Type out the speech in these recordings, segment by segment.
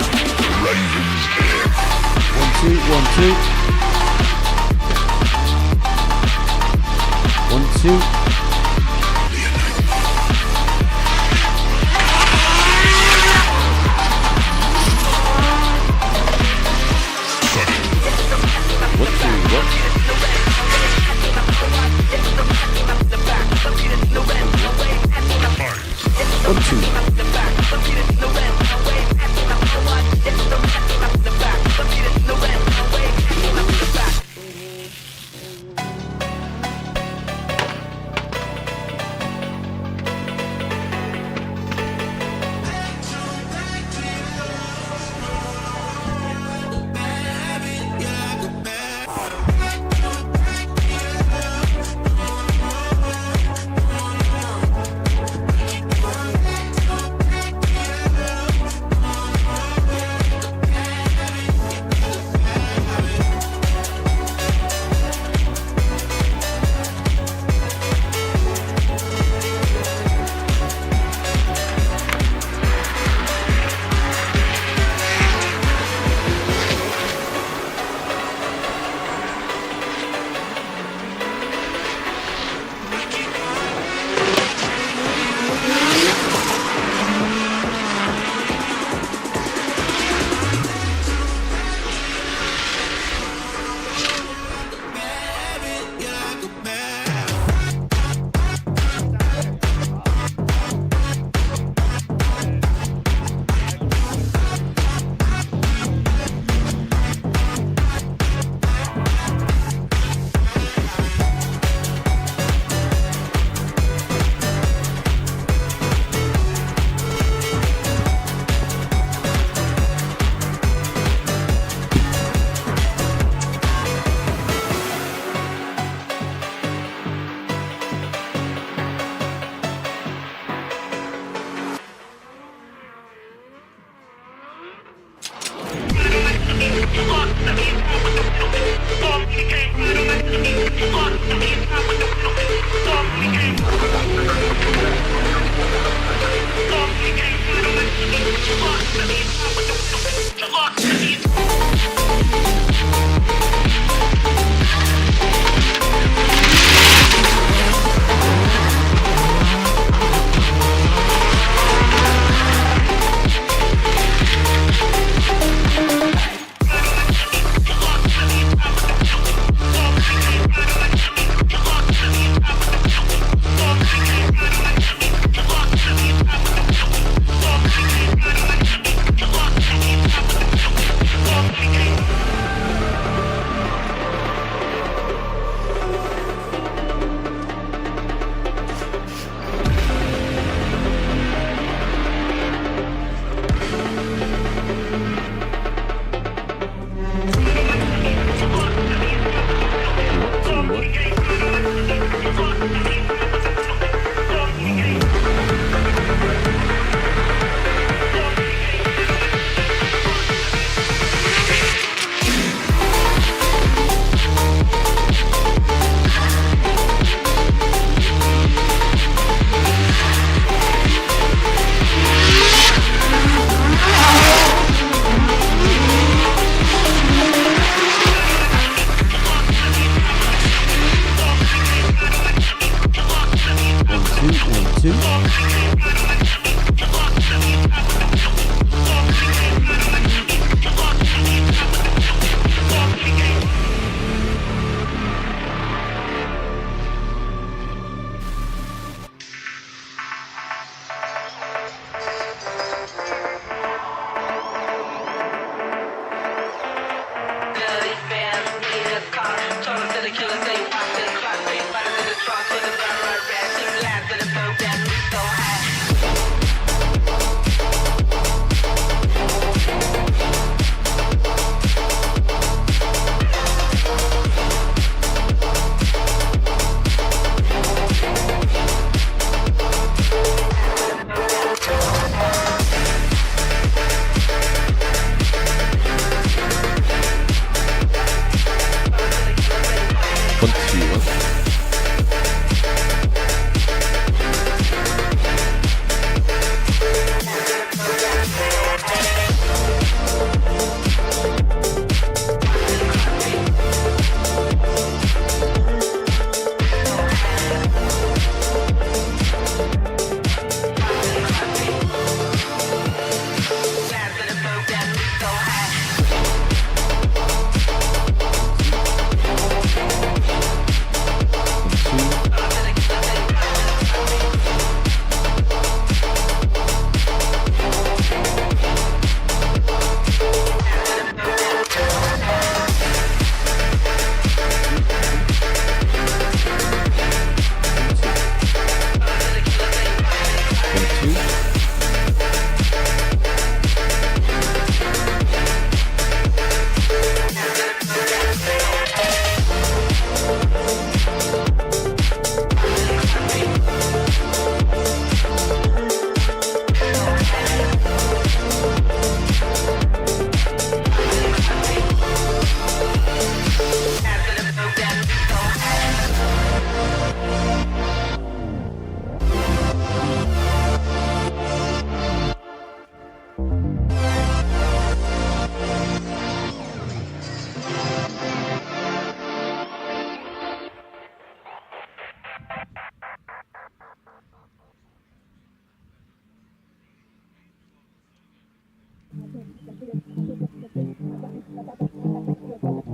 2. One, two. 1, 2.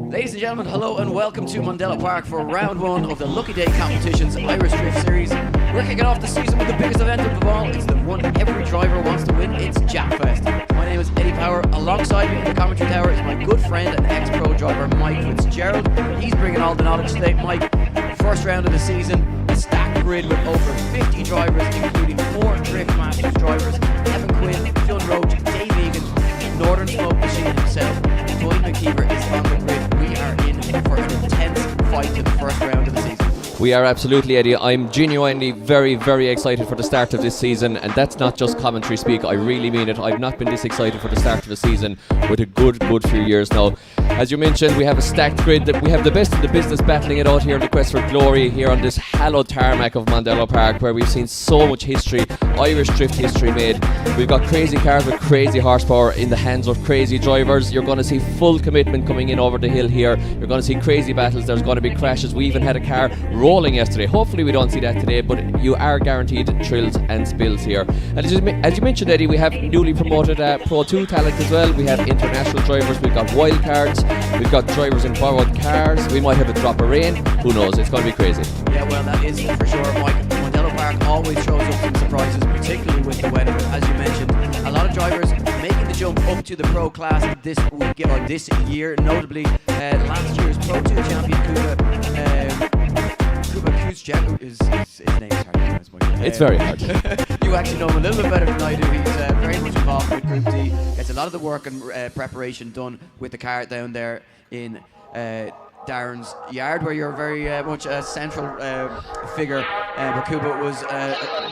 Ladies and gentlemen, hello and welcome to Mondello Park for round one of the Lucky Day Competition's Irish Drift Series. We're kicking off the season with the biggest event of them all. It's the one every driver wants to win. It's Japfest. My name is Eddie Power. Alongside me in the commentary tower is my good friend and ex-pro driver Mike Fitzgerald. He's bringing all the knowledge today. Mike, first round of the season, a stacked grid with over 50 drivers, including 4 Drift Masters drivers: Evan Quinn, John Roach, Dave Egan, Northern Smoke Machine himself. Dwight McKeever is on the grid. We are in for an intense fight in the first round of the season. We are absolutely, Eddie. I'm genuinely very, very excited for the start of this season, and that's not just commentary speak. I really mean it. I've not been this excited for the start of the season with a good few years now. As you mentioned, we have a stacked grid. That we have the best in the business battling it out here in the quest for glory here on this hallowed tarmac of Mondello Park, where we've seen so much history, Irish drift history made. We've got crazy cars with crazy horsepower in the hands of crazy drivers. You're going to see full commitment coming in over the hill here. You're going to see crazy battles. There's going to be crashes. We even had a car rolling yesterday. Hopefully we don't see that today, but you are guaranteed thrills and spills here. And as you mentioned, Eddie, we have newly promoted Pro 2 talent as well. We have international drivers. We've got wild cards. We've got drivers in borrowed cars. We might have a drop of rain. Who knows? It's going to be crazy. Yeah, well, that is for sure, Mike. Mondello Park always throws up some surprises, particularly with the weather. As you mentioned, a lot of drivers making the jump up to the Pro class this week or this year. Notably, last year's Pro 2 champion Kuba Kuzjak is his name's hard to pronounce, Mike. It's very hard. You actually know him a little bit better than I do. He's very much involved with Group D. Gets a lot of the work and preparation done with the car down there in Darren's yard, where you're very much a central figure. But Kuba was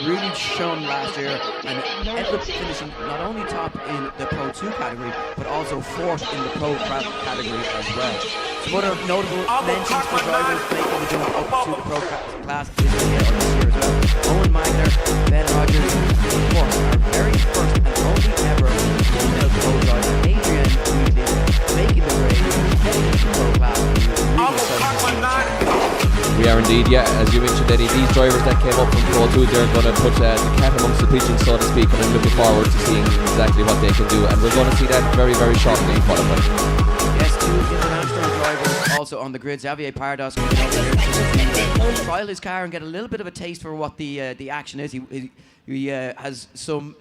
really shown last year and ended up finishing not only top in the Pro 2 category, but also 4th in the Pro category as well. Some other notable mentions for drivers making the jump up to the Pro class this year as well: Owen Magner, Ben Rogers, and of course our very first and only ever female Pro driver, Adrian Wheatley, making the grade, heading into the Pro class. We are indeed, yeah. As you mentioned, Eddie, these drivers that came up from Pro 2, they're going to put the cat amongst the pigeons, so to speak, and I'm looking forward to seeing exactly what they can do, and we're going to see that very, very shortly in qualifying. Yes, 2 international drivers also on the grid. Xavier Pardos coming over here to trial his car and get a little bit of a taste for what the action is. He has some.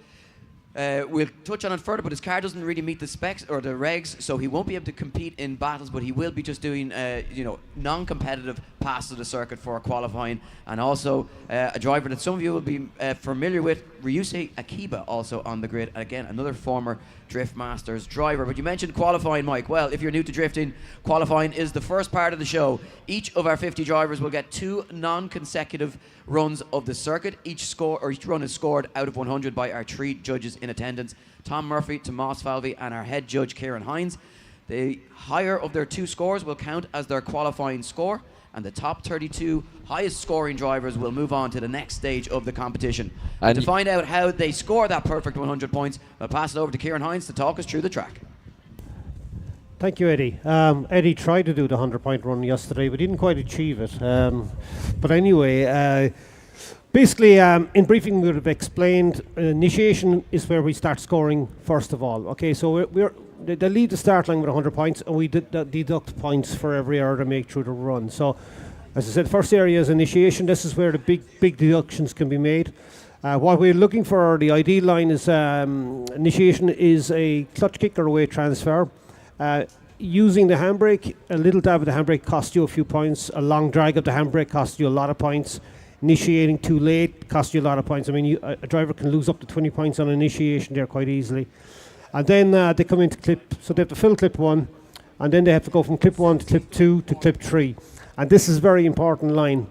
We'll touch on it further, but his car doesn't really meet the specs or the regs, so he won't be able to compete in battles, but he will be just doing non-competitive passes of the circuit for qualifying. And also a driver that some of you will be familiar with, Ryusei Akiba, also on the grid. Again, another former Drift Masters driver. But you mentioned qualifying, Mike. Well, if you're new to drifting, qualifying is the first part of the show. Each of our 50 drivers will get 2 non-consecutive runs of the circuit. Each run is scored out of 100 by our 3 judges in attendance: Tom Murphy, Tomas Falvey, and our head judge Kieran Hines. The higher of their 2 scores will count as their qualifying score, and the top 32 highest scoring drivers will move on to the next stage of the competition. And to find out how they score that perfect 100 points, I'll pass it over to Kieran Hines to talk us through the track. Thank you, Eddie. Eddie tried to do the 100-point run yesterday, but didn't quite achieve it. But anyway, basically, in briefing, we would have explained initiation is where we start scoring first of all. Okay, so they lead the start line with 100 points, and we deduct points for every error they make through the run. So, as I said, first area is initiation. This is where the big deductions can be made. What we're looking for, the ID line is initiation is a clutch kick or away transfer. Using the handbrake, a little dab of the handbrake costs you a few points. A long drag of the handbrake costs you a lot of points. Initiating too late costs you a lot of points. I mean, a driver can lose up to 20 points on initiation there quite easily. And then they come into clip, so they have to fill clip 1, and then they have to go from clip 1 to clip 2 to clip 3. And this is a very important line.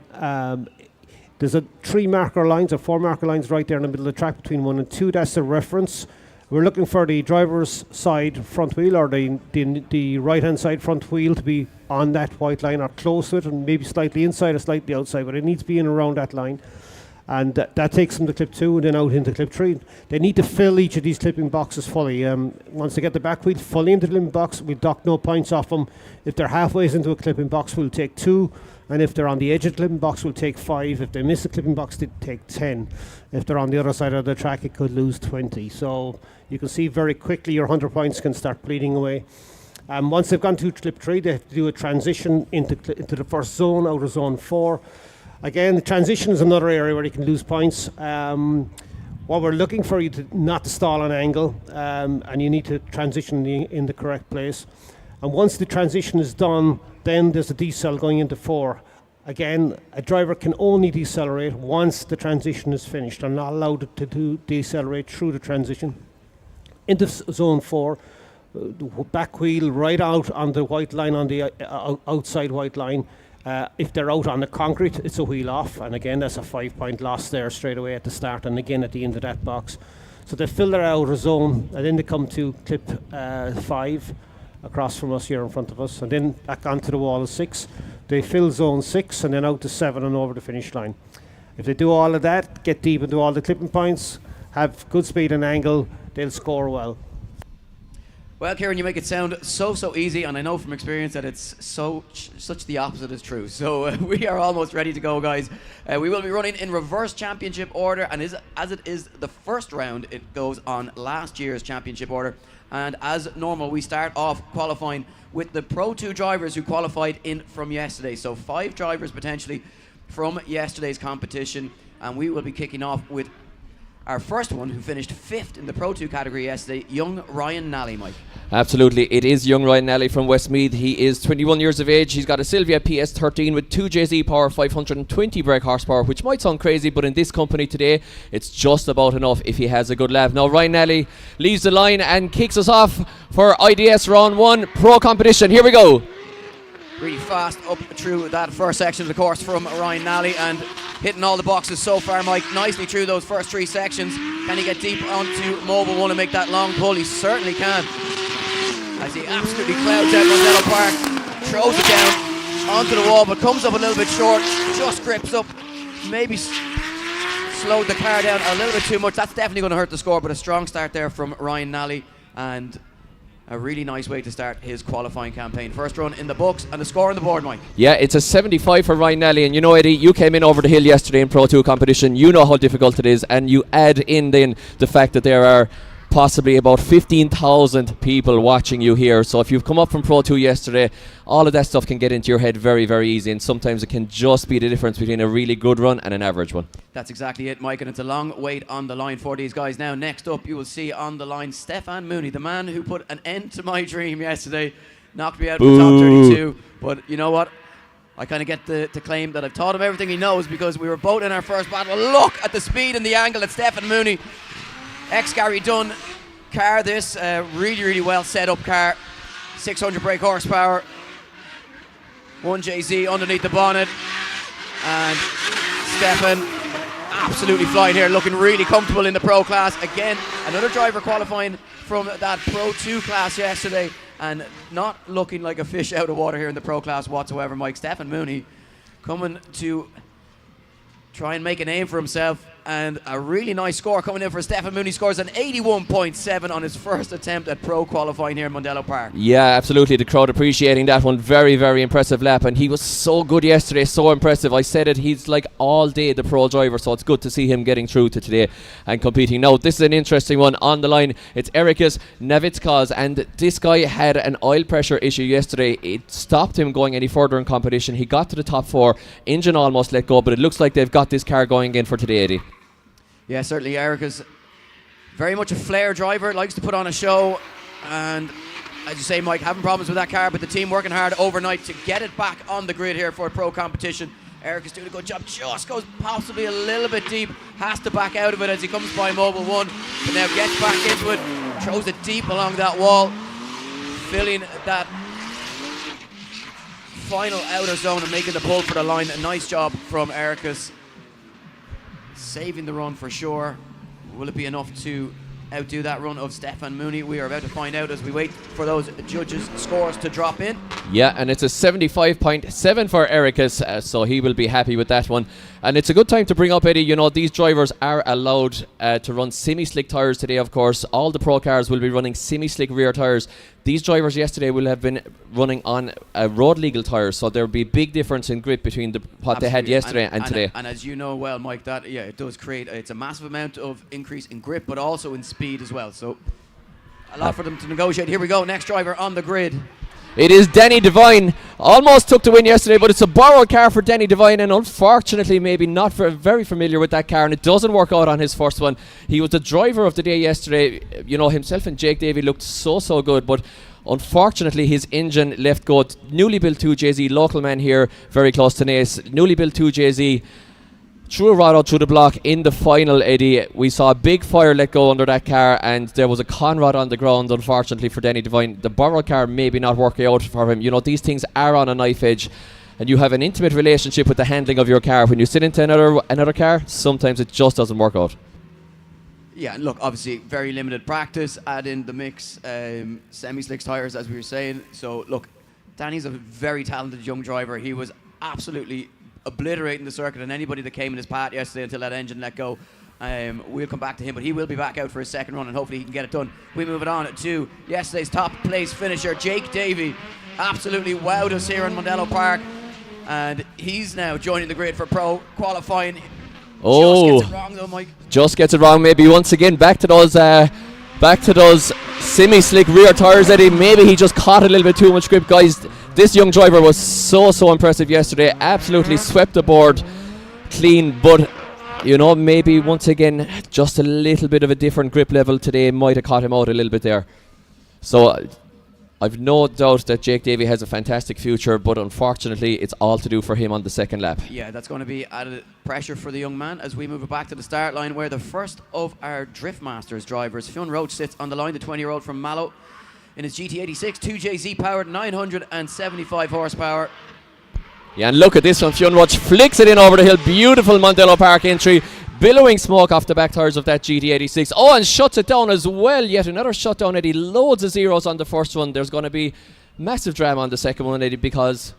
There's 3 marker lines or 4 marker lines right there in the middle of the track between 1 and 2. That's the reference. We're looking for the driver's side front wheel or the right-hand side front wheel to be on that white line or close to it, and maybe slightly inside or slightly outside, but it needs to be in around that line. And that takes them to clip 2 and then out into clip 3. They need to fill each of these clipping boxes fully. Once they get the back wheel fully into the clipping box, we dock no points off them. If they're halfway into a clipping box, we'll take 2. And if they're on the edge of the clipping box, we'll take 5. If they miss the clipping box, they take 10. If they're on the other side of the track, it could lose 20. So you can see very quickly your 100 points can start bleeding away. Once they've gone to clip 3, they have to do a transition into the first zone, out of zone 4. Again, the transition is another area where you can lose points. What we're looking for you to not to stall an angle, and you need to transition in the correct place. And once the transition is done, then there's a decel going into 4. Again, a driver can only decelerate once the transition is finished. They're not allowed to decelerate through the transition. Into zone 4, the back wheel right out on the white line, on the outside white line. If they're out on the concrete, it's a wheel off, and again that's a 5-point loss there straight away at the start and again at the end of that box. So they fill their outer zone, and then they come to clip 5 across from us here in front of us, and then back onto the wall of 6. They fill zone 6 and then out to 7 and over the finish line. If they do all of that, get deep into all the clipping points, have good speed and angle, they'll score well. Well, Kieran, you make it sound so easy, and I know from experience that it's such the opposite is true. So we are almost ready to go, guys. We will be running in reverse championship order, and as it is the first round, it goes on last year's championship order. And as normal, we start off qualifying with the Pro 2 drivers who qualified in from yesterday. So 5 drivers potentially from yesterday's competition, and we will be kicking off with our first one, who finished 5th in the Pro 2 category yesterday, young Ryan Nally, Mike. Absolutely, it is young Ryan Nally from Westmeath. He is 21 years of age. He's got a Silvia PS13 with 2 JZ power, 520 brake horsepower, which might sound crazy, but in this company today, it's just about enough if he has a good lav. Now, Ryan Nally leaves the line and kicks us off for IDS Round 1 Pro competition. Here we go. Really fast up through that first section of the course from Ryan Nally, and hitting all the boxes so far, Mike. Nicely through those first 3 sections. Can he get deep onto Mobile 1 and make that long pull? He certainly can. As he absolutely clouds out Mondello Park, throws it down onto the wall, but comes up a little bit short, just grips up, maybe slowed the car down a little bit too much. That's definitely going to hurt the score, but a strong start there from Ryan Nally, and a really nice way to start his qualifying campaign. First run in the books, and the score on the board, Mike. Yeah, it's a 75 for Ryan Nally, and you know, Eddie, you came in over the hill yesterday in Pro 2 competition. You know how difficult it is, and you add in then the fact that there are possibly about 15,000 people watching you here. So if you've come up from Pro 2 yesterday, all of that stuff can get into your head very, very easy, and sometimes it can just be the difference between a really good run and an average one. That's exactly it, Mike, and it's a long wait on the line for these guys. Now, next up, you will see on the line Stefan Mooney, the man who put an end to my dream yesterday, knocked me out of the top 32. But you know what? I kind of get to claim that I've taught him everything he knows, because we were both in our first battle. Look at the speed and the angle that Stefan Mooney, ex-Gary Dunn car, this really, really well set up car, 600 brake horsepower, 1JZ underneath the bonnet, and Stefan absolutely flying here, looking really comfortable in the pro class. Again, another driver qualifying from that Pro 2 class yesterday, and not looking like a fish out of water here in the pro class whatsoever, Mike. Stefan Mooney coming to try and make a name for himself, and a really nice score coming in for Stefan Mooney. Scores an 81.7 on his first attempt at pro qualifying here in Mondello Park. Yeah, absolutely. The crowd appreciating that one. Very, very impressive lap, and he was so good yesterday, so impressive. I said it, he's like all day the pro driver, so it's good to see him getting through to today and competing. Now, this is an interesting one on the line. It's Erikas Navitskas, and this guy had an oil pressure issue yesterday. It stopped him going any further in competition. He got to the top 4, engine almost let go, but it looks like they've got this car going again for today, Eddie. Yeah, certainly Erica's very much a flair driver, likes to put on a show, and as you say, Mike, having problems with that car, but the team working hard overnight to get it back on the grid here for a pro competition. Erica's doing a good job, just goes possibly a little bit deep, has to back out of it as he comes by Mobile 1, but now gets back into it, throws it deep along that wall, filling that final outer zone and making the pull for the line. A nice job from Erica's, saving the run for sure. Will it be enough to outdo that run of Stefan Mooney? We are about to find out as we wait for those judges' scores to drop in. Yeah, and it's a 75.7 for Erikas, so he will be happy with that one. And it's a good time to bring up, Eddie, you know, these drivers are allowed to run semi-slick tyres today, of course. All the pro cars will be running semi-slick rear tyres. These drivers yesterday will have been running on road legal tyres, so there will be a big difference in grip between what they had yesterday and today. And as you know well, Mike, that it does create, it's a massive amount of increase in grip, but also in speed as well. So a lot for them to negotiate. Here we go, next driver on the grid. It is Danny Devine. Almost took the win yesterday, but it's a borrowed car for Danny Devine, and unfortunately maybe not very familiar with that car, and it doesn't work out on his first one. He was the driver of the day yesterday. You know, himself and Jake Davey looked so good, but unfortunately his engine left go. Newly built 2JZ, local man here, very close to Naas. Newly built 2JZ threw a rod out through the block in the final, Eddie. We saw a big fire let go under that car, and there was a conrod on the ground, unfortunately, for Danny Devine. The borrowed car maybe not working out for him. You know, these things are on a knife edge, and you have an intimate relationship with the handling of your car. When you sit into another car, sometimes it just doesn't work out. Yeah, look, obviously very limited practice. Add in the mix, semi-slicks tyres, as we were saying. So, look, Danny's a very talented young driver. He was absolutely obliterating the circuit and anybody that came in his path yesterday until that engine let go. We'll come back to him, but he will be back out for his second run, and hopefully he can get it done. We move it on to yesterday's top place finisher, Jake Davey. Absolutely wowed us here in Mondello Park, and he's now joining the grid for pro qualifying. Oh, just gets it wrong though, Mike. Just gets it wrong. Maybe once again back to those semi-slick rear tires, Eddie. Maybe he just caught a little bit too much grip, guys. This young driver was so impressive yesterday. Absolutely swept the board clean, but you know, maybe once again just a little bit of a different grip level today might have caught him out a little bit there. So I've no doubt that Jake Davey has a fantastic future, but unfortunately it's all to do for him on the second lap. Yeah, that's going to be added pressure for the young man as we move it back to the start line, where the first of our Drift Masters drivers, Fionn Roach, sits on the line, the 20-year-old from Mallow, in his GT86 2JZ powered 975 horsepower. Yeah, and look at this one. Fionn Roach flicks it in over the hill. Beautiful Mondello Park entry. Billowing smoke off the back tyres of that GT86. Oh, and shuts it down as well. Yet another shutdown, Eddie. Loads of zeros on the first one. There's going to be massive drama on the second one, Eddie, because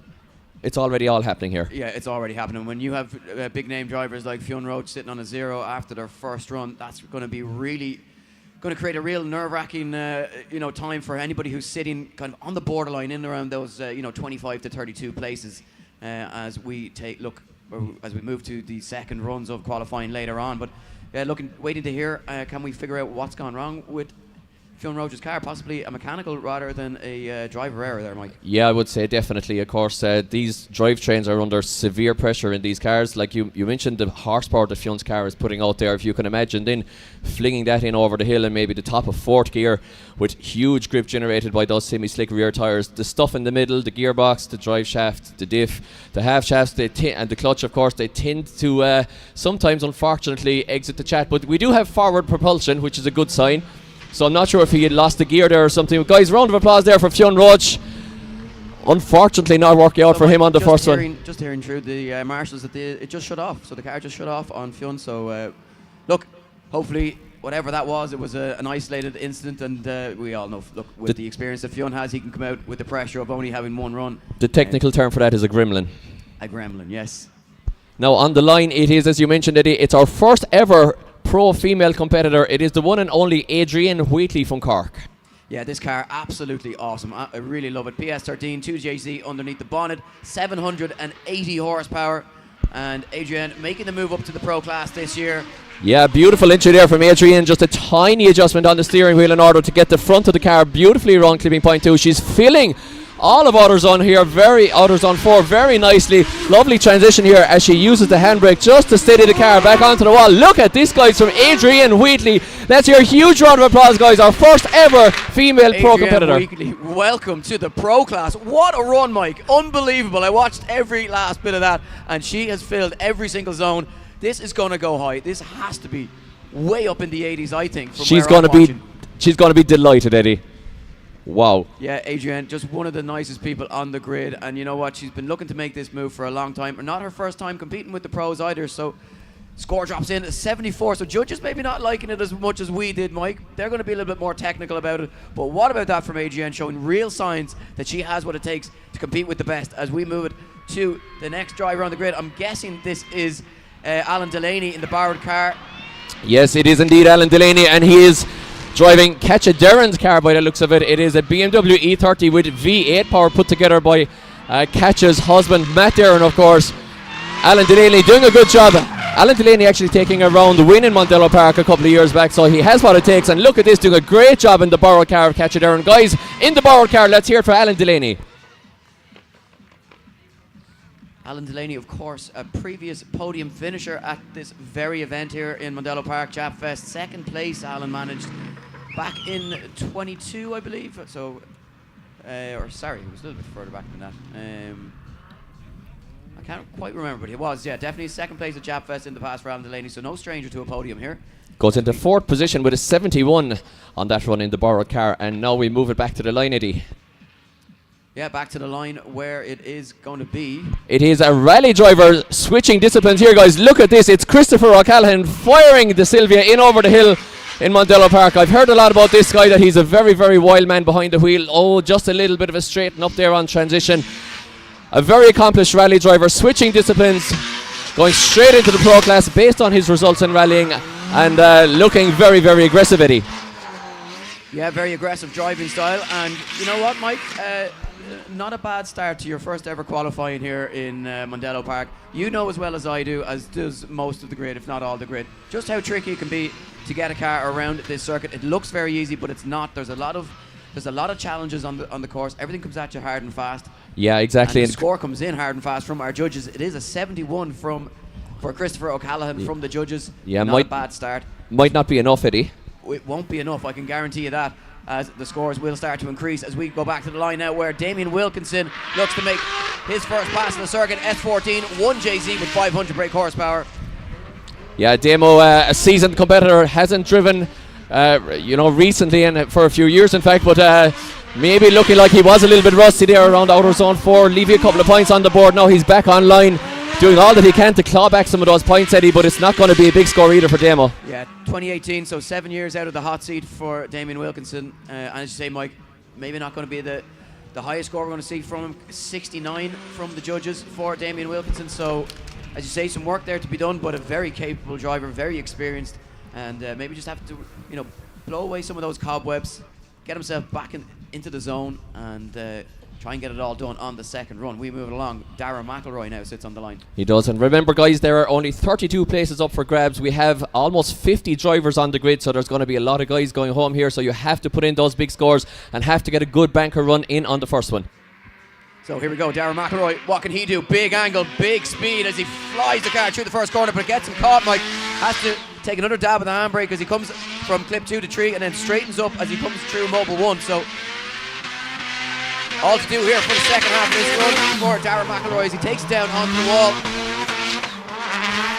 it's already all happening here. Yeah, it's already happening. When you have big name drivers like Fionn Roach sitting on a zero after their first run, that's going to be really going to create a real nerve-wracking, time for anybody who's sitting kind of on the borderline in and around those, 25 to 32 places as we move to the second runs of qualifying later on. But waiting to hear, can we figure out what's gone wrong with Fionn Roche's car? Possibly a mechanical rather than a driver error there, Mike. Yeah, I would say definitely. Of course, these drivetrains are under severe pressure in these cars. Like you mentioned, the horsepower that Fionn's car is putting out there. If you can imagine then flinging that in over the hill and maybe the top of fourth gear with huge grip generated by those semi-slick rear tyres. The stuff in the middle, the gearbox, the drive shaft, the diff, the half shafts, and the clutch, of course, they tend to sometimes, unfortunately, exit the chat. But we do have forward propulsion, which is a good sign. So I'm not sure if he had lost the gear there or something. Guys, round of applause there for Fionn Roche. Unfortunately not working out for him on the first one. Just hearing through the marshals that it just shut off. So the car just shut off on Fionn. So look, hopefully whatever that was, it was an isolated incident, and we all know, look, with the experience that Fionn has, he can come out with the pressure of only having one run. The technical term for that is a gremlin. A gremlin, yes. Now on the line it is, as you mentioned, Eddie, it's our first ever pro female competitor. It is the one and only Adrienne Wheatley from Cork. Yeah, this car, absolutely awesome. I really love it. PS13, 2JZ underneath the bonnet, 780 horsepower. And Adrienne making the move up to the pro class this year. Yeah, beautiful entry there from Adrienne. Just a tiny adjustment on the steering wheel in order to get the front of the car beautifully around clipping point 2. She's filling all of AutoZone here, AutoZone 4 very nicely. Lovely transition here as she uses the handbrake just to steady the car back onto the wall. Look at this, guys, from Adrienne Wheatley. Let's hear a huge round of applause, guys. Our first ever female pro competitor. Wheatley, welcome to the pro class. What a run, Mike. Unbelievable. I watched every last bit of that, and she has filled every single zone. This is going to go high. This has to be way up in the 80s, I think. She's going to be delighted, Eddie. Wow. Yeah, Adrienne, just one of the nicest people on the grid, and you know what, she's been looking to make this move for a long time. Not her first time competing with the pros either, so score drops in at 74, so judges maybe not liking it as much as we did, Mike. They're going to be a little bit more technical about it, but what about that from Adrienne, showing real signs that she has what it takes to compete with the best as we move it to the next driver on the grid. I'm guessing this is Alan Delaney in the borrowed car. Yes, it is indeed Alan Delaney, and he is driving Katja Derren's car by the looks of it. It is a BMW E30 with V8 power put together by Katja's husband, Matt Derren, of course. Alan Delaney doing a good job. Alan Delaney actually taking a round win in Mondello Park a couple of years back, so he has what it takes. And look at this, doing a great job in the borrowed car of Katja Derren. Guys, in the borrowed car, let's hear it for Alan Delaney. Alan Delaney, of course, a previous podium finisher at this very event here in Mondello Park, Japfest. Second place Alan managed back in 22, I believe. So, it was a little bit further back than that. I can't quite remember, but it was, yeah, definitely second place at Japfest in the past for Alan Delaney, so no stranger to a podium here. Goes into fourth position with a 71 on that run in the borrowed car, and now we move it back to the line, Eddie. Yeah, back to the line where it is going to be. It is a rally driver switching disciplines here, guys. Look at this. It's Christopher O'Callaghan firing the Sylvia in over the hill in Mondello Park. I've heard a lot about this guy, that he's a very, very wild man behind the wheel. Oh, just a little bit of a straighten up there on transition. A very accomplished rally driver switching disciplines, going straight into the pro class based on his results in rallying, and looking very, very aggressive, Eddie. Yeah, very aggressive driving style. And you know what, Mike? Not a bad start to your first ever qualifying here in Mondello Park. You know as well as I do, as does most of the grid, if not all the grid, just how tricky it can be to get a car around this circuit. It looks very easy, but it's not. There's a lot of challenges on the course. Everything comes at you hard and fast. Yeah, exactly. And the score comes in hard and fast from our judges. It is a 71 for Christopher O'Callaghan from the judges. Yeah, not a bad start. Might not be enough, Eddie. It won't be enough, I can guarantee you that, as the scores will start to increase as we go back to the line now, where Damien Wilkinson looks to make his first pass in the circuit. S14, 1JZ with 500 brake horsepower. Yeah, Damo, a seasoned competitor, hasn't driven recently and for a few years in fact, but maybe looking like he was a little bit rusty there around AutoZone 4, leaving a couple of points on the board. Now he's back online, doing all that he can to claw back some of those points, Eddie, but it's not going to be a big score either for Damo. Yeah, 2018, so 7 years out of the hot seat for Damien Wilkinson. And as you say, Mike, maybe not going to be the highest score we're going to see from him. 69 from the judges for Damien Wilkinson. So, as you say, some work there to be done, but a very capable driver, very experienced, and maybe just have to, blow away some of those cobwebs, get himself back into the zone, and try and get it all done on the second run. We move it along. Darren McElroy now sits on the line. He does, and remember guys, there are only 32 places up for grabs. We have almost 50 drivers on the grid, so there's going to be a lot of guys going home here, so you have to put in those big scores and have to get a good banker run in on the first one. So here we go, Darren McElroy, what can he do? Big angle, big speed as he flies the car through the first corner, but it gets him caught. Mike has to take another dab at the handbrake as he comes from clip 2 to 3 and then straightens up as he comes through mobile 1. So all to do here for the second half of this run for Darren McElroy as he takes it down onto the wall,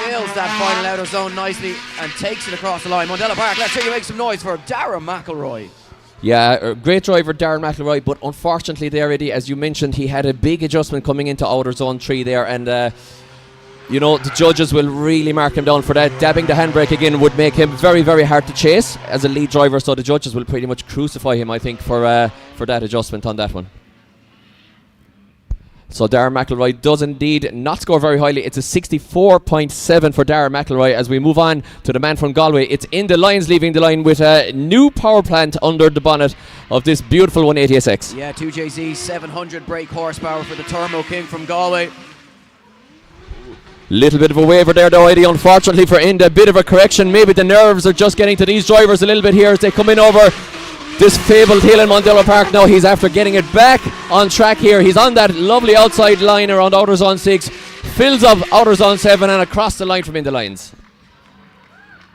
fills that final outer zone nicely and takes it across the line. Mondello Park, let's hear you make some noise for Darren McElroy. Yeah, a great driver, Darren McElroy, but unfortunately there, Eddie, as you mentioned, he had a big adjustment coming into outer zone 3 there, and you know, the judges will really mark him down for that. Dabbing the handbrake again would make him very, very hard to chase as a lead driver, so the judges will pretty much crucify him, I think, for that adjustment on that one. So Darren McElroy does indeed not score very highly. It's a 64.7 for Darren McElroy as we move on to the man from Galway. It's in the lines, leaving the line with a new power plant under the bonnet of this beautiful 180SX. Yeah, 2JZ 700 brake horsepower for the Turbo King from Galway. Little bit of a waiver there though, Eddie, unfortunately for Inda. A bit of a correction. Maybe the nerves are just getting to these drivers a little bit here as they come in over this fabled hill in Mondello Park. Now he's after getting it back on track here. He's on that lovely outside line around outer zone 6, fills up outer zone 7 and across the line from in the lines.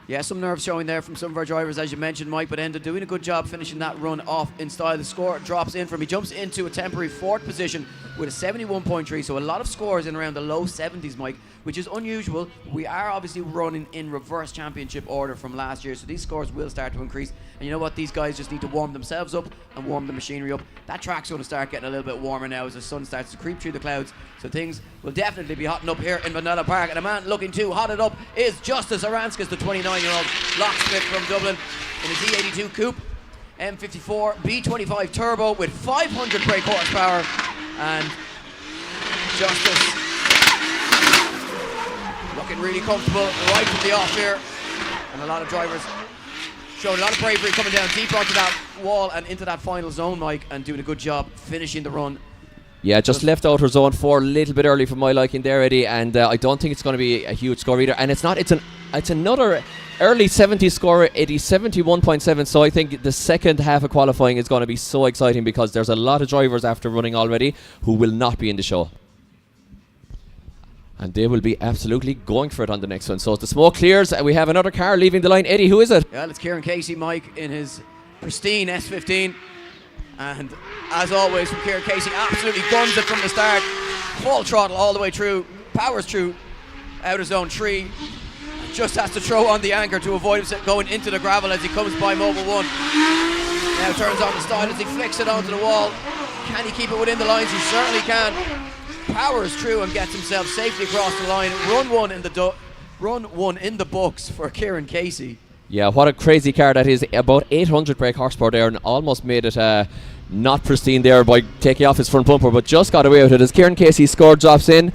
Yeah, some nerves showing there from some of our drivers, as you mentioned, Mike, but ended doing a good job finishing that run off in style. The score drops in from, he jumps into a temporary 4th position with a 71.3, so a lot of scores in around the low 70s, Mike, which is unusual. We are obviously running in reverse championship order from last year, so these scores will start to increase. And you know what? These guys just need to warm themselves up and warm the machinery up. That track's going to start getting a little bit warmer now as the sun starts to creep through the clouds, so things will definitely be hotting up here in Mondello Park. And a man looking to hot it up is Justice Aranskas, the 29-year-old locksmith from Dublin, in his E82 Coupe M54 B25 Turbo with 500 brake horsepower. And Justice looking really comfortable right from the off here, and a lot of drivers showing a lot of bravery coming down deep onto that wall and into that final zone, Mike, and doing a good job finishing the run. Yeah, just left outer zone 4 a little bit early for my liking there, Eddie, and I don't think it's going to be a huge score either. And it's another early 70 score, Eddie, 71.7. So I think the second half of qualifying is going to be so exciting because there's a lot of drivers after running already who will not be in the show. And they will be absolutely going for it on the next one. So as the smoke clears, we have another car leaving the line. Eddie, who is it? Yeah, it's Kieran Casey, Mike, in his pristine S15. And as always from Kieran Casey, absolutely guns it from the start. Full throttle all the way through, powers through outer zone 3. Just has to throw on the anchor to avoid him going into the gravel as he comes by mobile 1. Now turns on the style as he flicks it onto the wall. Can he keep it within the lines? He certainly can. Powers through and gets himself safely across the line. Run one in the books for Kieran Casey. Yeah, what a crazy car that is. About 800 brake horsepower there, and almost made it not pristine there by taking off his front bumper, but just got away with it as Kieran Casey's score drops in.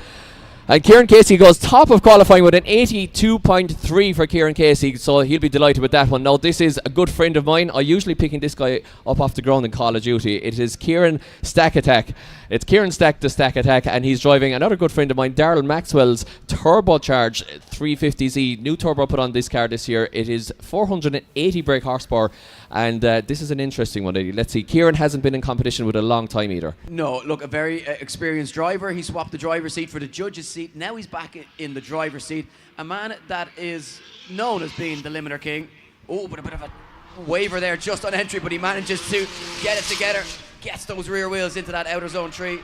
And Kieran Casey goes top of qualifying with an 82.3 for Kieran Casey, so he'll be delighted with that one. Now, this is a good friend of mine. I usually picking this guy up off the ground in Call of Duty. It is Kieran Stack Attack. It's Kieran Stack the Stack Attack, and he's driving another good friend of mine, Darrell Maxwell's turbocharged 350Z. New turbo put on this car this year. It is 480 brake horsepower, and this is an interesting one. Let's see. Kieran hasn't been in competition with a long time either. No, look, a very experienced driver. He swapped the driver's seat for the judge's seat. Now he's back in the driver's seat. A man that is known as being the limiter king. Oh, but a bit of a waiver there just on entry, but he manages to get it together. Gets those rear wheels into that outer zone 3.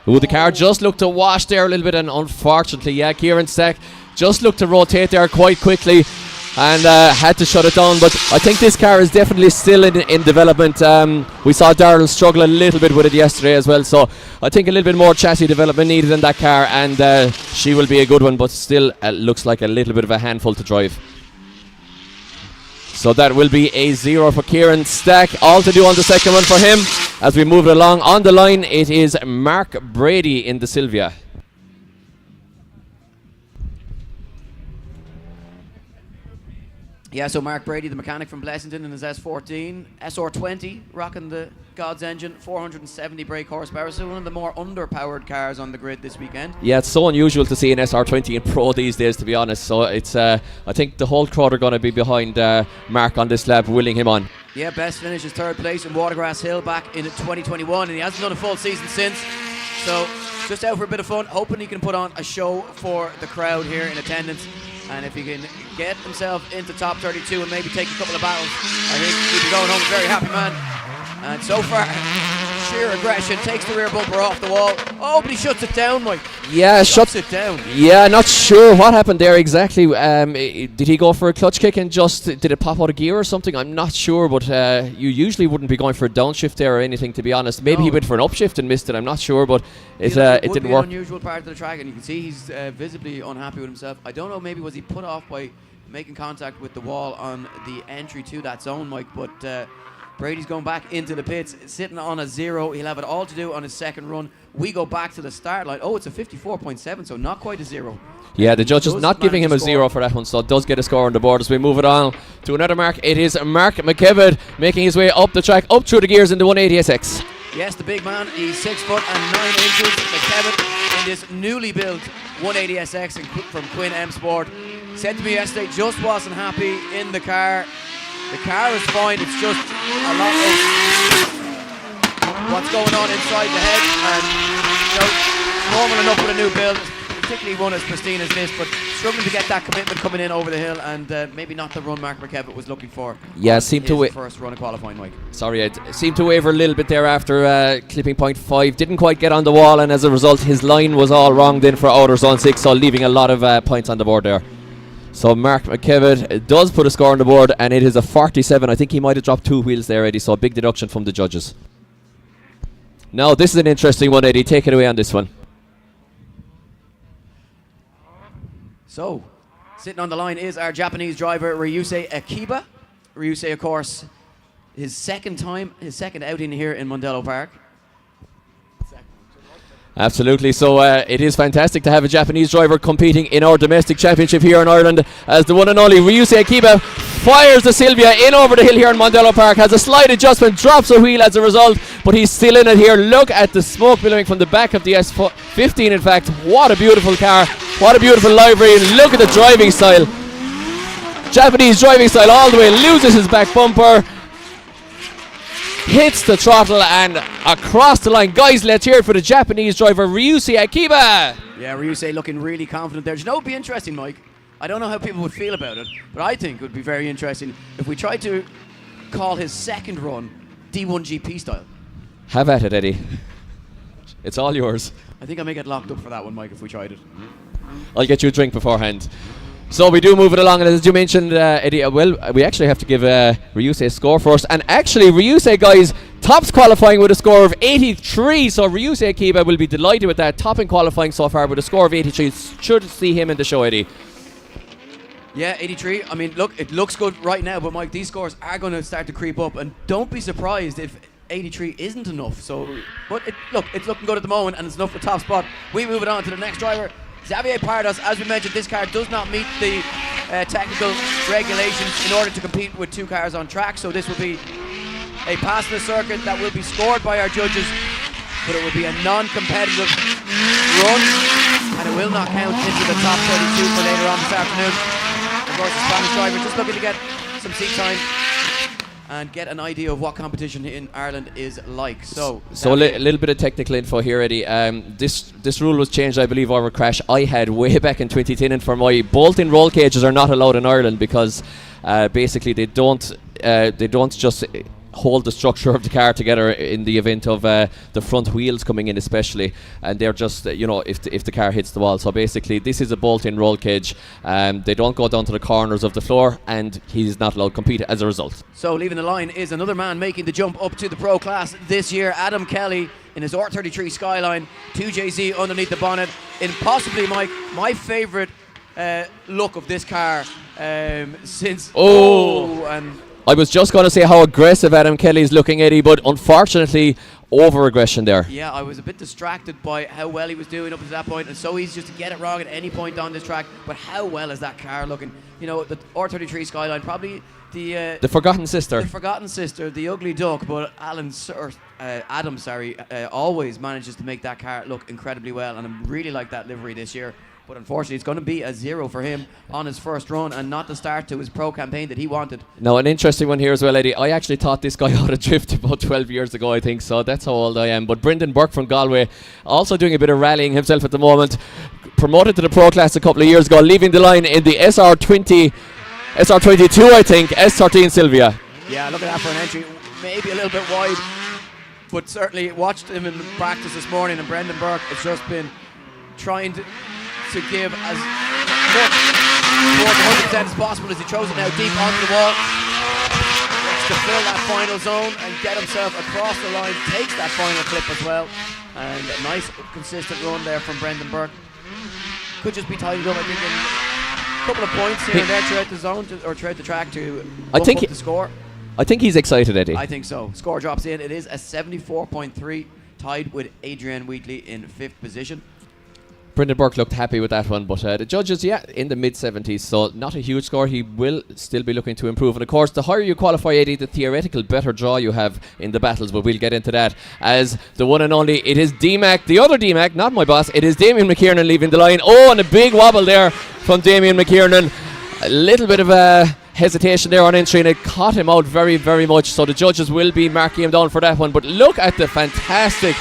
Ooh, the car just looked to wash there a little bit, and unfortunately, yeah, Kieran Stack just looked to rotate there quite quickly and had to shut it down. But I think this car is definitely still in development. We saw Darrell struggle a little bit with it yesterday as well, so I think a little bit more chassis development needed in that car, and she will be a good one, but still looks like a little bit of a handful to drive. So that will be a 0 for Kieran Stack. All to do on the second one for him. As we move it along on the line, it is Mark Brady in the Sylvia. Yeah, so Mark Brady, the mechanic from Blessington in his S14, SR20, rocking the God's engine, 470 brake horsepower, so one of the more underpowered cars on the grid this weekend. Yeah, it's so unusual to see an SR20 in Pro these days, to be honest. So it's, I think the whole crowd are going to be behind Mark on this lap, willing him on. Yeah, best finish is third place in Watergrass Hill back in 2021, and he hasn't done a full season since. So just out for a bit of fun, hoping he can put on a show for the crowd here in attendance. And if he can get himself into top 32 and maybe take a couple of battles, I think he'll be going home a very happy man. And so far, sheer aggression takes the rear bumper off the wall. Oh, but he shuts it down, Mike. Yeah, shuts it down. Yeah, not sure what happened there exactly. Did he go for a clutch kick and just did it pop out of gear or something? I'm not sure, but you usually wouldn't be going for a downshift there or anything, to be honest. Maybe he went for an upshift and missed it. I'm not sure, but it would didn't be work. An unusual part of the track, and you can see he's visibly unhappy with himself. I don't know, maybe was he put off by making contact with the wall on the entry to that zone, Mike, but Brady's going back into the pits, sitting on a 0. He'll have it all to do on his second run. We go back to the start line. Oh, it's a 54.7, so not quite a 0. Yeah, the judge is not giving him a 0 for that one, so it does get a score on the board as we move it on to another mark. It is Mark McKevitt making his way up the track, up through the gears in the 180SX. Yes, the big man, he's 6 foot and 9 inches. McKevitt in this newly built 180SX from Quinn M Sport. Said to me yesterday, just wasn't happy in the car. The car is fine, it's just a lot of what's going on inside the head, and normal enough with a new build, particularly one as pristine as this, but struggling to get that commitment coming in over the hill, and maybe not the run Mark McKevitt was looking for. Yeah, seemed to first run of qualifying, Mike. Sorry, it seemed to waver a little bit there after clipping point 5. Didn't quite get on the wall, and as a result, his line was all wrong then for outer zone 6, so leaving a lot of points on the board there. So Mark McKevitt does put a score on the board, and it is a 47. I think he might have dropped 2 wheels there, Eddie, so a big deduction from the judges. Now, this is an interesting one, Eddie. Take it away on this one. So, sitting on the line is our Japanese driver, Ryusei Akiba. Ryusei, of course, his second outing here in Mondello Park. Absolutely, so it is fantastic to have a Japanese driver competing in our domestic championship here in Ireland, as the one and only Ryusei Akiba fires the Sylvia in over the hill here in Mondello Park, has a slight adjustment, drops a wheel as a result, but he's still in it here. Look at the smoke billowing from the back of the S15, in fact. What a beautiful car, what a beautiful livery. Look at the driving style, Japanese driving style all the way, loses his back bumper, hits the throttle and across the line. Guys, let's hear it for the Japanese driver, Ryusei Akiba. Yeah, Ryusei looking really confident there. Do you know what would be interesting, Mike? I don't know how people would feel about it, but I think it would be very interesting if we tried to call his second run D1 GP style. Have at it, Eddie. It's all yours. I think I may get locked up for that one, Mike, if we tried it. I'll get you a drink beforehand. So we do move it along, and as you mentioned, Eddie, well, we actually have to give Ryusei a score first. And actually, Ryusei, guys, tops qualifying with a score of 83. So Ryusei Akiba will be delighted with that, topping qualifying so far with a score of 83. Should see him in the show, Eddie. Yeah, 83. I mean, look, it looks good right now, but Mike, these scores are going to start to creep up, and don't be surprised if 83 isn't enough. So, but it's looking good at the moment, and it's enough for top spot. We move it on to the next driver, Xavier Pardos. As we mentioned, this car does not meet the technical regulations in order to compete with 2 cars on track, so this will be a pass in the circuit that will be scored by our judges, but it will be a non-competitive run, and it will not count into the top 32 for later on this afternoon. Of course, the Spanish driver just looking to get some seat time and get an idea of what competition in Ireland is like. So a little bit of technical info here, Eddie. This rule was changed, I believe, over a crash I had way back in 2010, and for my bolt-in roll cages are not allowed in Ireland because basically they don't just hold the structure of the car together in the event of the front wheels coming in, especially, and they're just if the car hits the wall. So basically this is a bolt-in roll cage. They don't go down to the corners of the floor, and he's not allowed to compete as a result. So leaving the line is another man making the jump up to the pro class this year, Adam Kelly in his R33 Skyline, 2JZ underneath the bonnet, in possibly my favourite look of this car since I was just going to say how aggressive Adam Kelly's looking, Eddie, but unfortunately, over-aggression there. Yeah, I was a bit distracted by how well he was doing up to that point, and so easy just to get it wrong at any point on this track. But how well is that car looking? You know, the R33 Skyline, probably the forgotten sister. The forgotten sister, the ugly duck, but Adam, always manages to make that car look incredibly well, and I really like that livery this year. But unfortunately, it's going to be a 0 for him on his first run, and not the start to his pro campaign that he wanted. Now, an interesting one here as well, Eddie. I actually taught this guy how to drift about 12 years ago, I think, so that's how old I am. But Brendan Burke from Galway, also doing a bit of rallying himself at the moment, promoted to the pro class a couple of years ago, leaving the line in the SR22, I think, S13 Sylvia. Yeah, look at that for an entry. Maybe a little bit wide, but certainly watched him in practice this morning, and Brendan Burke has just been trying to give as much towards 100% as possible as he throws it now deep onto the wall. Looks to fill that final zone and get himself across the line, takes that final clip as well, and a nice consistent run there from Brendan Burke. Could just be tidied up, I think, in a couple of points here and there throughout the zone or throughout the track to bump up the score. I think he's excited, Eddie. I think so. Score drops in. It is a 74.3, tied with Adrian Wheatley in 5th position. Brendan Burke looked happy with that one, but the judges, in the mid-70s, so not a huge score. He will still be looking to improve. And of course, the higher you qualify, Eddie, the theoretical better draw you have in the battles, but we'll get into that. As the one and only, it is DMAC, the other DMAC, not my boss, it is Damien McKiernan leaving the line. Oh, and a big wobble there from Damien McKiernan. A little bit of a hesitation there on entry, and it caught him out very, very much, so the judges will be marking him down for that one. But look at the fantastic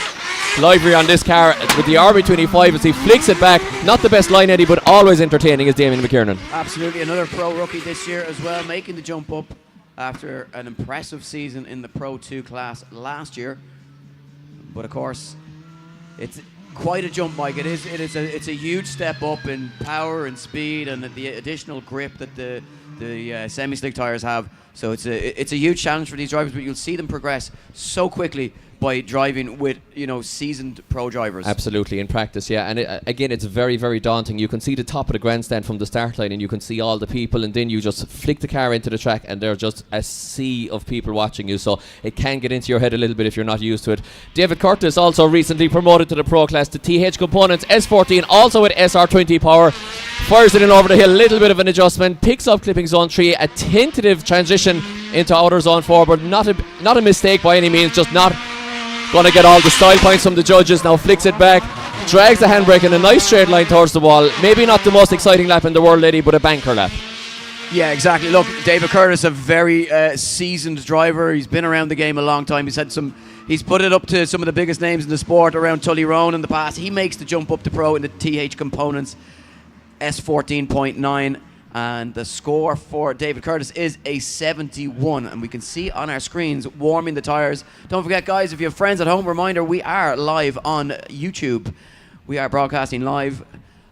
livery on this car with the RB25 as he flicks it back. Not the best line, Eddie, but always entertaining is Damien McKiernan. Absolutely, another pro rookie this year as well, making the jump up after an impressive season in the Pro 2 class last year. But of course, it's quite a jump, Mike. It's a huge step up in power and speed and the additional grip that the semi-slick tires have. So it's a huge challenge for these drivers, but you'll see them progress so quickly by driving with, seasoned pro drivers. Absolutely, in practice, yeah. And again, it's very, very daunting. You can see the top of the grandstand from the start line, and you can see all the people, and then you just flick the car into the track, and there's just a sea of people watching you. So it can get into your head a little bit if you're not used to it. David Curtis, also recently promoted to the pro class, the TH Components S14, also with SR20 power. Fires it in over the hill, a little bit of an adjustment, picks up clipping zone 3, a tentative transition into outer zone 4, but not a mistake by any means, just not going to get all the style points from the judges. Now flicks it back, drags the handbrake in a nice straight line towards the wall. Maybe not the most exciting lap in the world, Eddie, but a banker lap. Yeah, exactly. Look, David Curtis, a very seasoned driver. He's been around the game a long time. He's put it up to some of the biggest names in the sport around Tully Rowan in the past. He makes the jump up to pro in the TH Components S14.9. And the score for David Curtis is a 71, and we can see on our screens warming the tyres. Don't forget, guys, if you have friends at home, reminder, we are live on YouTube. We are broadcasting live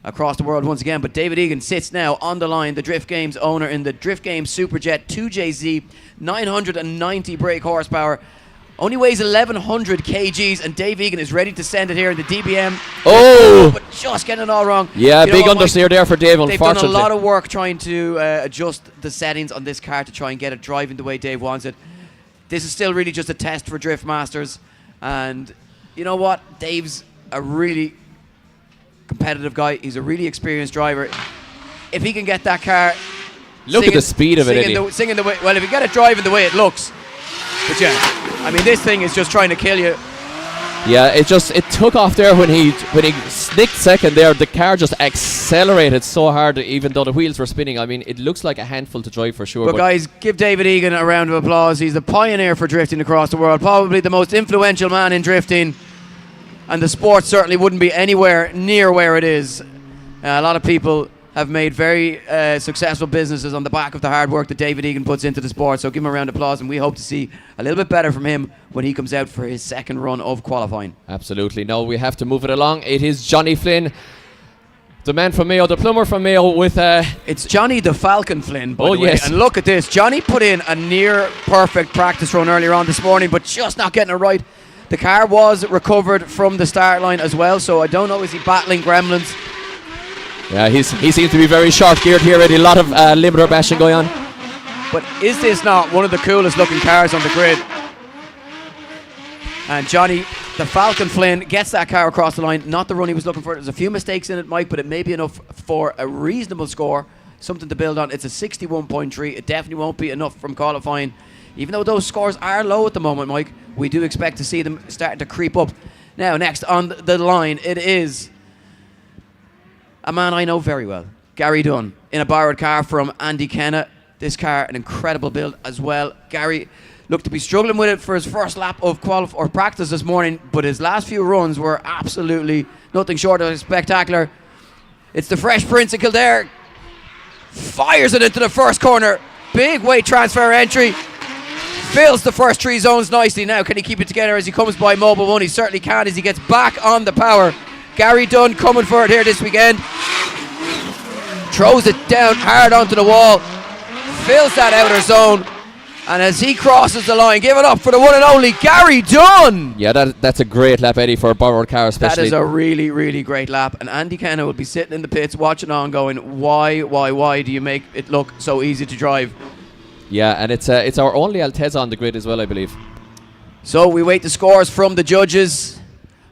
across the world once again, but David Egan sits now on the line, the Drift Games owner in the Drift Games Superjet 2JZ, 990 brake horsepower. Only weighs 1,100 kgs, and Dave Egan is ready to send it here in the DBM. Oh! But just getting it all wrong. Yeah, big understeer there for Dave, unfortunately. They've done a lot of work trying to adjust the settings on this car to try and get it driving the way Dave wants it. This is still really just a test for Drift Masters. And you know what? Dave's a really competitive guy. He's a really experienced driver. If he can get that car... Look at the speed of it, Eddie. Singing the way, well, if you get it driving the way it looks... But yeah, I mean, this thing is just trying to kill you. Yeah, it took off there when he snicked second there. The car just accelerated so hard, even though the wheels were spinning. I mean, it looks like a handful to drive for sure. But guys, give David Egan a round of applause. He's the pioneer for drifting across the world, probably the most influential man in drifting, and the sport certainly wouldn't be anywhere near where it is. A lot of people have made very successful businesses on the back of the hard work that David Egan puts into the sport. So give him a round of applause, and we hope to see a little bit better from him when he comes out for his second run of qualifying. Absolutely. Now we have to move it along. It is Johnny Flynn, the man from Mayo, the plumber from Mayo with... It's Johnny the Falcon Flynn, by the way. Yes. And look at this. Johnny put in a near perfect practice run earlier on this morning, but just not getting it right. The car was recovered from the start line as well, so I don't know, is he battling gremlins? Yeah, he seems to be very short geared here, Eddie. A lot of limiter bashing going on. But is this not one of the coolest looking cars on the grid? And Johnny, the Falcon Flynn, gets that car across the line. Not the run he was looking for. There's a few mistakes in it, Mike, but it may be enough for a reasonable score. Something to build on. It's a 61.3. It definitely won't be enough from qualifying. Even though those scores are low at the moment, Mike, we do expect to see them starting to creep up. Now, next on the line, it is a man I know very well, Gary Dunn, in a borrowed car from Andy Kenna. This car, an incredible build as well. Gary looked to be struggling with it for his first lap of practice this morning, but his last few runs were absolutely nothing short of spectacular. It's the Fresh Prince of Kildare. Fires it into the first corner. Big weight transfer entry. Fills the first three zones nicely. Now, can he keep it together as he comes by Mobile 1? He certainly can as he gets back on the power. Gary Dunn coming for it here this weekend. Throws it down hard onto the wall. Fills that outer zone. And as he crosses the line, give it up for the one and only Gary Dunn. Yeah, that's a great lap, Eddie, for a borrowed car especially. That is a really, really great lap. And Andy Kenna will be sitting in the pits watching on going, why do you make it look so easy to drive? Yeah, and it's our only Altezza on the grid as well, I believe. So we wait the scores from the judges.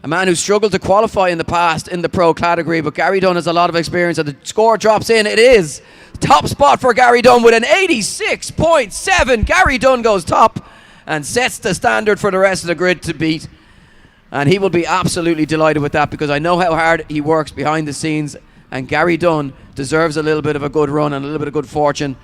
A man who struggled to qualify in the past in the pro category, but Gary Dunn has a lot of experience, and the score drops in. It is top spot for Gary Dunn with an 86.7. Gary Dunn goes top and sets the standard for the rest of the grid to beat. And he will be absolutely delighted with that, because I know how hard he works behind the scenes, and Gary Dunn deserves a little bit of a good run and a little bit of good fortune,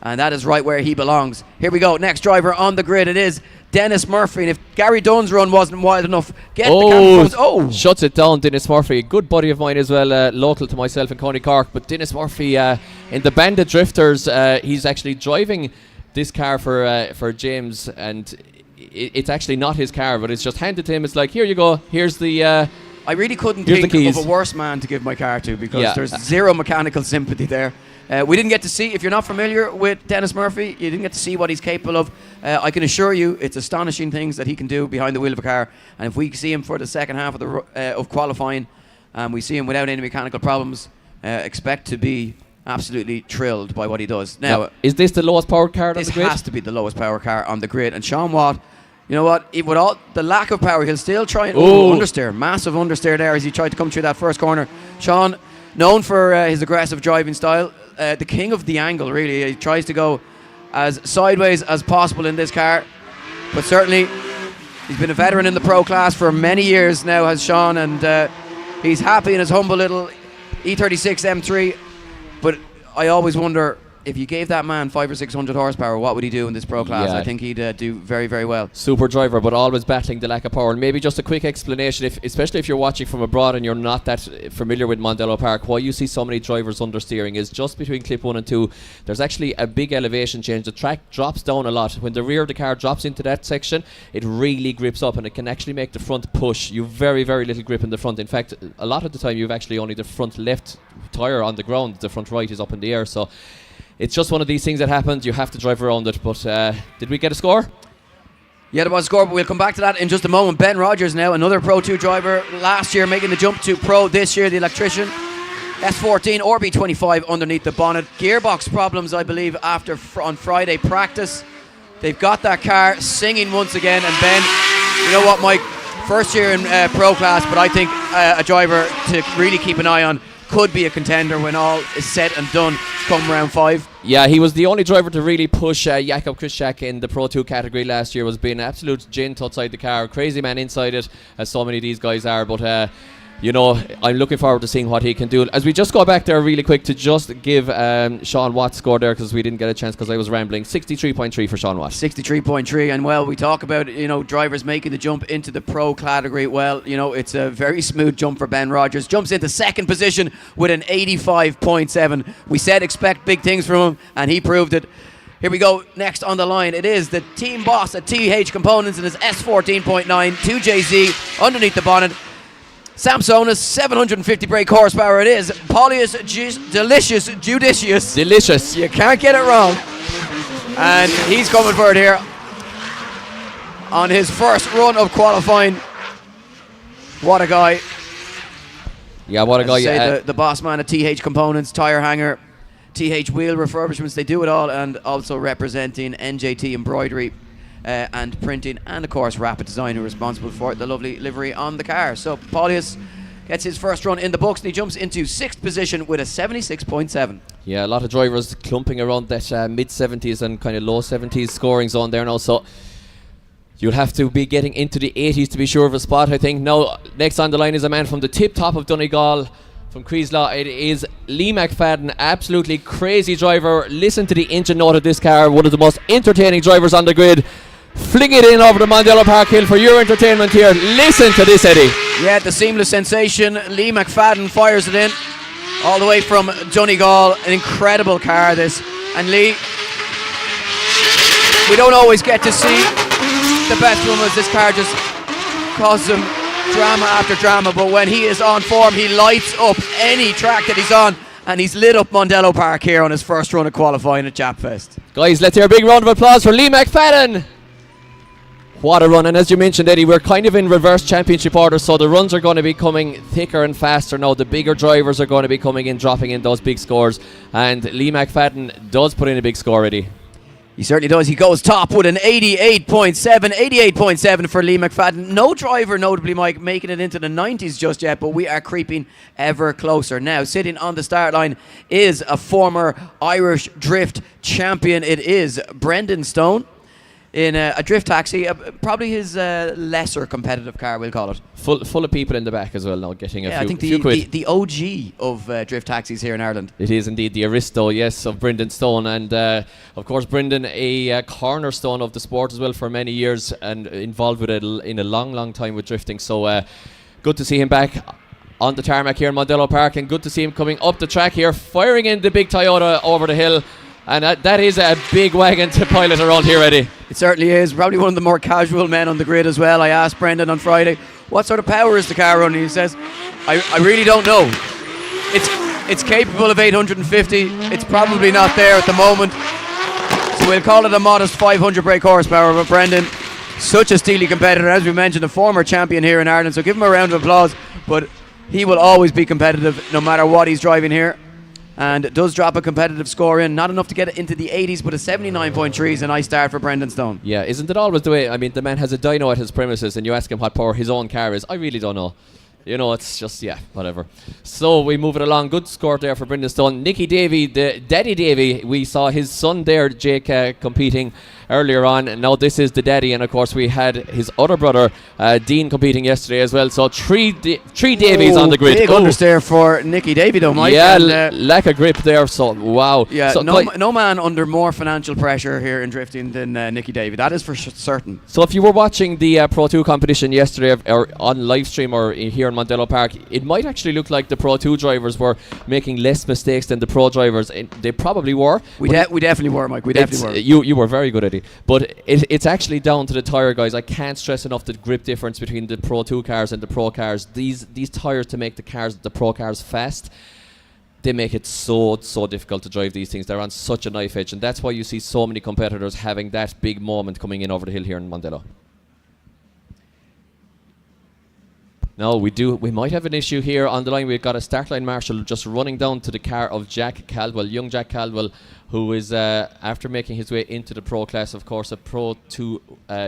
and that is right where he belongs. Here we go, next driver on the grid, it is Dennis Murphy. And if Gary Dunn's run wasn't wild enough, the camera shuts it down. Dennis Murphy, a good buddy of mine as well, local to myself in County Cork. But Dennis Murphy in the Bandit Drifters, he's actually driving this car for James, and it's actually not his car, but it's just handed to him. It's like, here you go, here's the I really couldn't think of a worse man to give my car to, because there's zero mechanical sympathy there. We didn't get to see, if you're not familiar with Dennis Murphy, you didn't get to see what he's capable of. I can assure you, it's astonishing things that he can do behind the wheel of a car. And if we see him for the second half of qualifying, and we see him without any mechanical problems, expect to be absolutely thrilled by what he does. Now, is this the lowest powered car on the grid? This has to be the lowest power car on the grid. And Sean Watt, you know what? With all the lack of power, he'll still try and understeer. Massive understeer there as he tried to come through that first corner. Sean, known for his aggressive driving style, the king of the angle, really. He tries to go as sideways as possible in this car, but certainly he's been a veteran in the pro class for many years now, has Sean, and he's happy in his humble little E36 M3. But I always wonder, if you gave that man 500 or 600 horsepower, what would he do in this pro class? I think he'd do very, very well. Super driver, but always battling the lack of power. And maybe just a quick explanation, especially if you're watching from abroad and you're not that familiar with Mondello Park, why you see so many drivers understeering is just between clip 1 and 2, there's actually a big elevation change. The track drops down a lot. When the rear of the car drops into that section, it really grips up, and it can actually make the front push. You've very, very little grip in the front. In fact, a lot of the time you've actually only the front left tyre on the ground, the front right is up in the air. So it's just one of these things that happens. You have to drive around it. But did we get a score? Yeah, there was a score, but we'll come back to that in just a moment. Ben Rogers now, another Pro 2 driver. Last year making the jump to Pro, this year the electrician. S14, RB25 underneath the bonnet. Gearbox problems, I believe, on Friday practice. They've got that car singing once again. And Ben, you know what, Mike? First year in Pro class, but I think a driver to really keep an eye on. Could be a contender when all is said and done come round 5. Yeah, he was the only driver to really push Jakub Krzyzak in the Pro 2 category last year. Was being an absolute gent outside the car, crazy man inside it, as so many of these guys are. But you know, I'm looking forward to seeing what he can do. As we just go back there really quick to just give Sean Watt's score there, because we didn't get a chance because I was rambling. 63.3 for Sean Watt. 63.3, and well, we talk about, you know, drivers making the jump into the pro category. Well, you know, it's a very smooth jump for Ben Rogers. Jumps into second position with an 85.7. We said expect big things from him, and he proved it. Here we go, next on the line. It is the team boss at TH Components in his S14.9 2JZ underneath the bonnet. Samsonus, 750 brake horsepower it is. Polyus Delicious Judicious. Delicious. You can't get it wrong. And he's coming for it here on his first run of qualifying. What a guy. Yeah, what a guy. The boss man at TH Components, tyre hanger. TH Wheel Refurbishments. They do it all, and also representing NJT Embroidery and Printing, and of course Rapid Design, who are responsible for the lovely livery on the car. So Paulius gets his first run in the books, and he jumps into 6th position with a 76.7. Yeah, a lot of drivers clumping around that mid-70s and kind of low 70s scoring zone there now, so you'll have to be getting into the 80s to be sure of a spot, I think. Now, next on the line is a man from the tip-top of Donegal, from Creeslaw. It is Lee McFadden, absolutely crazy driver. Listen to the engine note of this car, one of the most entertaining drivers on the grid. Fling it in over the Mondello Park Hill for your entertainment here. Listen to this, Eddie. Yeah, the seamless sensation. Lee McFadden fires it in all the way from Donegal. An incredible car, this. And Lee, we don't always get to see the best one, as this car just causes him drama after drama, but when he is on form, he lights up any track that he's on, and he's lit up Mondello Park here on his first run of qualifying at Japfest. Guys, let's hear a big round of applause for Lee McFadden. What a run, and as you mentioned, Eddie, we're kind of in reverse championship order, so the runs are going to be coming thicker and faster now. The bigger drivers are going to be coming in, dropping in those big scores, and Lee McFadden does put in a big score, Eddie. He certainly does. He goes top with an 88.7. 88.7 for Lee McFadden. No driver, notably, Mike, making it into the 90s just yet, but we are creeping ever closer. Now, sitting on the start line is a former Irish drift champion. It is Brendan Stone in a drift taxi, probably his lesser competitive car, we'll call it. Full of people in the back as well now, getting a I think few quid. the OG of drift taxis here in Ireland. It is indeed the Aristo, yes, of Brendan Stone, and of course Brendan, a cornerstone of the sport as well for many years, and involved with it in a long time with drifting. So good to see him back on the tarmac here in Mondello Park, and good to see him coming up the track here, firing in the big Toyota over the hill. And that is a big wagon to pilot around here, Eddie. It certainly is. Probably one of the more casual men on the grid as well. I asked Brendan on Friday, what sort of power is the car running? He says, I really don't know. It's capable of 850. It's probably not there at the moment. So we'll call it a modest 500 brake horsepower. But Brendan, such a steely competitor. As we mentioned, a former champion here in Ireland. So give him a round of applause. But he will always be competitive no matter what he's driving here. And does drop a competitive score in. Not enough to get it into the 80s, but a 79.3 is a nice start for Brendan Stone. Yeah, isn't it always the way? I mean, the man has a dyno at his premises, and you ask him what power his own car is. I really don't know. You know, it's just, yeah, whatever. So we move it along. Good score there for Brendan Stone. Nicky Davey, the Daddy Davey, we saw his son there, Jake, competing earlier on. And now this is the daddy, and of course we had his other brother, Dean, competing yesterday as well. So three Davies on the grid. Big understeer for Nicky Davey though, Mike. Yeah, lack of grip there, so wow. Yeah, so no man under more financial pressure here in drifting than Nicky Davey. That is for certain. So if you were watching the Pro 2 competition yesterday, or on live stream, or here in Mondello Park, it might actually look like the Pro 2 drivers were making less mistakes than the Pro drivers. They probably were. We definitely were, Mike. We definitely were. You were very good, Eddie. But it's actually down to the tyre, guys. I can't stress enough the grip difference between the Pro 2 cars and the Pro cars. These tyres, to make the Pro cars fast, they make it so difficult to drive these things. They're on such a knife edge, and that's why you see so many competitors having that big moment coming in over the hill here in Mondello. No, we might have an issue here on the line. We've got a start line marshal just running down to the car of Jack Caldwell, young Jack Caldwell, who is, after making his way into the Pro class, of course, a Pro 2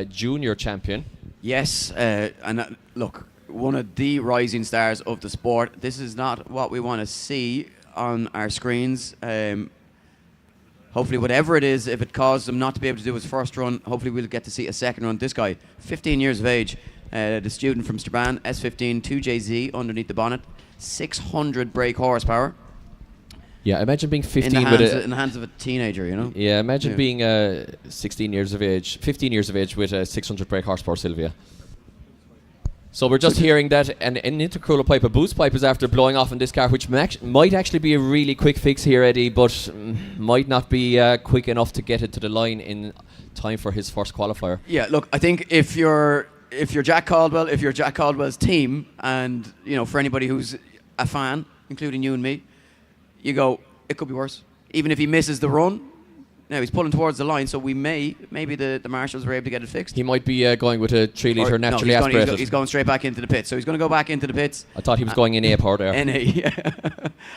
junior champion. Yes, and look, one of the rising stars of the sport. This is not what we want to see on our screens. Hopefully, whatever it is, if it caused him not to be able to do his first run, hopefully we'll get to see a second run. This guy, 15 years of age. The student from Strabane, S15 2JZ underneath the bonnet, 600 brake horsepower. Yeah, imagine being 15 in the hands of a teenager, you know. Yeah, imagine being 15 years of age with a 600 brake horsepower Silvia. So we're just hearing that an intercooler pipe, a boost pipe, is after blowing off in this car, which might actually be a really quick fix here, Eddie, but might not be quick enough to get it to the line in time for his first qualifier. Yeah, look, I think if you're Jack Caldwell, if you're Jack Caldwell's team, and you know, for anybody who's a fan, including you and me, you go, it could be worse. Even if he misses the run, Now he's pulling towards the line, so maybe the marshals were able to get it fixed. He might be going with a 3 litre naturally no, aspirated. He's going straight back into the pits. So he's going to go back into the pits. I thought he was going in A power there. NA, yeah.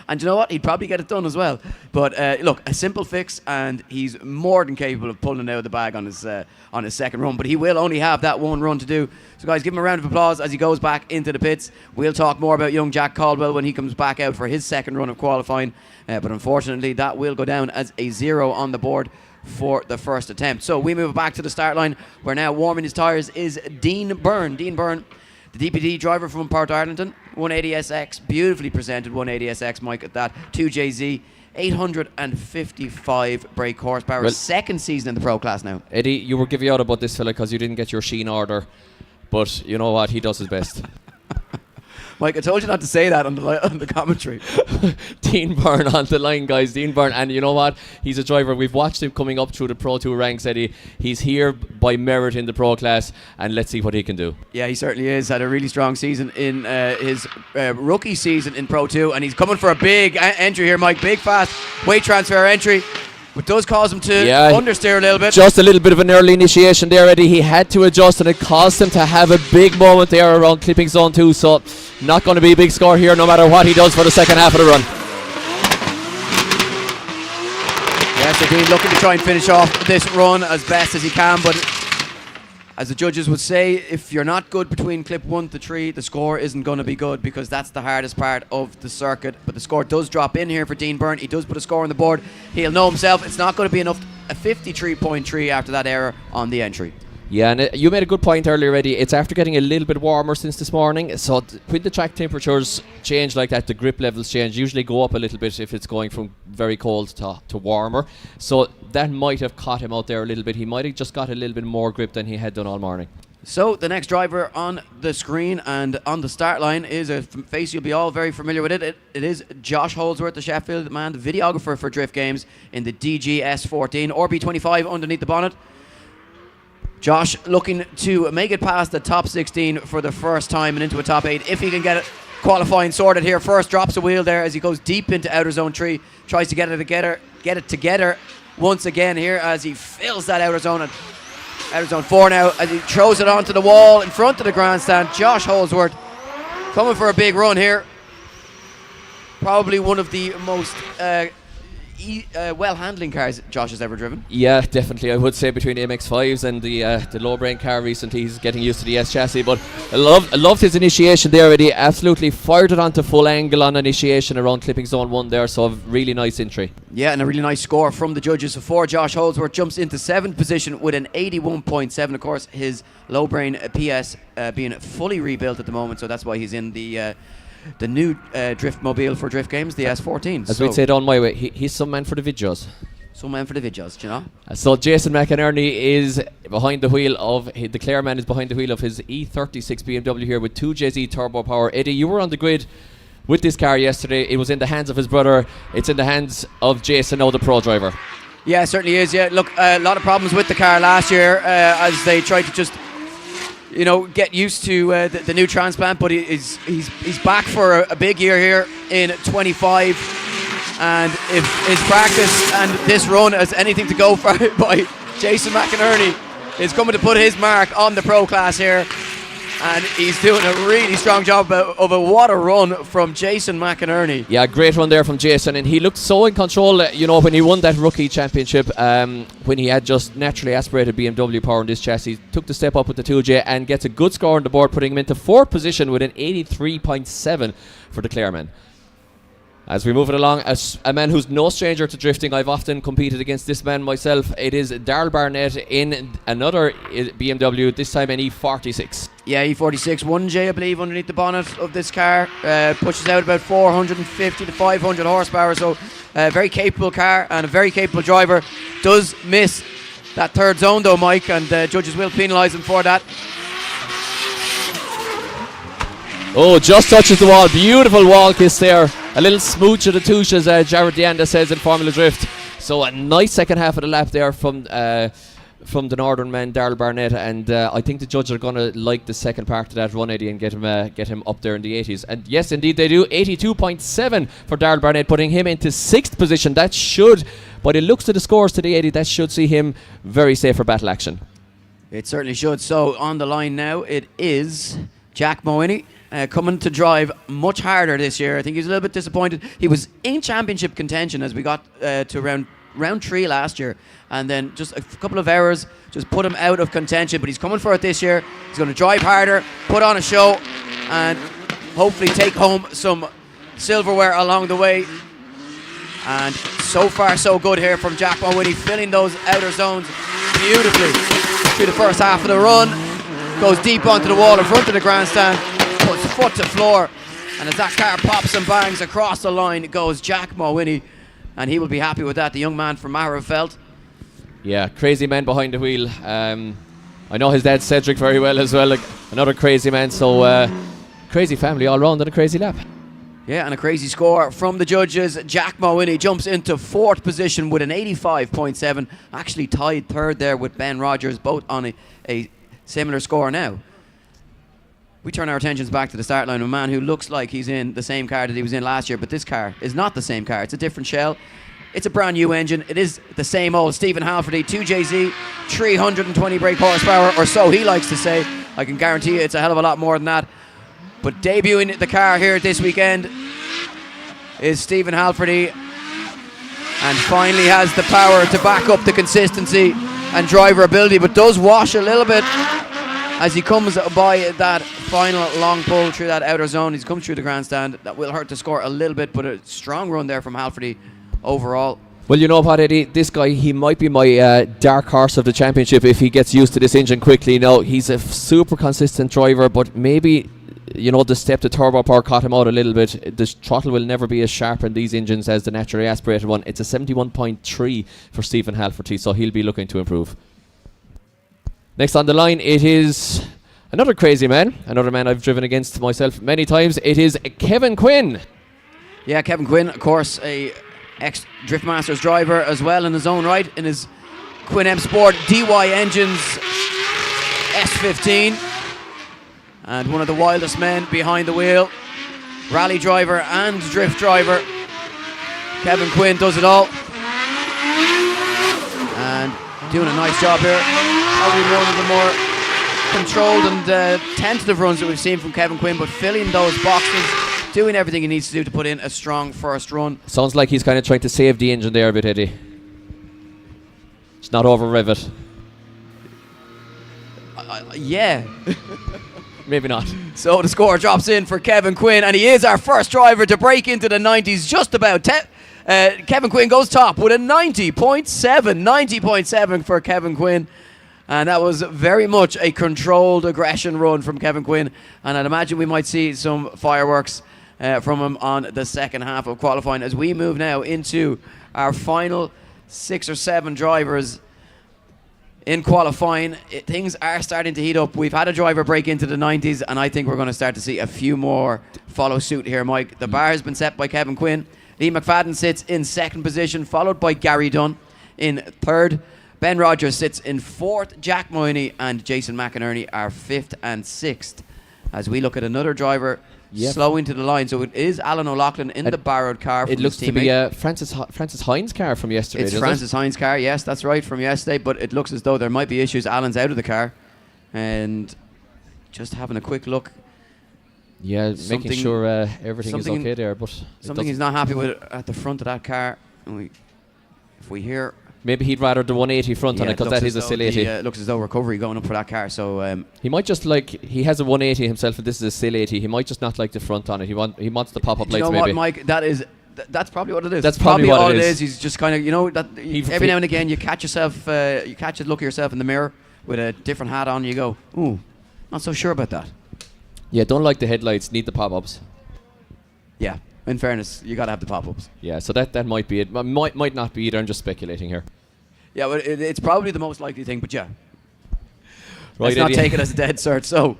And you know what? He'd probably get it done as well. But look, a simple fix, and he's more than capable of pulling it out of the bag on his second run. But he will only have that one run to do. So guys, give him a round of applause as he goes back into the pits. We'll talk more about young Jack Caldwell when he comes back out for his second run of qualifying. But unfortunately, that will go down as a 0 on the board for the first attempt. So we move back to the start line, where now warming his tyres is Dean Byrne. Dean Byrne, the DPD driver from Port Arlington, 180SX, beautifully presented 180SX, Mike, at that, 2JZ, 855 brake horsepower, well, second season in the pro class now. Eddie, you were giving out about this fella because you didn't get your Sheen order, but you know what, he does his best. Mike, I told you not to say that on the commentary. Dean Byrne on the line, guys. Dean Byrne, and you know what? He's a driver. We've watched him coming up through the Pro 2 ranks, Eddie. He's here by merit in the Pro class, and let's see what he can do. Yeah, he certainly is. Had a really strong season in his rookie season in Pro 2, and he's coming for a big entry here, Mike. Big, fast weight transfer entry. But does cause him to understeer a little bit. Just a little bit of an early initiation there, Eddie. He had to adjust, and it caused him to have a big moment there around clipping zone 2. So not going to be a big score here no matter what he does for the second half of the run. Yes, indeed, looking to try and finish off this run as best as he can, but as the judges would say, if you're not good between clip 1 to 3, the score isn't going to be good, because that's the hardest part of the circuit. But the score does drop in here for Dean Byrne. He does put a score on the board. He'll know himself it's not going to be enough. A 53.3 after that error on the entry. Yeah, and you made a good point earlier, Eddie. It's after getting a little bit warmer since this morning. So when the track temperatures change like that, the grip levels change, usually go up a little bit if it's going from very cold to warmer. So that might have caught him out there a little bit. He might have just got a little bit more grip than he had done all morning. So the next driver on the screen and on the start line is a face you'll be all very familiar with. It is Josh Holdsworth, the Sheffield man, the videographer for Drift Games in the DGS14, RB25 underneath the bonnet. Josh looking to make it past the top 16 for the first time and into a top 8 if he can get it qualifying sorted here. First drops a wheel there as he goes deep into outer zone 3, tries to get it together once again here as he fills that outer zone 4 now as he throws it onto the wall in front of the grandstand. Josh Holdsworth coming for a big run here. Probably one of the most well-handling cars Josh has ever driven. Yeah, definitely. I would say between MX-5s and the low-brain car recently, he's getting used to the S chassis. But I loved his initiation there, Eddie. Absolutely fired it onto full angle on initiation around clipping zone 1 there. So a really nice entry. Yeah, and a really nice score from the judges. So for Josh Holdsworth jumps into 7th position with an 81.7. Of course, his low-brain PS being fully rebuilt at the moment, so that's why he's in the new drift mobile for Drift Games, the S14. As we'd say down my way, he's some man for the videos. Some man for the videos, do you know? So Jason McInerney is behind the wheel of, the Clare man is behind the wheel of his E36 BMW here with 2JZ turbo power. Eddie, you were on the grid with this car yesterday. It was in the hands of his brother. It's in the hands of Jason, now the pro driver. Yeah, it certainly is. Yeah, look, a lot of problems with the car last year as they tried to just get used to the new transplant, but he's back for a big year here in 25, and if his practice and this run has anything to go for by Jason McInerney is coming to put his mark on the pro class here, and he's doing a really strong job what a run from Jason McInerney. Yeah, great run there from Jason, and he looked so in control, when he won that rookie championship, when he had just naturally aspirated BMW power in this chassis, took the step up with the 2J and gets a good score on the board, putting him into 4th position with an 83.7 for the Clareman. As we move it along, a man who's no stranger to drifting, I've often competed against this man myself. It is Darryl Barnett in another BMW, this time an E46. Yeah, E46, 1J I believe underneath the bonnet of this car. Pushes out about 450 to 500 horsepower, so a very capable car and a very capable driver. Does miss that 3rd zone though, Mike, and judges will penalise him for that. Oh, just touches the wall. Beautiful wall kiss there. A little smooch of the touche, as Jared Deanda says in Formula Drift. So a nice second half of the lap there from from the northern man, Darrell Barnett, and I think the judges are going to like the second part of that run, Eddie, and get him up there in the 80s. And yes, indeed they do. 82.7 for Darrell Barnett, putting him into 6th position. That should, but it looks to the scores today, Eddie, that should see him very safe for battle action. It certainly should. So on the line now, it is Jack Mooney. Coming to drive much harder this year. I think he's a little bit disappointed. He was in championship contention as we got to round 3 last year, and then just a couple of errors just put him out of contention, but he's coming for it this year. He's going to drive harder, put on a show, and hopefully take home some silverware along the way. And so far so good here from Jack Mooney, filling those outer zones beautifully through the first half of the run. Goes deep onto the wall in front of the grandstand, puts foot to floor, and as that car pops and bangs across the line goes Jack Mooney, and he will be happy with that, the young man from Mahreveld. Yeah, crazy man behind the wheel. I know his dad Cedric very well as well, like another crazy man, so crazy family all round and a crazy lap. Yeah, and a crazy score from the judges. Jack Mooney jumps into 4th position with an 85.7, actually tied 3rd there with Ben Rogers, both on a similar score now. We turn our attentions back to the start line of a man who looks like he's in the same car that he was in last year, but this car is not the same car. It's a different shell. It's a brand new engine. It is the same old Stephen Halferty 2JZ, 320 brake horsepower, or so he likes to say. I can guarantee you it's a hell of a lot more than that. But debuting the car here this weekend is Stephen Halferty, and finally has the power to back up the consistency and driver ability, but does wash a little bit as he comes by that final long pull through that outer zone. He's come through the grandstand. That will hurt the score a little bit, but a strong run there from Halferty overall. Well, you know what, Eddie, this guy, he might be my dark horse of the championship if he gets used to this engine quickly. Now, he's a super consistent driver, but maybe, you know, the step to turbo power caught him out a little bit. The throttle will never be as sharp in these engines as the naturally aspirated one. It's a 71.3 for Stephen Halferty, so he'll be looking to improve. Next on the line, it is another crazy man, another man I've driven against myself many times. It is Kevin Quinn. Yeah, Kevin Quinn, of course, a ex-Drift Masters driver as well in his own right, in his Quinn M Sport DY Engines S15. And one of the wildest men behind the wheel. Rally driver and drift driver. Kevin Quinn does it all. And doing a nice job here. Probably one of the more controlled and tentative runs that we've seen from Kevin Quinn, but filling those boxes, doing everything he needs to do to put in a strong first run. Sounds like he's kind of trying to save the engine there a bit, Eddie. It's not over rev it. Yeah. Maybe not. So the score drops in for Kevin Quinn, and he is our first driver to break into the 90s just about. Kevin Quinn goes top with a 90.7. 90.7 for Kevin Quinn. And that was very much a controlled aggression run from Kevin Quinn. And I'd imagine we might see some fireworks from him on the second half of qualifying as we move now into our final 6 or 7 drivers in qualifying. Things are starting to heat up. We've had a driver break into the 90s, and I think we're going to start to see a few more follow suit here, Mike. The bar has been set by Kevin Quinn. Lee McFadden sits in 2nd position, followed by Gary Dunn in 3rd. Ben Rogers sits in 4th. Jack Mooney and Jason McInerney are 5th and 6th. As we look at another driver slowing to the line. So it is Alan O'Loughlin in the borrowed car. It looks to be Francis Hines' car from yesterday. It's Francis Hines' car, yes, that's right, from yesterday. But it looks as though there might be issues. Alan's out of the car. And just having a quick look. Yeah, making sure everything is okay there. But something he's not happy with at the front of that car. And if we hear... Maybe he'd rather the 180 front on it, because that is a still 80. It looks as though recovery going up for that car. So he might just he has a 180 himself, and this is a still 80. He might just not like the front on it. He wants the pop-up lights. You know maybe. What, Mike? That's probably what it is. That's probably what all it is. He's just kind of, that every now and again you catch yourself, look at yourself in the mirror with a different hat on. You go, ooh, not so sure about that. Yeah, don't like the headlights. Need the pop-ups. Yeah. In fairness, you got to have the pop-ups. Yeah, so that might be it. Might not be either. I'm just speculating here. Yeah, but it's probably the most likely thing, but yeah. Right, let's not take it as a dead cert. So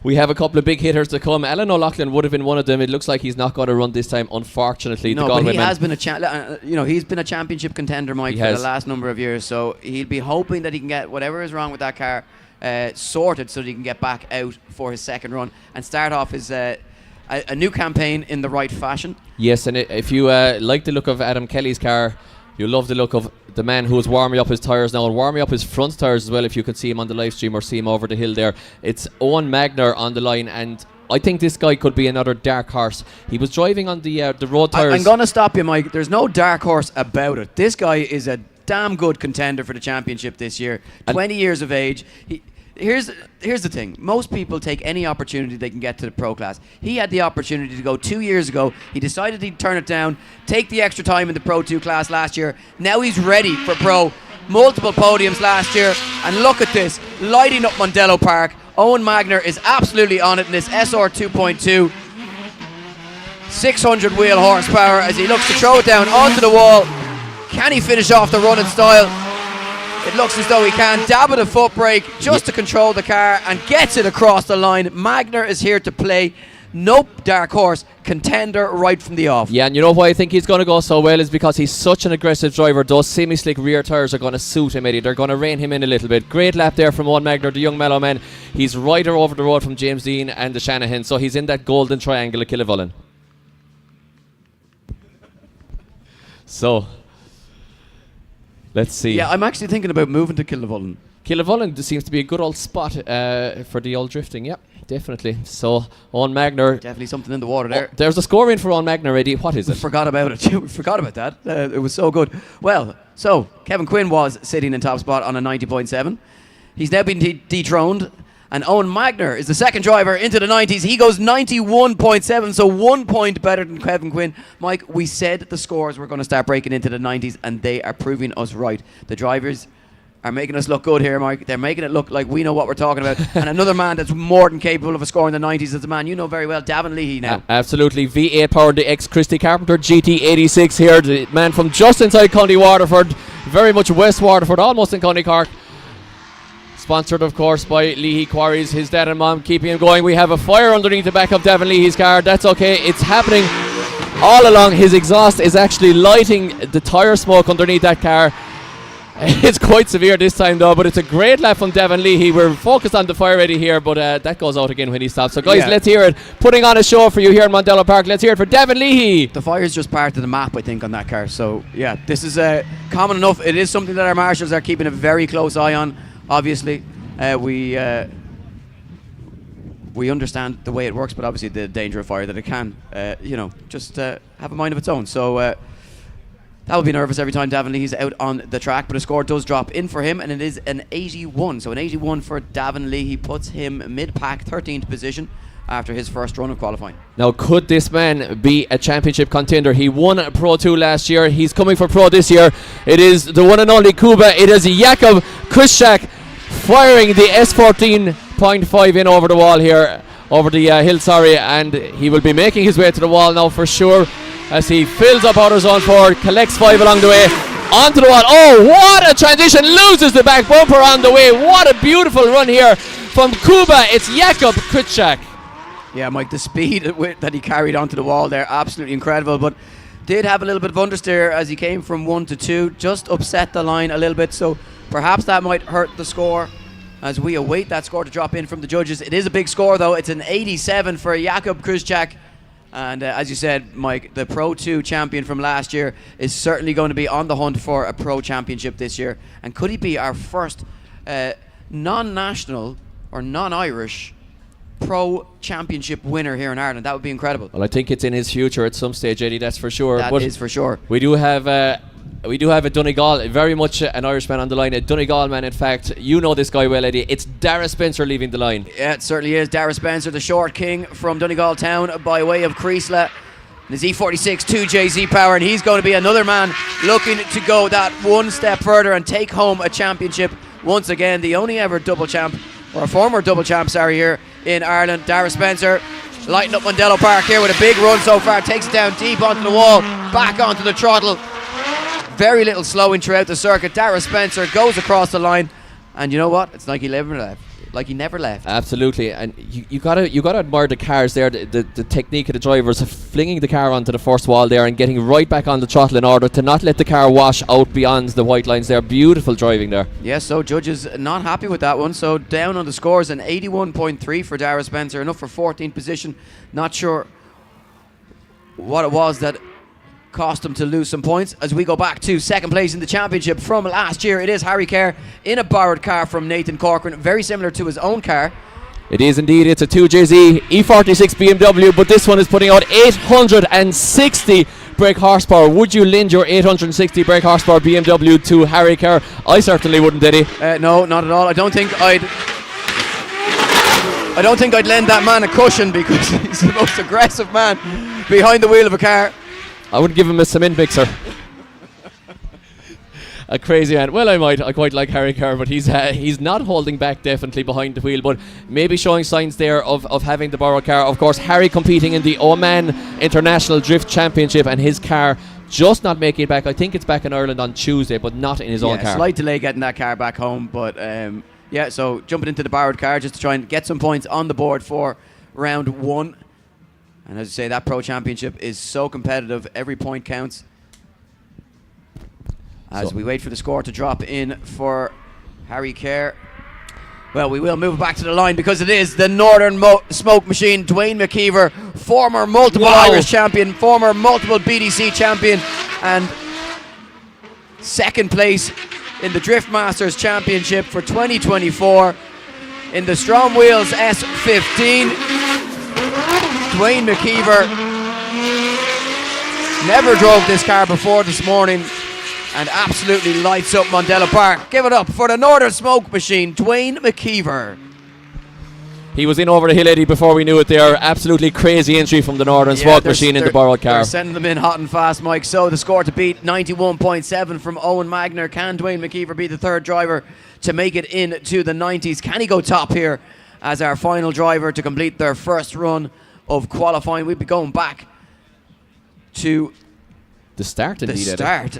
We have a couple of big hitters to come. Alan O'Loughlin would have been one of them. It looks like he's not going to run this time, unfortunately. No, but he has been he's been a championship contender, Mike, for the last number of years. So he'll be hoping that he can get whatever is wrong with that car sorted, so that he can get back out for his second run and start off his a new campaign in the right fashion. Yes, and if you like the look of Adam Kelly's car, you'll love the look of the man who's warming up his tyres now and warming up his front tyres as well, if you could see him on the live stream or see him over the hill there. It's Owen Magner on the line, and I think this guy could be another dark horse. He was driving on the road tyres. I'm going to stop you, Mike. There's no dark horse about it. This guy is a damn good contender for the championship this year. 20 years of age. Here's the thing. Most people take any opportunity they can get to the pro class. He had the opportunity to go 2 years ago. He decided he'd turn it down, take the extra time in the Pro 2 class last year. Now he's ready for pro. Multiple podiums last year. And look at this, lighting up Mondello Park. Owen Magner is absolutely on it in this SR 2.2. 600 wheel horsepower as he looks to throw it down onto the wall. Can he finish off the run in style? It looks as though he can. Dab at a foot brake just to control the car and gets it across the line. Magner is here to play. No dark horse, contender right from the off. Yeah, and you know why I think he's going to go so well is because he's such an aggressive driver. Those semi-slick rear tyres are going to suit him, Eddie. They're going to rein him in a little bit. Great lap there from Owen Magner, the young mellow man. He's right over the road from James Dean and the Shanahan, so he's in that golden triangle of Killavullen. So let's see. Yeah, I'm actually thinking about moving to Kildare. Killavullen seems to be a good old spot for the old drifting. Yeah, definitely. So Owen Magner, definitely something in the water there. There's a score in for Owen Magner, Eddie. What is it? Forgot about it. We forgot about that. It was so good. Well, so Kevin Quinn was sitting in top spot on a 90.7. He's now been dethroned. And Owen Magner is the second driver into the 90s. He goes 91.7, so 1 point better than Kevin Quinn. Mike, we said the scores were going to start breaking into the 90s, and they are proving us right. The drivers are making us look good here, Mike. They're making it look like we know what we're talking about. And another man that's more than capable of a score in the 90s is the man you know very well, Davin Leahy now. Absolutely. V8 powered, the ex-Christy Carpenter GT86 here. The man from just inside County Waterford, very much West Waterford, almost in County Cork. Sponsored, of course, by Leahy Quarries. His dad and mom keeping him going. We have a fire underneath the back of Davin Leahy's car. That's okay. It's happening all along. His exhaust is actually lighting the tyre smoke underneath that car. It's quite severe this time, though, but it's a great lap from Davin Leahy. We're focused on the fire ready here, but that goes out again when he stops. So, guys, let's hear it. Putting on a show for you here in Mondello Park. Let's hear it for Davin Leahy. The fire is just part of the map, I think, on that car. So, yeah, this is common enough. It is something that our marshals are keeping a very close eye on. Obviously, we understand the way it works, but obviously the danger of fire that it can, just have a mind of its own. So that will be nervous every time Davin Leahy's out on the track, but a score does drop in for him, and it is an 81. So an 81 for Davin Leahy puts him mid-pack, 13th position after his first run of qualifying. Now, could this man be a championship contender? He won Pro 2 last year. He's coming for Pro this year. It is the one and only Kuba. It is Jakub Kuszczak firing the S14.5 in over the wall here, over the hill, and he will be making his way to the wall now for sure as he fills up outer zone forward, collects 5 along the way, onto the wall. Oh, what a transition! Loses the back bumper on the way. What a beautiful run here from Kuba. It's Jakub Kuszczak. Yeah, Mike, the speed that he carried onto the wall there, absolutely incredible, but did have a little bit of understeer as he came from 1 to 2, just upset the line a little bit, so perhaps that might hurt the score as we await that score to drop in from the judges. It is a big score, though. It's an 87 for Jakub Kuszczak. And as you said, Mike, the Pro 2 champion from last year is certainly going to be on the hunt for a Pro Championship this year. And could he be our first non-national or non-Irish Pro Championship winner here in Ireland? That would be incredible. Well, I think it's in his future at some stage, Eddie, that's for sure. That is for sure. We do have a Donegal, very much an Irishman on the line, a Donegal man, in fact. You know this guy well, Eddie. It's Dara Spencer leaving the line. Yeah, it certainly is. Dara Spencer, the short king from Donegal town by way of Creasla. His E46 2JZ power, and he's going to be another man looking to go that one step further and take home a championship once again. The only ever double champ, or a former double champ, here in Ireland. Dara Spencer lighting up Mondello Park here with a big run so far. Takes it down deep onto the wall, back onto the throttle. Very little slowing throughout the circuit. Dara Spencer goes across the line And you know what? It's like he never left. Like he never left. Absolutely, and you gotta admire the cars there, the technique of the drivers of flinging the car onto the first wall there and getting right back on the throttle in order to not let the car wash out beyond the white lines there. Beautiful driving there. Yes, so judges not happy with that one. So down on the scores, an 81.3 for Dara Spencer, enough for 14th position. Not sure what it was that cost him to lose some points. As we go back to second place in the championship from last year, it is Harry Kerr in a borrowed car from Nathan Corcoran, very similar to his own car. It is indeed. It's a 2JZ E46 BMW, but this one is putting out 860 brake horsepower. Would you lend your 860 brake horsepower BMW to Harry Kerr? I certainly wouldn't, Eddie. No, not at all. I don't think I'd lend that man a cushion, because he's the most aggressive man behind the wheel of a car. I would give him a cement mixer. A crazy man. Well, I might. I quite like Harry Kerr, but he's not holding back definitely behind the wheel, but maybe showing signs there of having the borrowed car. Of course, Harry competing in the Oman International Drift Championship, and his car just not making it back. I think it's back in Ireland on Tuesday, but not in his own car. Slight delay getting that car back home, but so jumping into the borrowed car just to try and get some points on the board for round one. And as I say, that Pro Championship is so competitive, every point counts. As we wait for the score to drop in for Harry Kerr. Well, we will move back to the line, because it is the Northern Smoke Machine, Dwayne McKeever, former multiple Irish champion, former multiple BDC champion, and second place in the Drift Masters Championship for 2024 in the Strom Wheels S15. Dwayne McKeever never drove this car before this morning and absolutely lights up Mondello Park. Give it up for the Northern Smoke Machine, Dwayne McKeever. He was in over the hill, Eddie, before we knew it there. Absolutely crazy entry from the Northern Smoke Machine in the borrowed car. They're sending them in hot and fast, Mike. So the score to beat, 91.7 from Owen Magner. Can Dwayne McKeever be the third driver to make it into the 90s? Can he go top here as our final driver to complete their first run of qualifying? We'd be going back to the start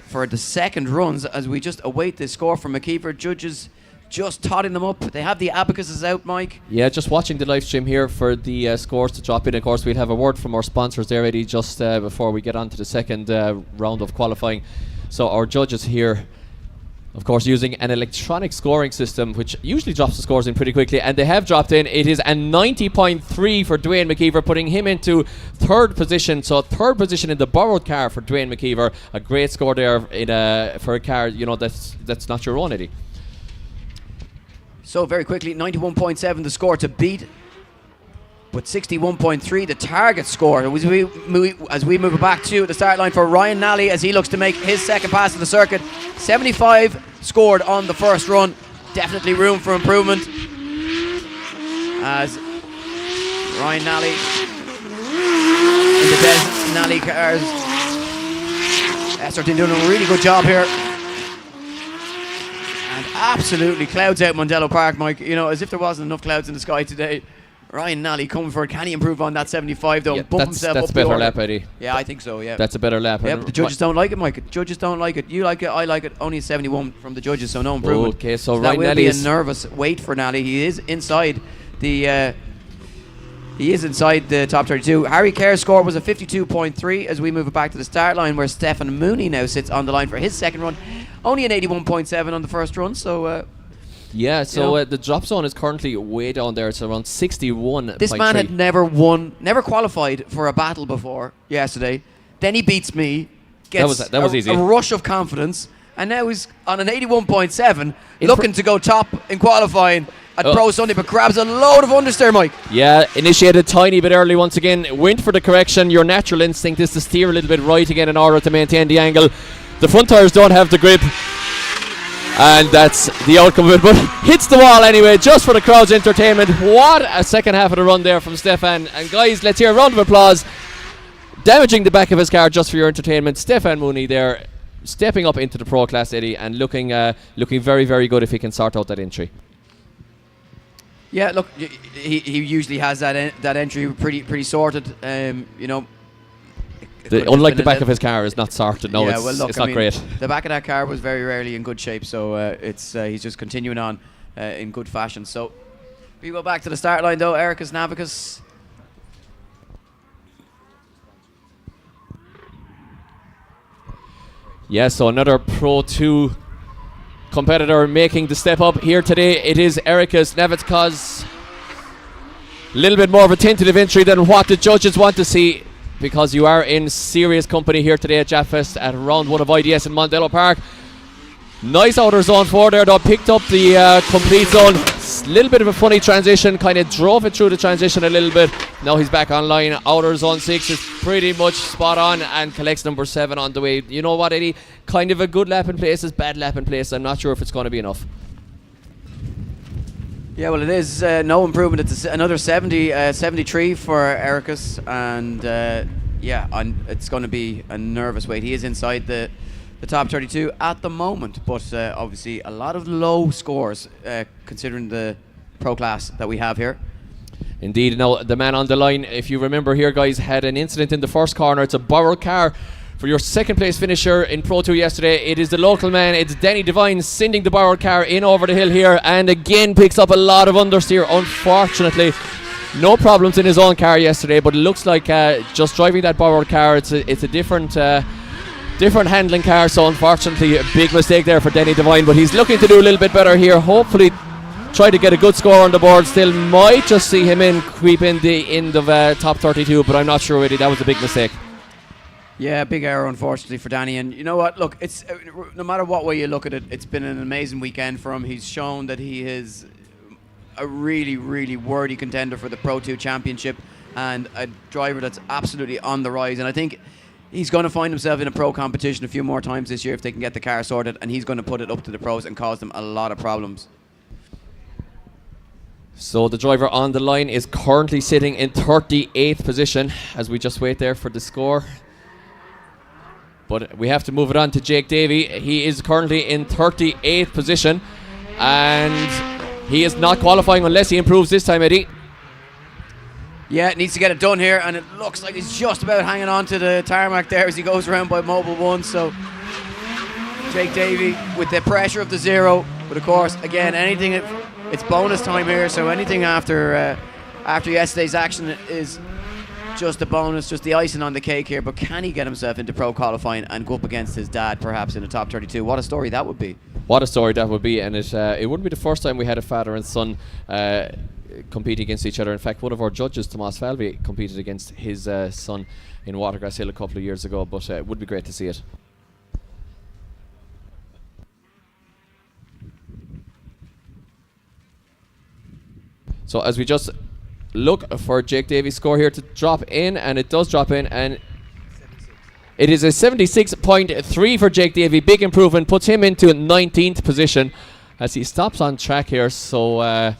for the second runs as we just await this score from McKeever. Judges just totting them up. They have the abacuses out, Mike. Yeah, just watching the live stream here for the scores to drop in. Of course, we'll have a word from our sponsors there, Eddie, just before we get on to the second round of qualifying. So our judges here, of course, using an electronic scoring system, which usually drops the scores in pretty quickly, and they have dropped in. It is a 90.3 for Dwayne McKeever, putting him into third position. So third position in the borrowed car for Dwayne McKeever. A great score there for a car, that's not your own, Eddie. So very quickly, 91.7 the score to beat, but 61.3 the target score. As we move back to the start line for Ryan Nally, as he looks to make his second pass of the circuit. 75 scored on the first run. Definitely room for improvement, as Ryan Nally in the Des Nally cars. Esserton doing a really good job here. And absolutely clouds out Mondello Park, Mike. As if there wasn't enough clouds in the sky today. Ryan Nally coming for it. Can he improve on that 75 though? Yeah, Bump himself that's up a better lap, Eddie. Yeah, I think so, yeah. That's a better lap. Yeah, but the judges don't like it, Mike. Judges don't like it. You like it, I like it. Only a 71 from the judges, so no improvement. Okay, so that Ryan will Nally be a is nervous wait for Nally. He is inside the top 32. Harry Kerr's score was a 52.3 as we move it back to the start line, where Stefan Mooney now sits on the line for his second run. Only an 81.7 on the first run, so the drop zone is currently way down there. It's around 61. This man had never qualified for a battle before yesterday. Then he beats me, gets that was easy. A rush of confidence, and now he's on an 81.7, looking to go top in qualifying at Pro Sunday, but grabs a load of understeer, Mike. Yeah, initiated a tiny bit early once again. Went for the correction. Your natural instinct is to steer a little bit right again in order to maintain the angle. The front tires don't have the grip, and that's the outcome of it, but hits the wall anyway, just for the crowd's entertainment. What a second half of the run there from Stefan. And guys, let's hear a round of applause. Damaging the back of his car just for your entertainment. Stefan Mooney there, stepping up into the pro class, Eddie, and looking very, very good if he can sort out that entry. Yeah, look, he usually has that entry pretty sorted. Unlike the back of his car is not sorted. No, it's not great. The back of that car was very rarely in good shape, so he's just continuing on in good fashion. So we go back to the start line though. Ericus Navicus. Yeah, so another Pro 2 competitor making the step up here today. It is Ericus Navicus. A little bit more of a tentative entry than what the judges want to see, because you are in serious company here today at Japfest at round 1 of IDS in Mondello Park. Nice outer zone 4 there though, picked up the complete zone. Little bit of a funny transition, kind of drove it through the transition a little bit. Now he's back online. Outer zone 6 is pretty much spot on and collects number 7 on the way. You know what, Eddie? Kind of a good lap in places, bad lap in place. I'm not sure if it's going to be enough. Yeah, well, it is no improvement. It's another 73 for Ericus, and it's going to be a nervous wait. He is inside the top 32 at the moment, but obviously a lot of low scores considering the pro class that we have here. Indeed. Now the man on the line, if you remember here, guys, had an incident in the first corner. It's a borrowed car for your second place finisher in Pro 2 yesterday. It is the local man, it's Danny Devine, sending the borrowed car in over the hill here, and again picks up a lot of understeer. Unfortunately, no problems in his own car yesterday, but it looks like just driving that borrowed car, it's a different handling car, so unfortunately a big mistake there for Danny Devine, but he's looking to do a little bit better here. Hopefully try to get a good score on the board. Still might just see him creep in the end of top 32, but I'm not sure really. That was a big mistake. Yeah, big error unfortunately for Danny, and you know what, look, it's no matter what way you look at it, it's been an amazing weekend for him. He's shown that he is a really, really worthy contender for the Pro 2 Championship and a driver that's absolutely on the rise, and I think he's going to find himself in a pro competition a few more times this year if they can get the car sorted, and he's going to put it up to the pros and cause them a lot of problems. So the driver on the line is currently sitting in 38th position as we just wait there for the score. But we have to move it on to Jake Davey. He is currently in 38th position, and he is not qualifying unless he improves this time, Eddie. Yeah, needs to get it done here, and it looks like he's just about hanging on to the tarmac there as he goes around by Mobile 1. So Jake Davey with the pressure of the 0, but of course, again, anything, it's bonus time here, so anything after yesterday's action is just a bonus, just the icing on the cake here. But can he get himself into pro qualifying and go up against his dad perhaps in the top 32? What a story that would be. What a story that would be, and it wouldn't be the first time we had a father and son compete against each other. In fact, one of our judges, Tomas Falvey, competed against his son in Watergrass Hill a couple of years ago, but it would be great to see it. So as we just look for Jake Davies' score here to drop in, and it does drop in, and it is a 76.3 for Jake Davey. Big improvement, puts him into 19th position as he stops on track here. So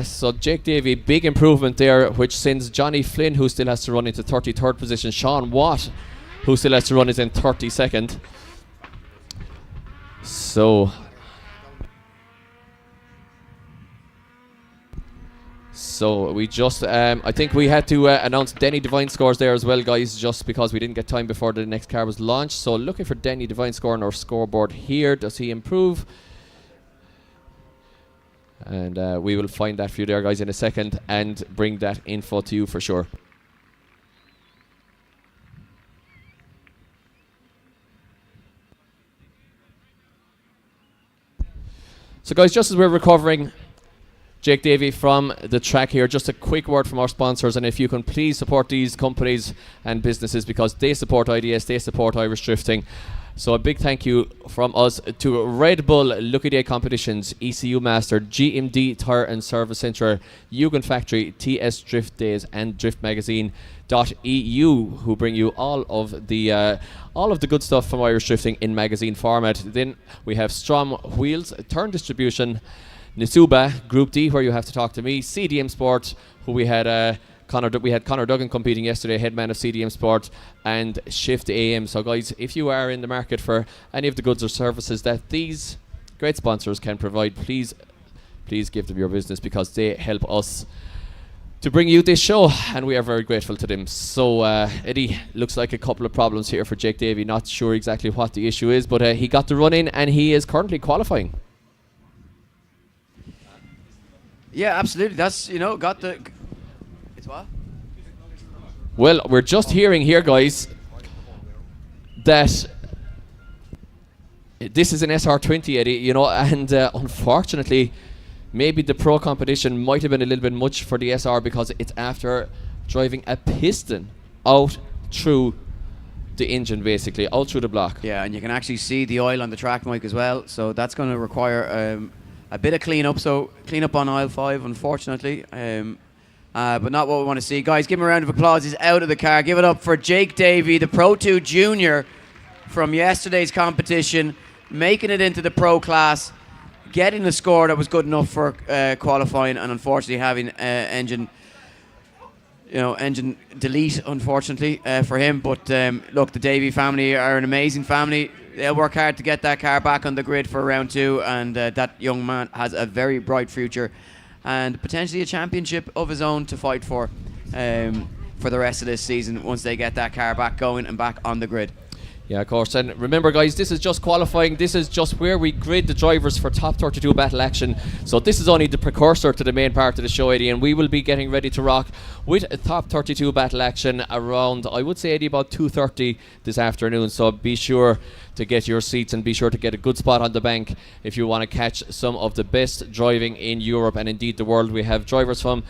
so Jake Davey, big improvement there, which sends Johnny Flynn, who still has to run, into 33rd position. Sean Watt, who still has to run, is in 32nd. So we just, I think we had to announce Denny Devine's scores there as well, guys, just because we didn't get time before the next car was launched. So looking for Denny Devine's score on our scoreboard here. Does he improve? And we will find that for you there, guys, in a second and bring that info to you for sure. So guys, just as we're recovering Jake Davey from the track here, just a quick word from our sponsors, and if you can please support these companies and businesses because they support IDS, they support Irish drifting. So a big thank you from us to Red Bull, Lucky Day Competitions, ECU Master, GMD Tire and Service Centre, Yugen Factory, TS Drift Days and Drift Magazine.eu, who bring you all of the good stuff from Irish drifting in magazine format. Then we have Strom Wheels, Turn Distribution, Nisuba, Group D, where you have to talk to me, CDM Sport, who we had Connor Duggan competing yesterday, head man of CDM Sport, and Shift AM. So guys, if you are in the market for any of the goods or services that these great sponsors can provide, please give them your business because they help us to bring you this show, and we are very grateful to them. So Eddie, looks like a couple of problems here for Jake Davey. Not sure exactly what the issue is, but he got the run in and he is currently qualifying. Yeah, absolutely. That's, got the... It's what? Well, we're just hearing here, guys, that this is an SR20, Eddie, and unfortunately, maybe the pro competition might have been a little bit much for the SR because it's after driving a piston out through the engine, basically, out through the block. Yeah, and you can actually see the oil on the track, Mike, as well. So that's going to require a bit of cleanup. So cleanup on aisle 5, unfortunately. But not what we want to see. Guys, give him a round of applause. He's out of the car. Give it up for Jake Davey, the Pro 2 junior from yesterday's competition, making it into the pro class, getting the score that was good enough for qualifying, and unfortunately having engine delete, unfortunately, for him. But look, the Davey family are an amazing family. They'll work hard to get that car back on the grid for round 2, and that young man has a very bright future and potentially a championship of his own to fight for the rest of this season once they get that car back going and back on the grid. Yeah, of course. And remember, guys, this is just qualifying. This is just where we grid the drivers for top 32 battle action. So this is only the precursor to the main part of the show, Eddie, and we will be getting ready to rock with a top 32 battle action around, I would say, Eddie, about 2:30 this afternoon. So be sure to get your seats and be sure to get a good spot on the bank if you want to catch some of the best driving in Europe and indeed the world. We have drivers from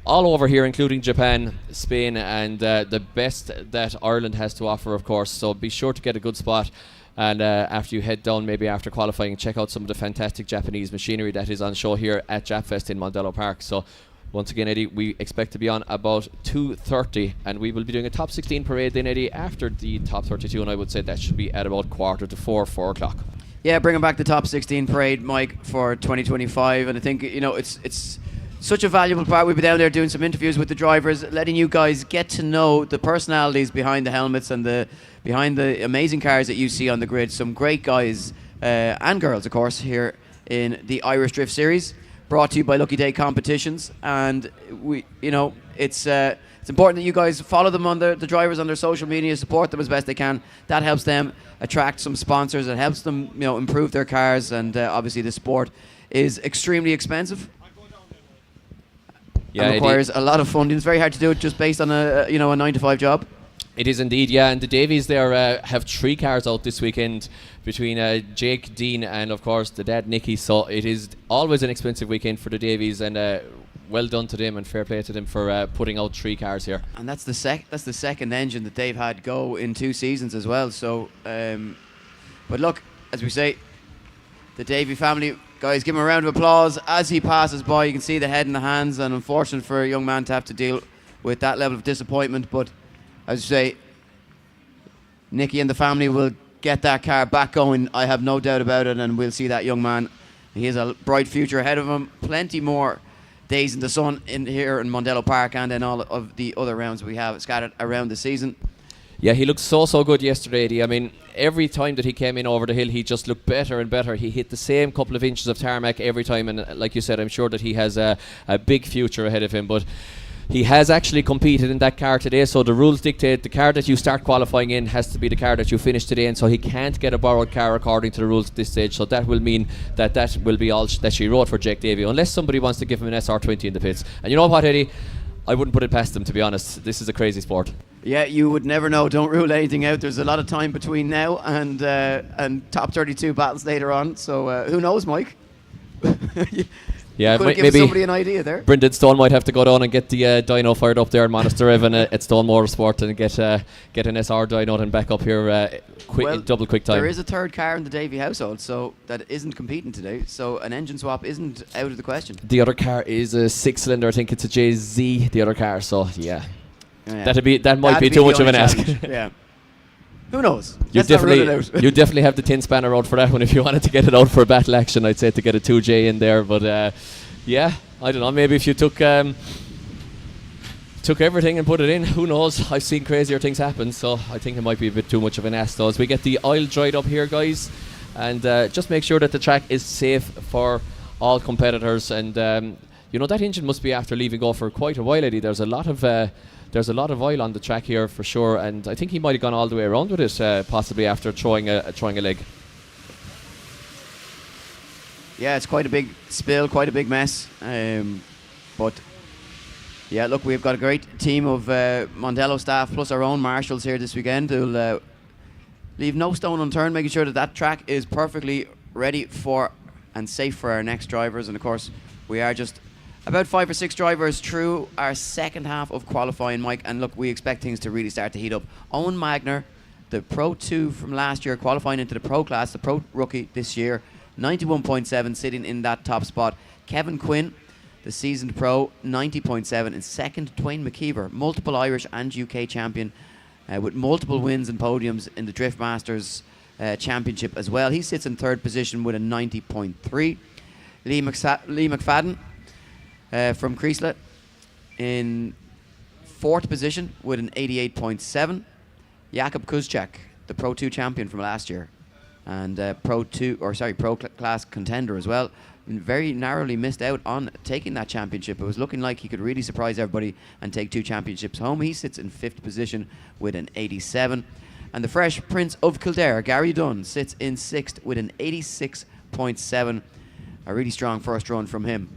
all over here, including Japan, Spain, and the best that Ireland has to offer, of course. So be sure to get a good spot, and after you head down, maybe after qualifying, check out some of the fantastic Japanese machinery that is on show here at Japfest in Mondello Park. So once again, Eddie, we expect to be on about 2:30, and we will be doing a top 16 parade then, Eddie, after the top 32, and I would say that should be at about 4:45, 4 o'clock. Yeah, bringing back the top 16 parade, Mike, for 2025, and I think it's such a valuable part. We've been down there doing some interviews with the drivers, letting you guys get to know the personalities behind the helmets and behind the amazing cars that you see on the grid. Some great guys and girls, of course, here in the Irish Drift Series, brought to you by Lucky Day Competitions. And it's important that you guys follow them on the drivers on their social media, support them as best they can. That helps them attract some sponsors. It helps them, improve their cars. And obviously, the sport is extremely expensive. Yeah, and requires a lot of funding. It's very hard to do it just based on a 9-to-5 job. It is indeed, yeah. And the Davies there have 3 cars out this weekend between Jake, Dean, and of course the dad Nicky. So it is always an expensive weekend for the Davies, and well done to them and fair play to them for putting out 3 cars here. And that's the second engine that they've had go in 2 seasons as well. So, but look, as we say, the Davey family. Guys, give him a round of applause as he passes by. You can see the head and the hands, and unfortunate for a young man to have to deal with that level of disappointment. But as you say, Nicky and the family will get that car back going. I have no doubt about it, and we'll see that young man. He has a bright future ahead of him. Plenty more days in the sun in here in Mondello Park and in all of the other rounds we have scattered around the season. Yeah, he looked so good yesterday, Eddie. I mean, every time that he came in over the hill, he just looked better and better. He hit the same couple of inches of tarmac every time, and like you said, I'm sure that he has a big future ahead of him. But he has actually competed in that car today, so the rules dictate the car that you start qualifying in has to be the car that you finish today, and so he can't get a borrowed car according to the rules at this stage. So that will mean that will be all that she wrote for Jake Davey, unless somebody wants to give him an SR20 in the pits. And you know what, Eddie? I wouldn't put it past them, to be honest. This is a crazy sport. Yeah, you would never know. Don't rule anything out. There's a lot of time between now and top 32 battles later on. So who knows, Mike? Yeah, give somebody an idea there. Brendan Stone might have to go down and get the dyno fired up there in Monasterevin at Stone Motorsport and get an SR dyno and back up here double quick time. There is a third car in the Davey household, so that isn't competing today. So an engine swap isn't out of the question. The other car is a 6-cylinder. I think it's a JZ. The other car. So yeah. That might be too much of an ask. Yeah. Who knows? You definitely have the tin spanner out for that one if you wanted to get it out for battle action. I'd say to get a 2J in there, but yeah, I don't know. Maybe if you took everything and put it in, who knows? I've seen crazier things happen, so I think it might be a bit too much of an ask. Though, as we get the oil dried up here, guys, and just make sure that the track is safe for all competitors. And that engine must be after leaving go for quite a while, Eddie. There's a lot of oil on the track here for sure, and I think he might have gone all the way around with it, possibly after throwing a leg. Yeah, it's quite a big spill, quite a big mess. But yeah, look, we've got a great team of Mondello staff plus our own marshals here this weekend who'll leave no stone unturned, making sure that that track is perfectly ready for and safe for our next drivers. And of course, we are just about 5 or 6 drivers through our second half of qualifying, Mike. And look, we expect things to really start to heat up. Owen Magner, the Pro 2 from last year, qualifying into the Pro class, the Pro rookie this year, 91.7, sitting in that top spot. Kevin Quinn, the seasoned Pro, 90.7. And second, Dwayne McKeever, multiple Irish and UK champion, with multiple wins and podiums in the Drift Masters Championship as well. He sits in third position with a 90.3. Lee McFadden from Creaslet in fourth position with an 88.7. Jakub Kuzczak, the Pro 2 champion from last year, and Pro class contender as well, very narrowly missed out on taking that championship. It was looking like he could really surprise everybody and take 2 championships home. He sits in fifth position with an 87. And the fresh Prince of Kildare, Gary Dunn, sits in sixth with an 86.7. A really strong first run from him.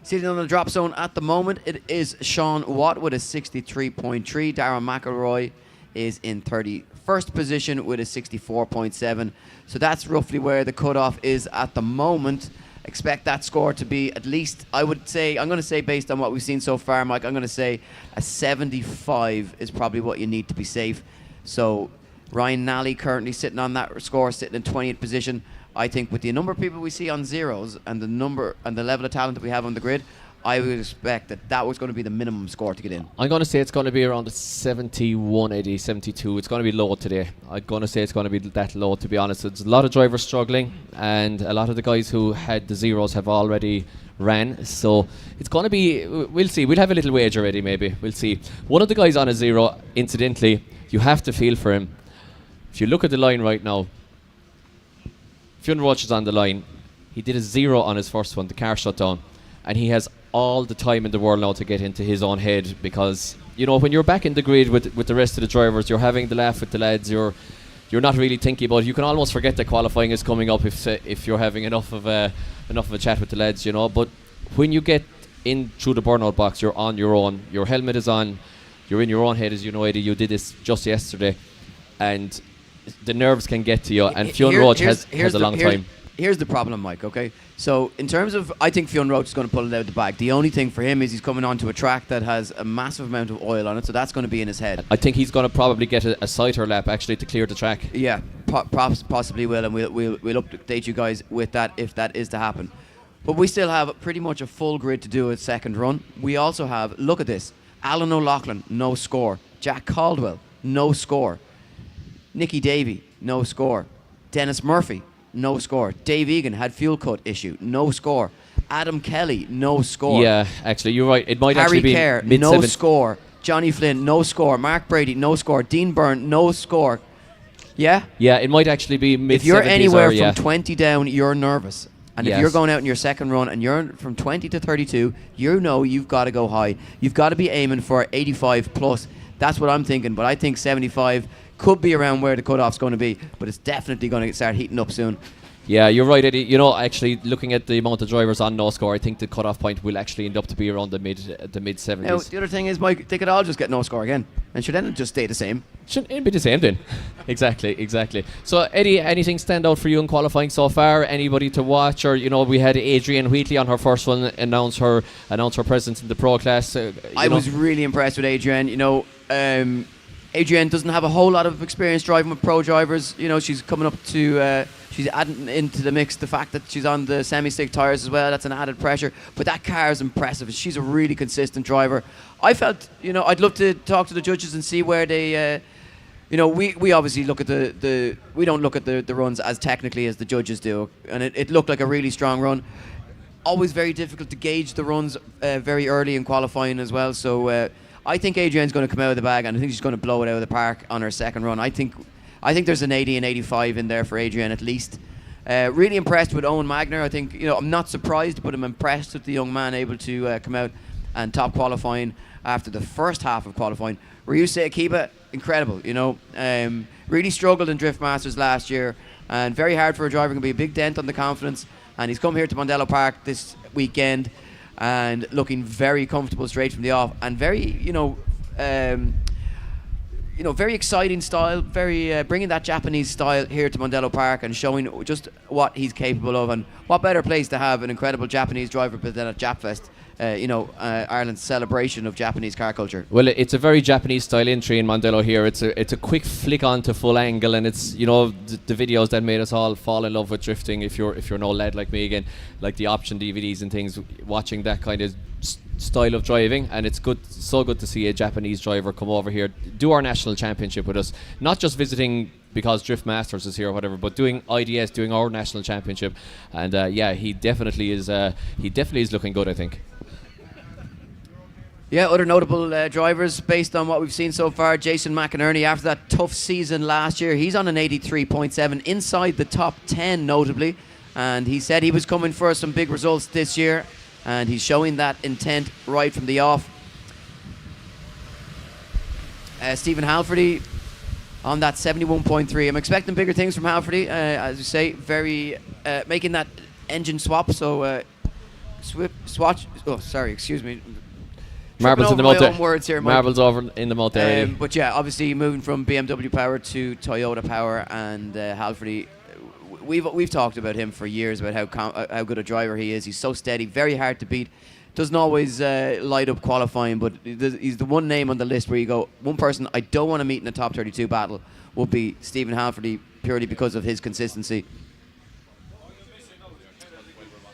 Sitting on the drop zone at the moment, it is Sean Watt with a 63.3. Darren McElroy is in 31st position with a 64.7. So that's roughly where the cutoff is at the moment. Expect that score to be at least, I'm going to say based on what we've seen so far, Mike, I'm going to say a 75 is probably what you need to be safe. So Ryan Nally currently sitting on that score, sitting in 20th position. I think with the number of people we see on zeros and the number and the level of talent that we have on the grid, I would expect that was going to be the minimum score to get in. I'm going to say it's going to be around 71, 80, 72. It's going to be low today. I'm going to say it's going to be that low, to be honest. There's a lot of drivers struggling, and a lot of the guys who had the zeros have already ran. So it's going to be, we'll see. We'll have a little wager ready, maybe. We'll see. One of the guys on a zero, incidentally, you have to feel for him. If you look at the line right now, Fionn Roach is on the line. He did a zero on his first one. The car shut down. And he has all the time in the world now to get into his own head, because, you know, when you're back in the grid with the rest of the drivers, you're having the laugh with the lads, you're not really thinking about it. You can almost forget that qualifying is coming up if you're having enough of a chat with the lads, you know. But when you get in through the burnout box, you're on your own. Your helmet is on. You're in your own head, as you know, Eddie. You did this just yesterday, and the nerves can get to you. And Fionn Roach has a long time. Here's the problem, Mike, okay? So in terms of, I think Fionn Roach is going to pull it out of the bag. The only thing for him is he's coming onto a track that has a massive amount of oil on it, so that's going to be in his head. I think he's going to probably get a sighter lap, actually, to clear the track. Yeah, possibly will, and we'll update you guys with that if that is to happen. But we still have pretty much a full grid to do a second run. We also have, look at this, Alan O'Loughlin, no score. Jack Caldwell, no score. Nicky Davey, no score. Dennis Murphy, no score. Dave Egan had fuel cut issue, no score. Adam Kelly, no score. Yeah, actually, you're right. It might Harry actually be Kerr, no score. Johnny Flynn, no score. Mark Brady, no score. Dean Byrne, no score. Yeah? Yeah, it might actually be mid-70s. If you're anywhere from 20 down, you're nervous. And if you're going out in your second run and you're from 20 to 32, you know you've got to go high. You've got to be aiming for 85 plus. That's what I'm thinking. But I think 75 could be around where the cutoff's going to be. But it's definitely going to start heating up soon. Yeah, you're right, Eddie. You know, actually, looking at the amount of drivers on no score, I think the cutoff point will actually end up to be around the mid 70s. Now, the other thing is, Mike, they could all just get no score again, and should then just stay the same. Shouldn't it be the same then? Exactly. So, Eddie, anything stand out for you in qualifying so far? Anybody to watch? Or, you know, we had Adrienne Wheatley on her first one announce her presence in the pro class. I was really impressed with Adrienne. You know, Adrienne doesn't have a whole lot of experience driving with pro drivers. You know, she's coming up to, she's adding into the mix the fact that she's on the semi-stick tyres as well. That's an added pressure. But that car is impressive. She's a really consistent driver. I felt, you know, I'd love to talk to the judges and see where they, you know, we obviously look at we don't look at the runs as technically as the judges do. And it looked like a really strong run. Always very difficult to gauge the runs very early in qualifying as well. So, I think Adrienne's going to come out of the bag, and I think she's going to blow it out of the park on her second run. I think there's an 80 and 85 in there for Adrienne at least. Really impressed with Owen Magner. I think, you know, I'm not surprised, but I'm impressed with the young man able to come out and top qualifying after the first half of qualifying. Ryusei Akiba, incredible. You know, really struggled in Drift Masters last year, and very hard for a driver. Can be a big dent on the confidence. And he's come here to Mondello Park this weekend. and looking very comfortable straight from the off, and very, very exciting style, very bringing that Japanese style here to Mondello Park and showing just what he's capable of. And what better place to have an incredible Japanese driver than at Japfest, Ireland's celebration of Japanese car culture. Well, it's a very Japanese style entry in Mondello here. It's a quick flick on to full angle, and it's the videos that made us all fall in love with drifting. If you're no lad like me again, like the option DVDs and things, watching that kind of style of driving, and it's so good to see a Japanese driver come over here, do our national championship with us, not just visiting because Drift Masters is here or whatever, but doing IDS, doing our national championship. And he definitely is looking good, I think. Yeah, other notable drivers based on what we've seen so far. Jason McInerney, after that tough season last year, he's on an 83.7, inside the top 10 notably, and he said he was coming for some big results this year, and he's showing that intent right from the off. Stephen Halferty on that 71.3. I'm expecting bigger things from Halferty, as you say, very making that engine swap. So excuse me. Marbles in the my mouth. own words here, Mike. Marbles over in the mouth there. But yeah, obviously moving from BMW power to Toyota power, and Halferty, we've talked about him for years about how good a driver he is. He's so steady, very hard to beat. Doesn't always light up qualifying, but he's the one name on the list where you go, one person I don't want to meet in a top 32 battle would be Stephen Halferty, purely because of his consistency.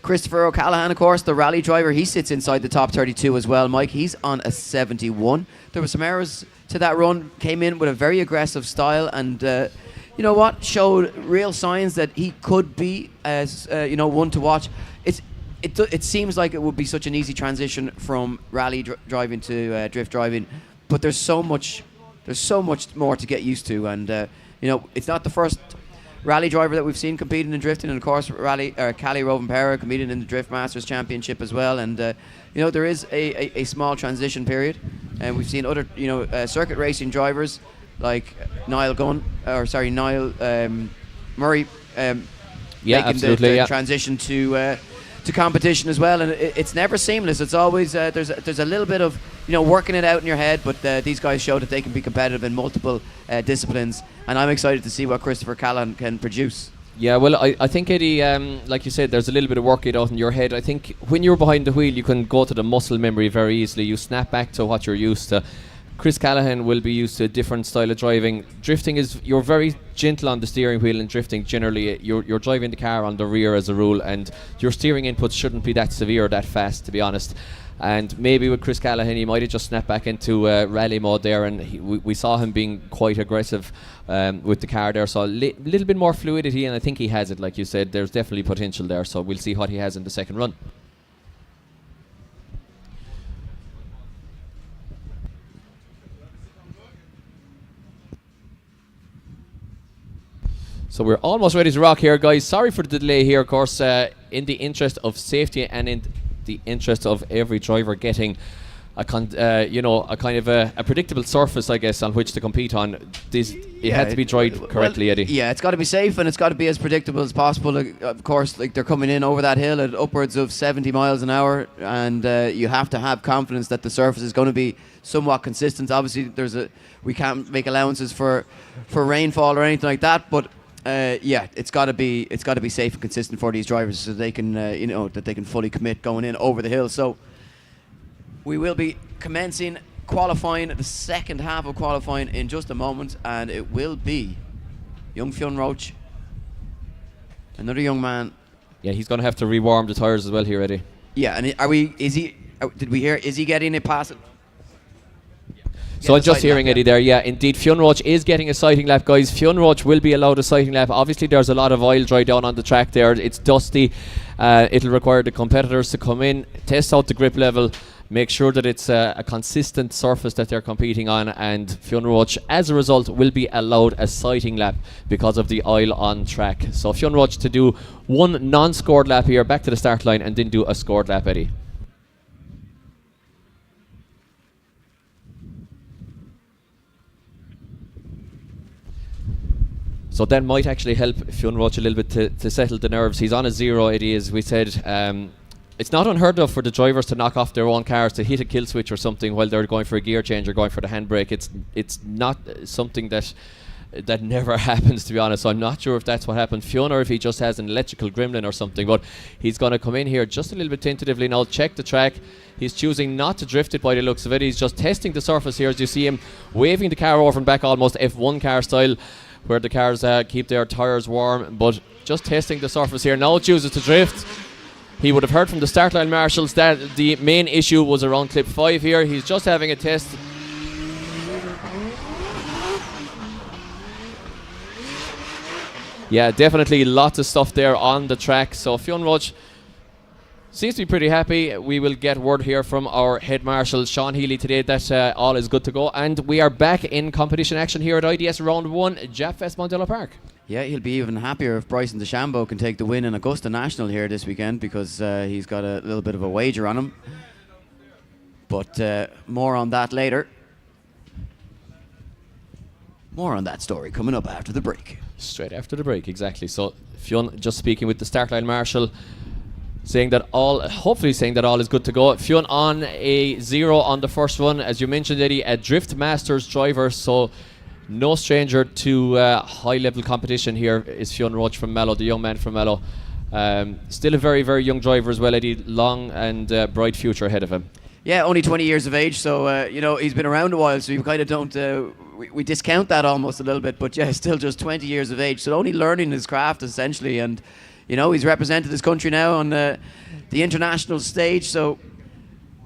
Christopher O'Callaghan, of course, the rally driver, he sits inside the top 32 as well, Mike. He's on a 71. There were some errors to that run, came in with a very aggressive style, and you know what, showed real signs that he could be as one to watch. It seems like it would be such an easy transition from rally driving to drift driving, but there's so much more to get used to, and it's not the first rally driver that we've seen competing in drifting, and of course Cali Rovenpera competing in the Drift Masters Championship as well, and there is a small transition period, and we've seen other circuit racing drivers like Niall Murray making the transition to competition as well, and it's never seamless. It's always there's a little bit of working it out in your head, but these guys show that they can be competitive in multiple disciplines, and I'm excited to see what Christopher Callan can produce. Yeah, well, I think, Eddie, like you said, there's a little bit of work it out in your head. I think when you're behind the wheel, you can go to the muscle memory very easily. You snap back to what you're used to. Chris Callaghan will be used to a different style of driving. Drifting is, you're very gentle on the steering wheel in drifting. Generally, you're driving the car on the rear as a rule, and your steering inputs shouldn't be that severe or that fast, to be honest. And maybe with Chris Callaghan, he might have just snapped back into rally mode there, and we saw him being quite aggressive with the car there. So a little bit more fluidity, and I think he has it, like you said. There's definitely potential there, so we'll see what he has in the second run. So we're almost ready to rock here, guys. Sorry for the delay here, of course, in the interest of safety and in the interest of every driver getting a kind of a predictable surface, I guess, on which to compete on. It had to be dried correctly, Eddie. Yeah, it's got to be safe, and it's got to be as predictable as possible. Of course, they're coming in over that hill at upwards of 70 miles an hour, and you have to have confidence that the surface is going to be somewhat consistent. Obviously, we can't make allowances for rainfall or anything like that, but it's got to be safe and consistent for these drivers, so they can that they can fully commit going in over the hill. So we will be commencing qualifying, the second half of qualifying, in just a moment, and it will be young Fionn Roach, another young man. Yeah, he's going to have to rewarm the tyres as well here, Eddie. Yeah, and did we hear? Is he getting a pass? So I'm just hearing Eddie there. Yeah, indeed, Fionn Roach is getting a sighting lap, guys. Fionn Roach will be allowed a sighting lap. Obviously, there's a lot of oil dry down on the track there. It's dusty. It'll require the competitors to come in, test out the grip level, make sure that it's a consistent surface that they're competing on, and Fionn Roach, as a result, will be allowed a sighting lap because of the oil on track. So Fionn Roach to do one non-scored lap here, back to the start line, and then do a scored lap, Eddie. So that might actually help Fionn Roach a little bit to settle the nerves. He's on a 0, Eddie, as we said. it's not unheard of for the drivers to knock off their own cars, to hit a kill switch or something while they're going for a gear change or going for the handbrake. It's not something that never happens, to be honest. So I'm not sure if that's what happened, Fionn, or if he just has an electrical gremlin or something. But he's going to come in here just a little bit tentatively now, check the track. He's choosing not to drift it by the looks of it. He's just testing the surface here, as you see him waving the car over and back, almost F1 car style, where the cars keep their tyres warm, but just testing the surface here. Now chooses to drift. He would have heard from the start line marshals that the main issue was around clip 5 here. He's just having a test. Yeah, definitely lots of stuff there on the track. So Fionn Roach seems to be pretty happy. We will get word here from our head marshal, Sean Healy, today that all is good to go. And we are back in competition action here at IDS Round 1, Japfest Mondello Park. Yeah, he'll be even happier if Bryson DeChambeau can take the win in Augusta National here this weekend, because he's got a little bit of a wager on him. But more on that later. More on that story coming up after the break. Straight after the break, exactly. So Fionn just speaking with the start line marshal, saying that hopefully saying that all is good to go. Fionn on a 0 on the first one. As you mentioned, Eddie, a Drift Masters driver, so no stranger to high-level competition here is Fionn Roach from Mallow, the young man from Mallow. Still a very, very young driver as well, Eddie. Long and bright future ahead of him. Yeah, only 20 years of age, so he's been around a while, so you kind of don't we discount that almost a little bit, but yeah, still just 20 years of age, so only learning his craft essentially, and he's represented his country now on the international stage. So,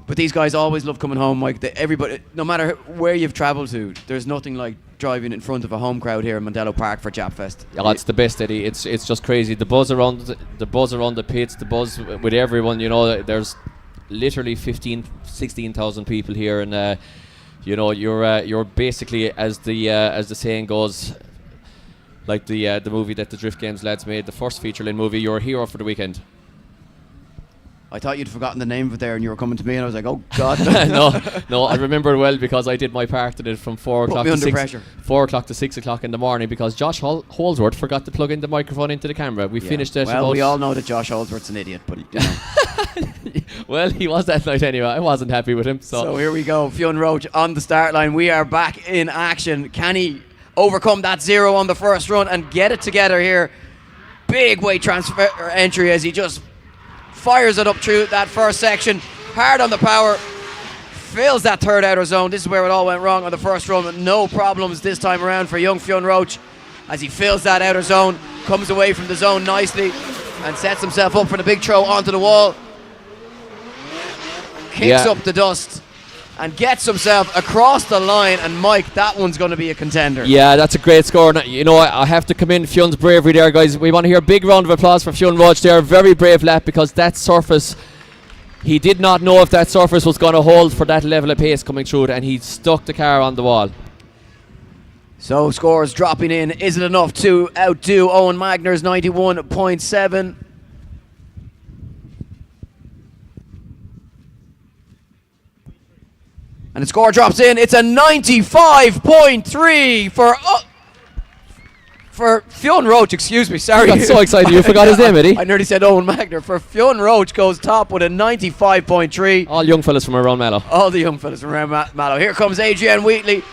but these guys always love coming home. Like everybody, no matter where you've travelled to, there's nothing like driving in front of a home crowd here in Mondello Park for Japfest. Oh, it's the best, Eddie. It's just crazy. The buzz around the pits, the buzz with everyone. There's literally 16,000 people here, and you're basically, as the saying goes, like the movie that the Drift Games lads made, the first feature-length movie. You're a hero for the weekend. I thought you'd forgotten the name of it there, and you were coming to me, and I was like, oh God. No, I remember it well because I did my part in it from 4 o'clock to 6 o'clock in the morning, because Josh Holdsworth forgot to plug in the microphone into the camera. We finished it. Well, we all know that Josh Holdsworth's an idiot, but well, he was that night anyway. I wasn't happy with him. So here we go. Fionn Roach on the start line. We are back in action. Can he overcome that 0 on the first run and get it together here? Big weight transfer entry as he just fires it up through that first section, hard on the power, fills that third outer zone. This is where it all went wrong on the first run, but no problems this time around for young Fionn Roach as he fills that outer zone, comes away from the zone nicely and sets himself up for the big throw onto the wall, kicks up the dust and gets himself across the line. And Mike, that one's going to be a contender. Yeah, that's a great score. I have to commend Fionn's bravery there, guys. We want to hear a big round of applause for Fionn Roach there. Very brave lap, because that surface, he did not know if that surface was going to hold for that level of pace coming through it, and he stuck the car on the wall. So scores dropping in. Is it enough to outdo Owen Magner's 91.7? And the score drops in. It's a 95.3 for Fionn Roach. Excuse me, sorry. You got so excited you forgot his name, Eddie. I nearly said Owen Magner. For Fionn Roach goes top with a 95.3. All young fellas from around Mallow. All the young fellas from around Mallow. Here comes Adrienne Wheatley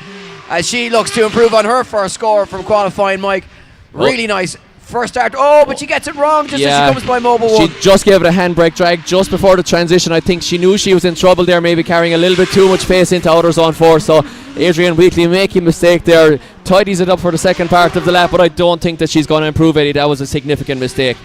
as she looks to improve on her first score from qualifying, Mike. Really nice first start. Oh, but she gets it wrong just as she comes by Mobile 1. She just gave it a handbrake drag just before the transition. I think she knew she was in trouble there, maybe carrying a little bit too much pace into outer zone 4. So Adrienne Wheatley making a mistake there, tidies it up for the second part of the lap, but I don't think that she's going to improve, Eddie. That was a significant mistake.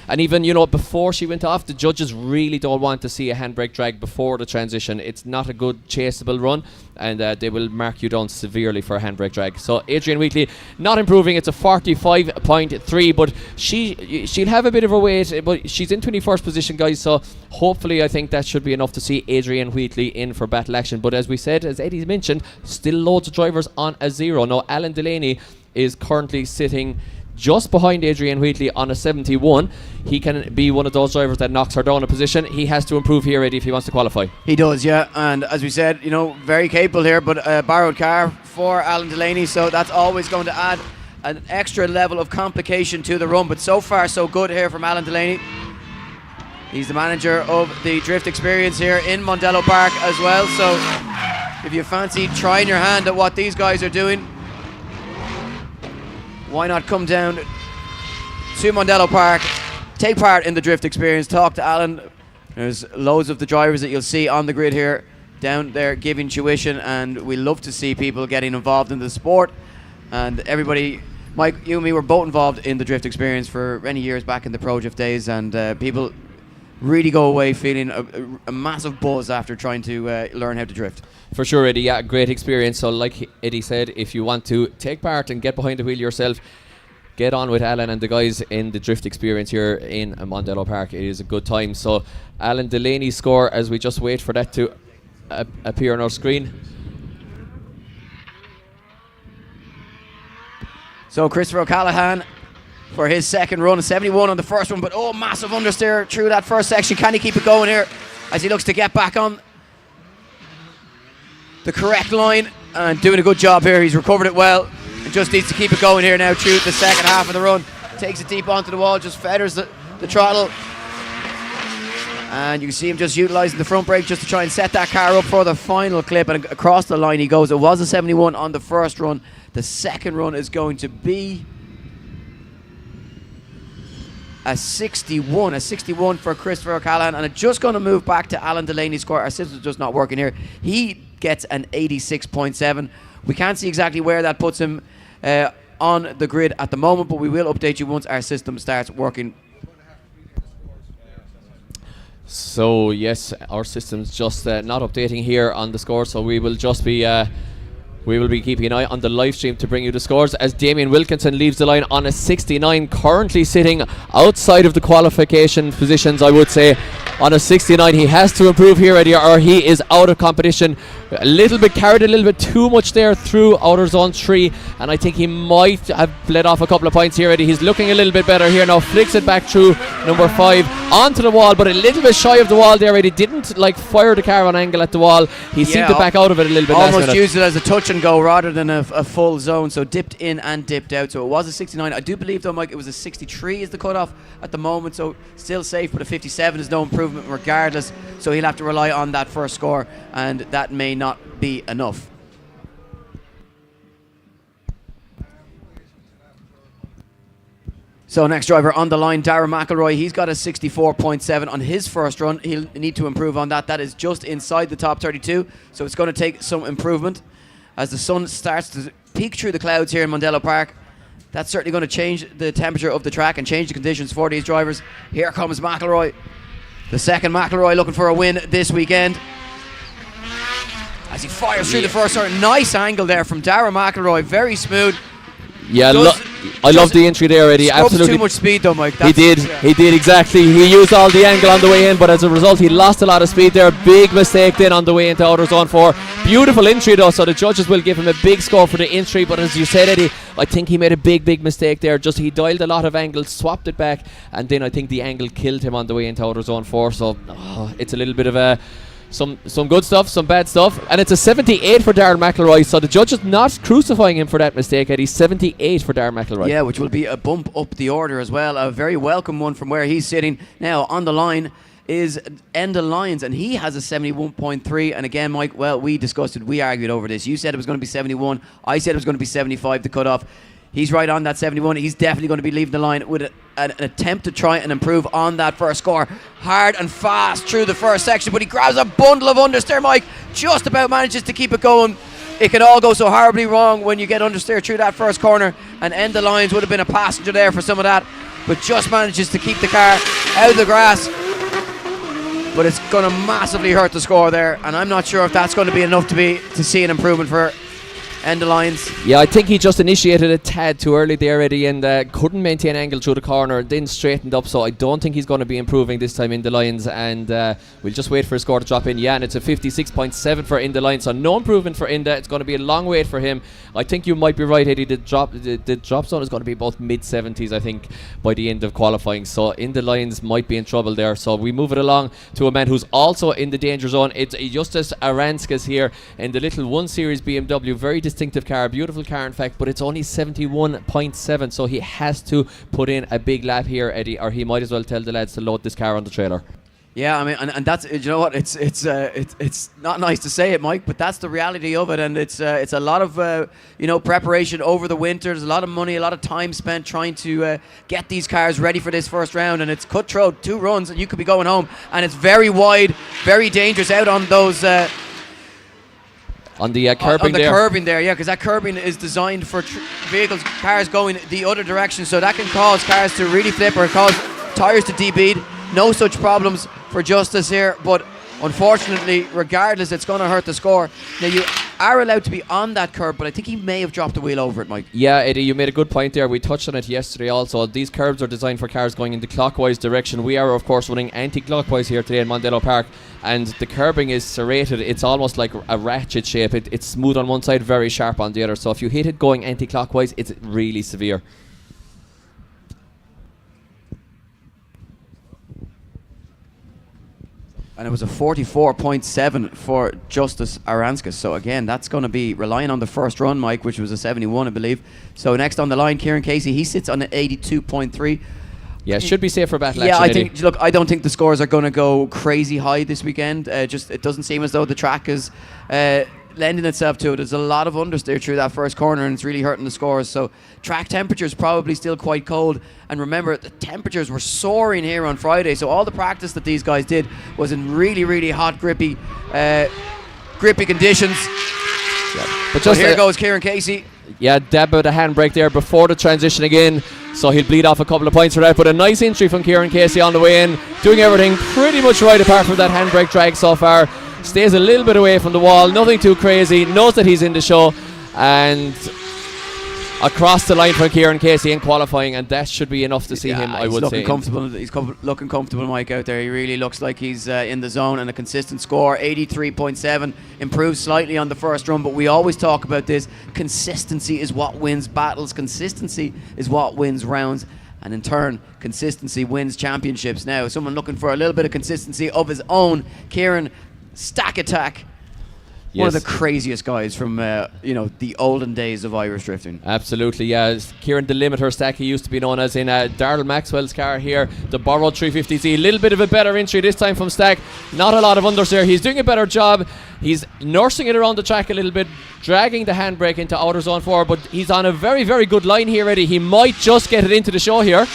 And even, before she went off, the judges really don't want to see a handbrake drag before the transition. It's not a good chaseable run, and they will mark you down severely for a handbrake drag. So Adrienne Wheatley not improving. It's a 45.3, but she'll have a bit of a wait, but she's in 21st position, guys, so hopefully I think that should be enough to see Adrienne Wheatley in for battle action. But as we said, as Eddie mentioned, still loads of drivers on a 0. Now Alan Delaney is currently sitting just behind Adrienne Wheatley on a 71. He can be one of those drivers that knocks her down a position. He has to improve here, Eddie, if he wants to qualify. He does, yeah. And as we said, very capable here, but a borrowed car for Alan Delaney, so that's always going to add an extra level of complication to the run. But so far, so good here from Alan Delaney. He's the manager of the Drift Experience here in Mondello Park as well. So if you fancy trying your hand at what these guys are doing, why not come down to Mondello Park, take part in the Drift Experience, talk to Alan. There's loads of the drivers that you'll see on the grid here down there giving tuition, and we love to see people getting involved in the sport. And everybody, Mike, you and me were both involved in the Drift Experience for many years back in the Pro Drift days, and people really go away feeling a massive buzz after trying to learn how to drift. For sure, Eddie. Yeah, great experience. So like Eddie said, if you want to take part and get behind the wheel yourself, get on with Alan and the guys in the Drift Experience here in Mondello Park. It is a good time. So Alan Delaney's score, as we just wait for that to appear on our screen. So Christopher O'Callaghan for his second run, a 71 on the first one, but massive understeer through that first section. Can he keep it going here as he looks to get back on the correct line, and doing a good job here. He's recovered it well and just needs to keep it going here now through the second half of the run. Takes it deep onto the wall, just feathers the throttle, and you can see him just utilising the front brake just to try and set that car up for the final clip, and across the line he goes. It was a 71 on the first run. The second run is going to be a 61 for Christopher O'Callaghan, and it's just going to move back to Alan Delaney's score. Our system's just not working here. He gets an 86.7. We can't see exactly where that puts him on the grid at the moment, but we will update you once our system starts working. So yes, our system's just not updating here on the score, so we will just be keeping an eye on the live stream to bring you the scores as Damien Wilkinson leaves the line on a 69, currently sitting outside of the qualification positions, I would say. On a 69, he has to improve here, Eddie, or he is out of competition. A little bit carried a little bit too much there through outer zone 3, and I think he might have bled off a couple of points here, Eddie. He's looking a little bit better here now, flicks it back through number 5 onto the wall, but a little bit shy of the wall there, Eddie. Didn't fire the car on angle at the wall. He seemed to back out of it a little bit last minute. Almost used it as a touch and go rather than a full zone, so dipped in and dipped out. So it was a 69. I do believe though, Mike, it was a 63 is the cutoff at the moment, so still safe, but a 57 is no improvement regardless, so he'll have to rely on that first score, and that may not be enough. So next driver on the line, Darren McElroy. He's got a 64.7 on his first run. He'll need to improve on that. That is just inside the top 32, so it's going to take some improvement as the sun starts to peek through the clouds here in Mondello Park. That's certainly going to change the temperature of the track and change the conditions for these drivers. Here comes McElroy, the second McElroy looking for a win this weekend. As he fires through the first turn, nice angle there from Darren McElroy, very smooth. Yeah, I love the entry there, Eddie. Absolutely. Too much speed though, Mike. He did exactly. He used all the angle on the way in, but as a result, he lost a lot of speed there. Big mistake then on the way into outer zone 4. Beautiful entry though, so the judges will give him a big score for the entry. But as you said, Eddie, I think he made a big mistake there. Just he dialed a lot of angles, swapped it back, and then I think the angle killed him on the way into outer zone 4. So it's a little bit of a some good stuff, some bad stuff, and it's a 78 for Darren McElroy, so the judge is not crucifying him for that mistake, Eddie. 78 for Darren McElroy. Yeah, which will be a bump up the order as well, a very welcome one from where he's sitting. Now on the line is Enda Lyons, and he has a 71.3, and again, Mike, well, we discussed it, we argued over this. You said it was going to be 71, I said it was going to be 75 to cut off. He's right on that 71. He's definitely going to be leaving the line with an attempt to try and improve on that first score. Hard and fast through the first section, but he grabs a bundle of understeer, Mike. Just about manages to keep it going. It can all go so horribly wrong when you get understeer through that first corner, and Enda Lyons would have been a passenger there for some of that, but just manages to keep the car out of the grass. But it's going to massively hurt the score there, and I'm not sure if that's going to be enough to see an improvement for Enda Lyons. Yeah, I think he just initiated a tad too early there, Eddie, and couldn't maintain angle through the corner, and then straightened up, so I don't think he's going to be improving this time in the Lyons, and we'll just wait for his score to drop in. Yeah, and it's a 56.7 for Enda Lyons, so no improvement for Enda. It's going to be a long wait for him. I think you might be right, Eddie. The drop zone is going to be both mid-70s, I think, by the end of qualifying, so Enda Lyons might be in trouble there. So we move it along to a man who's also in the danger zone. It's Justus Aranskas here in the little 1 Series BMW, very distinctive car, beautiful car in fact, but it's only 71.7, so he has to put in a big lap here, Eddie, or he might as well tell the lads to load this car on the trailer. Yeah, I mean, and that's, you know what, it's not nice to say it, Mike, but that's the reality of it, and it's a lot of preparation over the winter. There's a lot of money, a lot of time spent trying to get these cars ready for this first round, and it's cutthroat, 2 runs, and you could be going home, and it's very wide, very dangerous out on those. On the curbing there. Curbing there, yeah, because that curbing is designed for cars going the other direction, so that can cause cars to really flip or cause tyres to debead. No such problems for Justice here, but unfortunately, regardless, it's going to hurt the score. Now, you are allowed to be on that curb, but I think he may have dropped the wheel over it, Mike. Yeah, Eddie, you made a good point there. We touched on it yesterday also. These curbs are designed for cars going in the clockwise direction. We are, of course, running anti-clockwise here today in Mondello Park, and the curbing is serrated. It's almost like a ratchet shape. It's smooth on one side, very sharp on the other. So if you hit it going anti-clockwise, it's really severe. And it was a 44.7 for Justice Aranskas. So again, that's going to be relying on the first run, Mike, which was a 71, I believe. So next on the line, Kieran Casey, he sits on an 82.3. Yeah, it should be safe for battle action. Yeah, I don't think the scores are going to go crazy high this weekend. It doesn't seem as though the track is lending itself to it. There's a lot of understeer through that first corner, and it's really hurting the scores. So track temperatures probably still quite cold. And remember, the temperatures were soaring here on Friday. So all the practice that these guys did was in really, really hot, grippy conditions. Yeah. But just here goes Kieran Casey. Yeah, dab out a handbrake there before the transition again. So he'll bleed off a couple of points for that. But a nice entry from Kieran Casey on the way in. Doing everything pretty much right apart from that handbrake drag so far. Stays a little bit away from the wall, nothing too crazy, knows that he's in the show, and across the line for Kieran Casey in qualifying, and that should be enough to see him, I would say. He's looking comfortable, Mike, out there. He really looks like he's in the zone, and a consistent score, 83.7, improved slightly on the first run, but we always talk about this. Consistency is what wins battles. Consistency is what wins rounds. And in turn, consistency wins championships. Now, someone looking for a little bit of consistency of his own, Kieran Stack Attack. Yes. One of the craziest guys from the olden days of Irish drifting. Absolutely, yeah. Kieran the Limiter Stack, he used to be known as in Darrell Maxwell's car here, the borrowed 350Z. A little bit of a better entry this time from Stack. Not a lot of unders there. He's doing a better job. He's nursing it around the track a little bit, dragging the handbrake into outer zone 4, but he's on a very, very good line here, Eddie. He might just get it into the show here.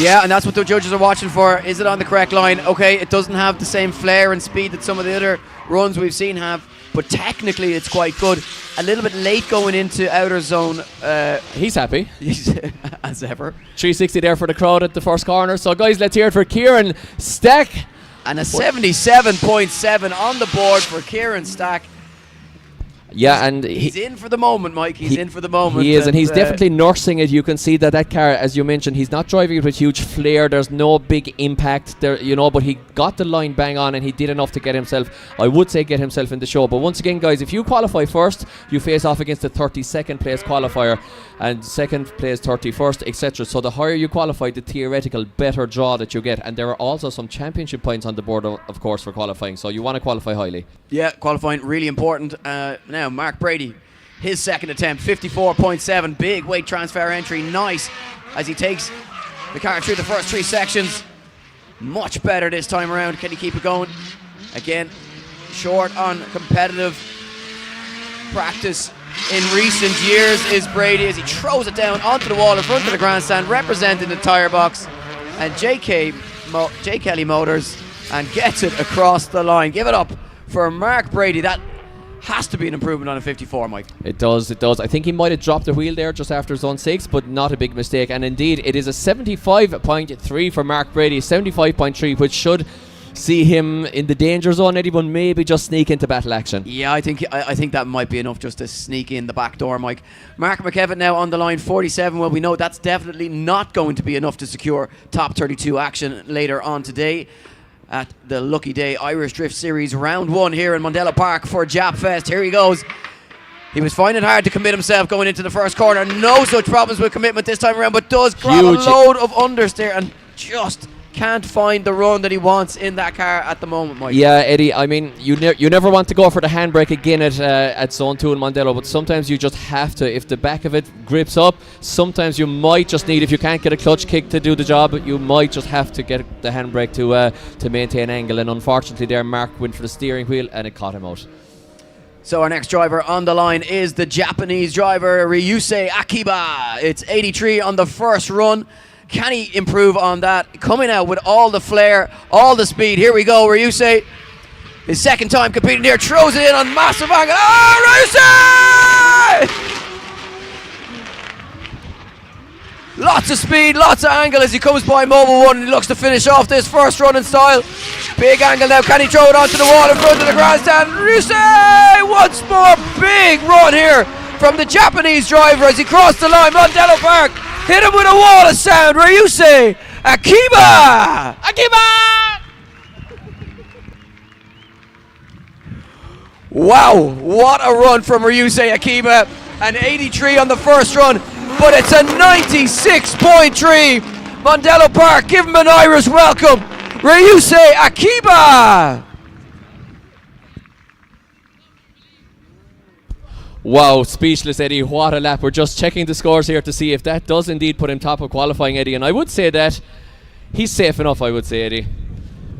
Yeah, and that's what the judges are watching for. Is it on the correct line? Okay, it doesn't have the same flair and speed that some of the other runs we've seen have, but technically it's quite good. A little bit late going into outer zone. He's happy. As ever. 360 there for the crowd at the first corner. So guys, let's hear it for Kieran Stack. And a 77.7 on the board for Kieran Stack. Yeah, and he's in for the moment, Mike. He's in for the moment. He is, and he's definitely nursing it. You can see that car, as you mentioned, he's not driving it with huge flair. There's no big impact there, but he got the line bang on, and he did enough to get himself, I would say, get himself in the show. But once again, guys, if you qualify first, you face off against the 32nd place qualifier, and second place 31st, etc. So the higher you qualify, the theoretical better draw that you get. And there are also some championship points on the board, of course, for qualifying. So you want to qualify highly. Yeah, qualifying really important. Now, Mark Brady, his second attempt, 54.7, big weight transfer entry, nice, as he takes the car through the first 3 sections. Much better this time around. Can he keep it going? Again, short on competitive practice in recent years is Brady, as he throws it down onto the wall in front of the grandstand, representing the tyre box, and J. Kelly Motors, and gets it across the line. Give it up for Mark Brady. That has to be an improvement on a 54, Mike. It does. I think he might have dropped the wheel there just after zone 6, but not a big mistake. And indeed, it is a 75.3 for Mark Brady, 75.3, which should see him in the danger zone. Anyone maybe just sneak into battle action. Yeah, I think that might be enough just to sneak in the back door, Mike. Mark McKevitt now on the line, 47. Well, we know that's definitely not going to be enough to secure top 32 action later on today at the Lucky Day Irish Drift Series Round 1 here in Mondello Park for Japfest. Here he goes. He was finding it hard to commit himself going into the first corner. No such problems with commitment this time around, but does grab a load of understeer and just can't find the run that he wants in that car at the moment, Mike. Yeah, Eddie, I mean, you never want to go for the handbrake again at Zone 2 in Mondello, but sometimes you just have to. If the back of it grips up, sometimes you might just need, if you can't get a clutch kick to do the job, you might just have to get the handbrake to maintain angle. And unfortunately there, Mark went for the steering wheel and it caught him out. So our next driver on the line is the Japanese driver, Ryusei Akiba. It's 83 on the first run. Can he improve on that? Coming out with all the flair, all the speed. Here we go, Ryusei. His second time competing here, throws it in on massive angle. Oh, Ryusei! Lots of speed, lots of angle as he comes by Mobil 1 and he looks to finish off this first run in style. Big angle now, can he throw it onto the wall in front of the grandstand? Ryusei! Once more, big run here from the Japanese driver as he crossed the line. Mondello Park hit him with a wall of sound. Ryusei Akiba! Akiba! Wow, what a run from Ryusei Akiba. An 83 on the first run, but it's a 96.3. Mondello Park, give him an Irish welcome. Ryusei Akiba! Wow, speechless, Eddie. What a lap. We're just checking the scores here to see if that does indeed put him top of qualifying, Eddie. And I would say that he's safe enough, I would say, Eddie.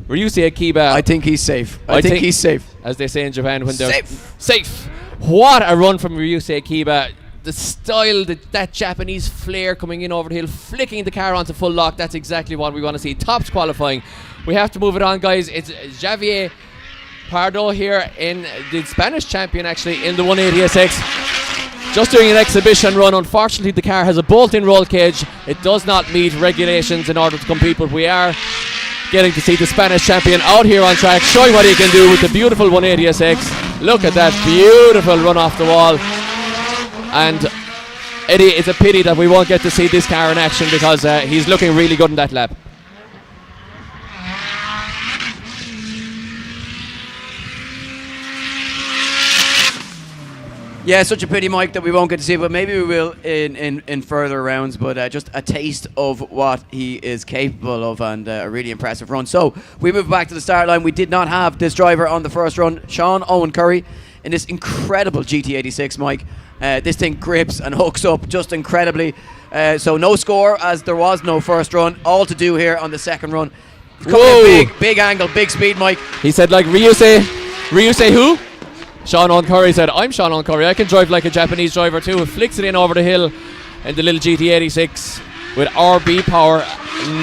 Ryusei Akiba. I think he's safe. I think he's safe. As they say in Japan when they're safe. What a run from Ryusei Akiba. The style, that Japanese flair coming in over the hill, flicking the car onto full lock. That's exactly what we want to see. Tops qualifying. We have to move it on, guys. It's Javier Pardo here, in the Spanish champion actually in the 180SX, just doing an exhibition run. Unfortunately the car has a bolt-in roll cage. It does not meet regulations in order to compete, but we are getting to see the Spanish champion out here on track, showing what he can do with the beautiful 180SX. Look at that beautiful run off the wall. And Eddie, it's a pity that we won't get to see this car in action because he's looking really good in that lap. Yeah, such a pity, Mike, that we won't get to see it, but maybe we will in further rounds. But just a taste of what he is capable of, and a really impressive run. So we move back to the start line. We did not have this driver on the first run, Sean Owen Curry, in this incredible GT86, Mike. This thing grips and hooks up just incredibly. So no score, as there was no first run. All to do here on the second run. Coming in big angle, big speed, Mike. He said, like, Ryusei who? Sean Owen Curry said, I'm Sean Owen Curry. I can drive like a Japanese driver too. It flicks it in over the hill in the little GT86 with RB power.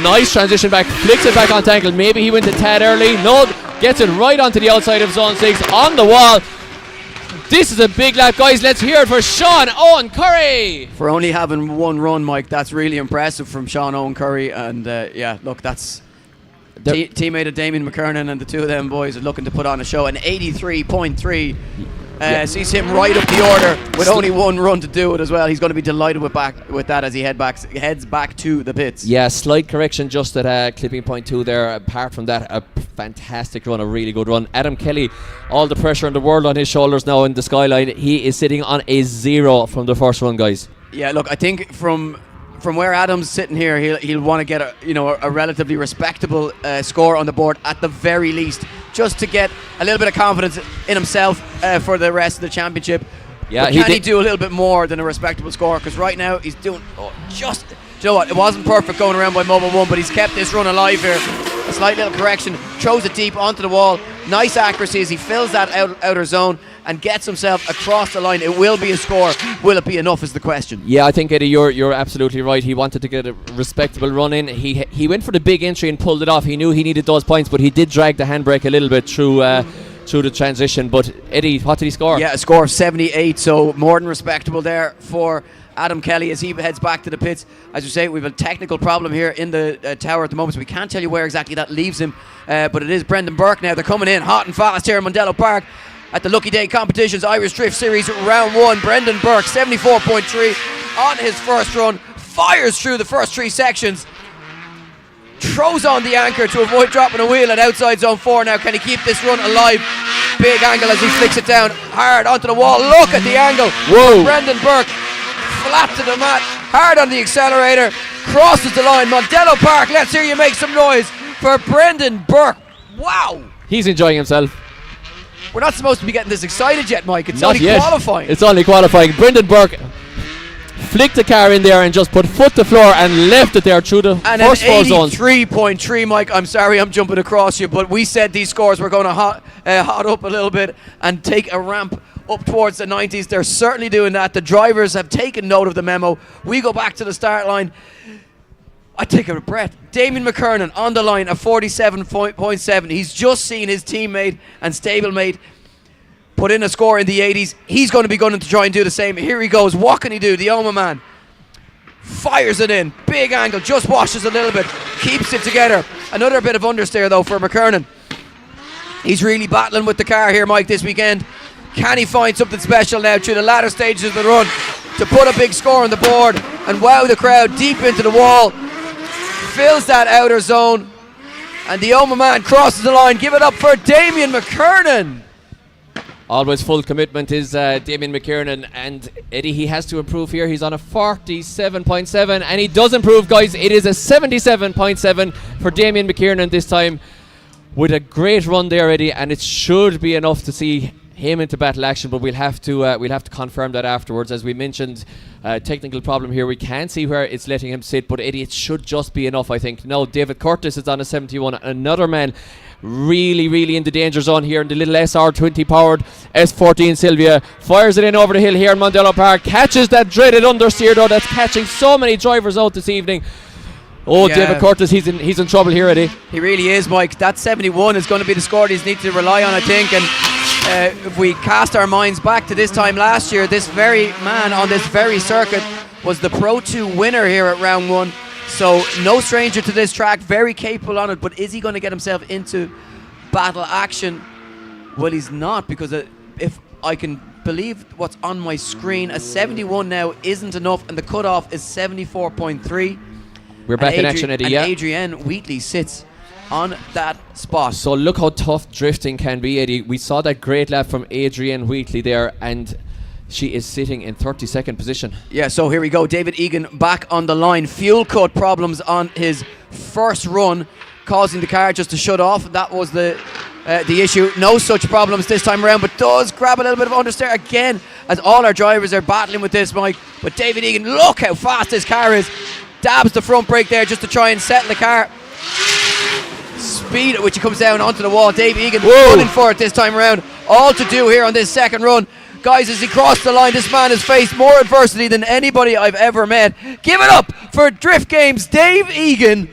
Nice transition back, flicks it back on tangle. Maybe he went a tad early. No, gets it right onto the outside of zone 6 on the wall. This is a big lap, guys. Let's hear it for Sean Owen Curry. For only having one run, Mike, that's really impressive from Sean Owen Curry. And yeah, look, that's teammate of Damien McKernan, and the two of them boys are looking to put on a show. An 83.3 sees him right up the order with only one run to do it as well. He's going to be delighted with that as he heads back to the pits. Yeah, slight correction just at clipping point 2 there. Apart from that, a fantastic run, a really good run. Adam Kelly, all the pressure in the world on his shoulders now in the skyline. He is sitting on a 0 from the first run, guys. Yeah, look, I think from where Adam's sitting here, he'll want to get a relatively respectable score on the board at the very least, just to get a little bit of confidence in himself for the rest of the championship. Yeah, but can he do a little bit more than a respectable score? Because right now he's doing just. Do you know what? It wasn't perfect going around by Mobil 1, but he's kept this run alive here. A slight little correction, throws it deep onto the wall. Nice accuracy as he fills that outer zone and gets himself across the line. It will be a score. Will it be enough is the question. Yeah, I think, Eddie, you're absolutely right. He wanted to get a respectable run in. He went for the big entry and pulled it off. He knew he needed those points, but he did drag the handbrake a little bit through the transition. But Eddie, what did he score? Yeah, a score of 78, so more than respectable there for Adam Kelly as he heads back to the pits. As you say, we have a technical problem here in the tower at the moment, so we can't tell you where exactly that leaves him. But it is Brendan Burke now. They're coming in hot and fast here in Mondello Park at the Lucky Day Competitions Irish Drift Series Round 1. Brendan Burke, 74.3 on his first run. Fires through the first 3 sections. Throws on the anchor to avoid dropping a wheel at outside zone 4. Now, can he keep this run alive? Big angle as he flicks it down hard onto the wall. Look at the angle. Whoa. Brendan Burke flat to the mat, hard on the accelerator, crosses the line. Mondello Park, let's hear you make some noise. for Brendan Burke. Wow. He's enjoying himself. We're not supposed to be getting this excited yet, Mike. It's Not only yet. qualifying. It's only qualifying. Brendan Burke flicked the car in there and just put foot to floor and left it there through the And first an 4 zones. 83.3, Mike. I'm sorry I'm jumping across you, but we said these scores were going to hot up a little bit and take a ramp up towards the 90s. They're certainly doing that. The drivers have taken note of the memo. We go back to the start line. I take a breath. Damien McKernan on the line at 47.7. He's just seen his teammate and stablemate put in a score in the 80s. He's going to be going to try and do the same. Here he goes. What can he do? The Oma man fires it in. Big angle. Just washes a little bit. Keeps it together. Another bit of understeer, though, for McKernan. He's really battling with the car here, Mike, this weekend. Can he find something special now through the latter stages of the run to put a big score on the board and wow the crowd deep into the wall? Fills that outer zone, and the Oma man crosses the line. Give it up for Damien McKernan. Always full commitment is Damien McKiernan, and Eddie, he has to improve here. He's on a 47.7 and he does improve, guys. It is a 77.7 for Damien McKiernan this time, with a great run there, Eddie, and it should be enough to see him into battle action, but we'll have to confirm that afterwards. As we mentioned, technical problem here. We can't see where it's letting him sit, but Eddie, it should just be enough, I think. Now David Curtis is on a 71, another man really in the danger zone here in the little SR20 powered S14. Sylvia fires it in over the hill here in Mondello Park, catches that dreaded understeer though, that's catching so many drivers out this evening. Oh, yeah. David Curtis, he's in trouble here, Eddie. He really is, Mike. That 71 is going to be the score he's need to rely on, I think. And if we cast our minds back to this time last year, this very man on this very circuit was the Pro 2 winner here at round 1. So no stranger to this track, very capable on it. But is he going to get himself into battle action? Well, he's not, because if I can believe what's on my screen, a 71 now isn't enough, and the cutoff is 74.3. We're back in action, Eddie. And Adrienne Wheatley sits on that spot. So look how tough drifting can be, Eddie. We saw that great lap from Adrienne Wheatley there, and she is sitting in 32nd position. Yeah, so here we go. David Egan back on the line. Fuel cut problems on his first run, causing the car just to shut off. That was the issue. No such problems this time around, but does grab a little bit of understeer again, as all our drivers are battling with this, Mike. But David Egan, look how fast this car is. Dabs the front brake there just to try and settle the car. Speed at which he comes down onto the wall. Dave Egan running for it this time around. All to do here on this second run. Guys, as he crossed the line, this man has faced more adversity than anybody I've ever met. Give it up for Drift Games, Dave Egan.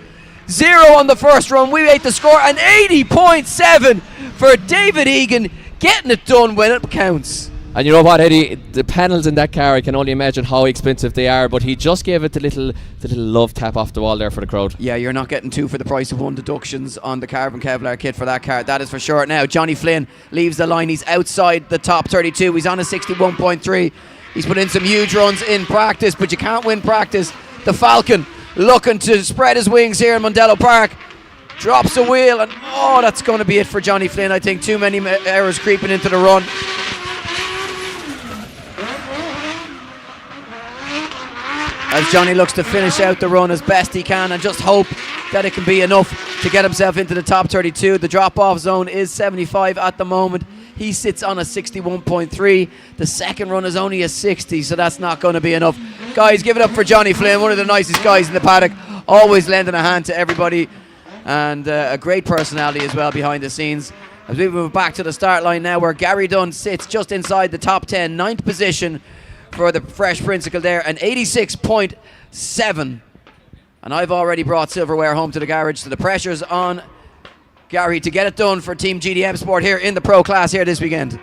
0 on the first run. We ate the score, and 80.7 for David Egan, getting it done when it counts. And you know what, Eddie, the panels in that car, I can only imagine how expensive they are, but he just gave it the little love tap off the wall there for the crowd. Yeah, you're not getting 2 for the price of 1 deductions on the carbon Kevlar kit for that car, that is for sure. Now Johnny Flynn leaves the line. He's outside the top 32. He's on a 61.3. He's put in some huge runs in practice, but you can't win practice. The Falcon looking to spread his wings here in Mondello Park. Drops a wheel, and that's going to be it for Johnny Flynn. I think too many errors creeping into the run. As Johnny looks to finish out the run as best he can and just hope that it can be enough to get himself into the top 32. The drop-off zone is 75 at the moment. He sits on a 61.3. The second run is only a 60, so that's not going to be enough. Guys, give it up for Johnny Flynn, one of the nicest guys in the paddock, always lending a hand to everybody, and a great personality as well behind the scenes. As we move back to the start line now, where Gary Dunn sits just inside the top 10, 9th position for the Fresh Prince of Kildare, an 86.7. And I've already brought silverware home to the garage, so the pressure's on Gary to get it done for Team GDM Sport here in the Pro class here this weekend.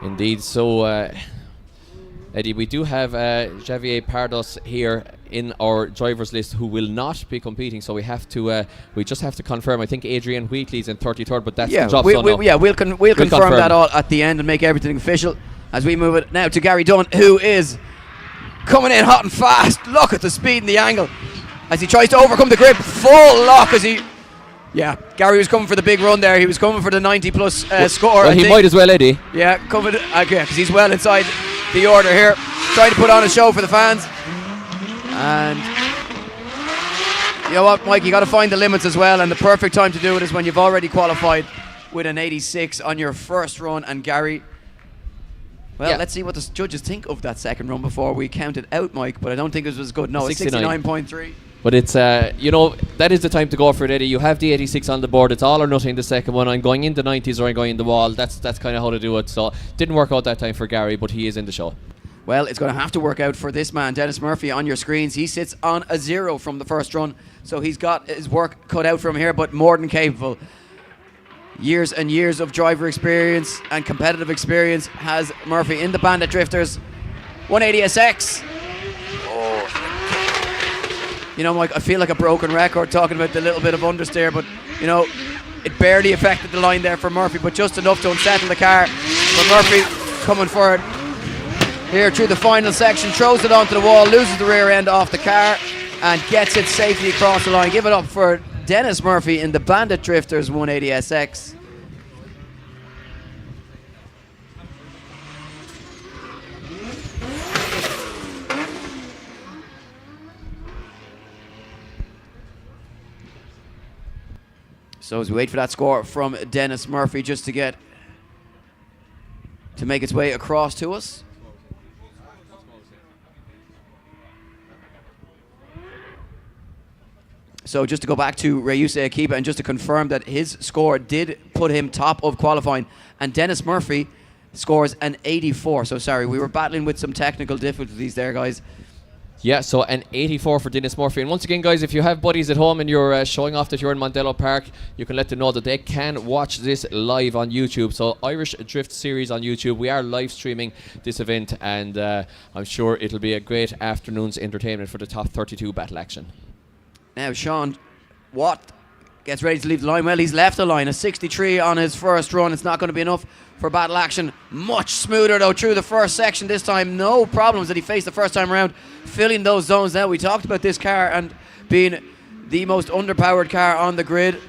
Indeed, so Eddie, we do have Javier Pardos here in our drivers list who will not be competing, so we just have to confirm. I think Adrienne Wheatley's in 33rd, but that's the job. We'll confirm that all at the end and make everything official as we move it now to Gary Dunn, who is coming in hot and fast. Look at the speed and the angle as he tries to overcome the grip. Full lock as he... Yeah, Gary was coming for the big run there. He was coming for the 90 plus score. Well, he might as well, Eddie. Yeah, coming because he's well inside the order here, trying to put on a show for the fans. And You know what, Mike? You got to find the limits as well, and the perfect time to do it is when you've already qualified with an 86 on your first run. And Gary, well, let's see what the judges think of that second run before we count it out, Mike. But I don't think it was good. No, it's 69.3. But it's, that is the time to go for it, Eddie. You have the 86 on the board. It's all or nothing the second one. I'm going in the 90s or I'm going in the wall. That's kind of how to do it. So didn't work out that time for Gary, but he is in the show. Well, it's going to have to work out for this man, Dennis Murphy, on your screens. He sits on a 0 from the first run, so he's got his work cut out from here, but more than capable. Years and years of driver experience and competitive experience has Murphy in the Bandit Drifters. 180SX. You know, Mike, I feel like a broken record talking about the little bit of understeer, but, you know, it barely affected the line there for Murphy, but just enough to unsettle the car. But Murphy coming for it here through the final section, throws it onto the wall, loses the rear end off the car, and gets it safely across the line. Give it up for Dennis Murphy in the Bandit Drifters 180SX. So as we wait for that score from Dennis Murphy just to make its way across to us. So just to go back to Ryusuke Akiba and just to confirm that his score did put him top of qualifying, and Dennis Murphy scores an 84. So sorry, we were battling with some technical difficulties there, guys. Yeah, so an 84 for Dennis Murphy. And once again, guys, if you have buddies at home and you're showing off that you're in Mondello Park, you can let them know that they can watch this live on YouTube. So Irish Drift Series on YouTube. We are live streaming this event, and I'm sure it'll be a great afternoon's entertainment for the top 32 battle action. Now Sean Watt gets ready to leave the line. Well, he's left the line. A 63 on his first run. It's not going to be enough for battle action. Much smoother though through the first section this time. No problems that he faced the first time around, filling those zones. Now we talked about this car and being the most underpowered car on the grid,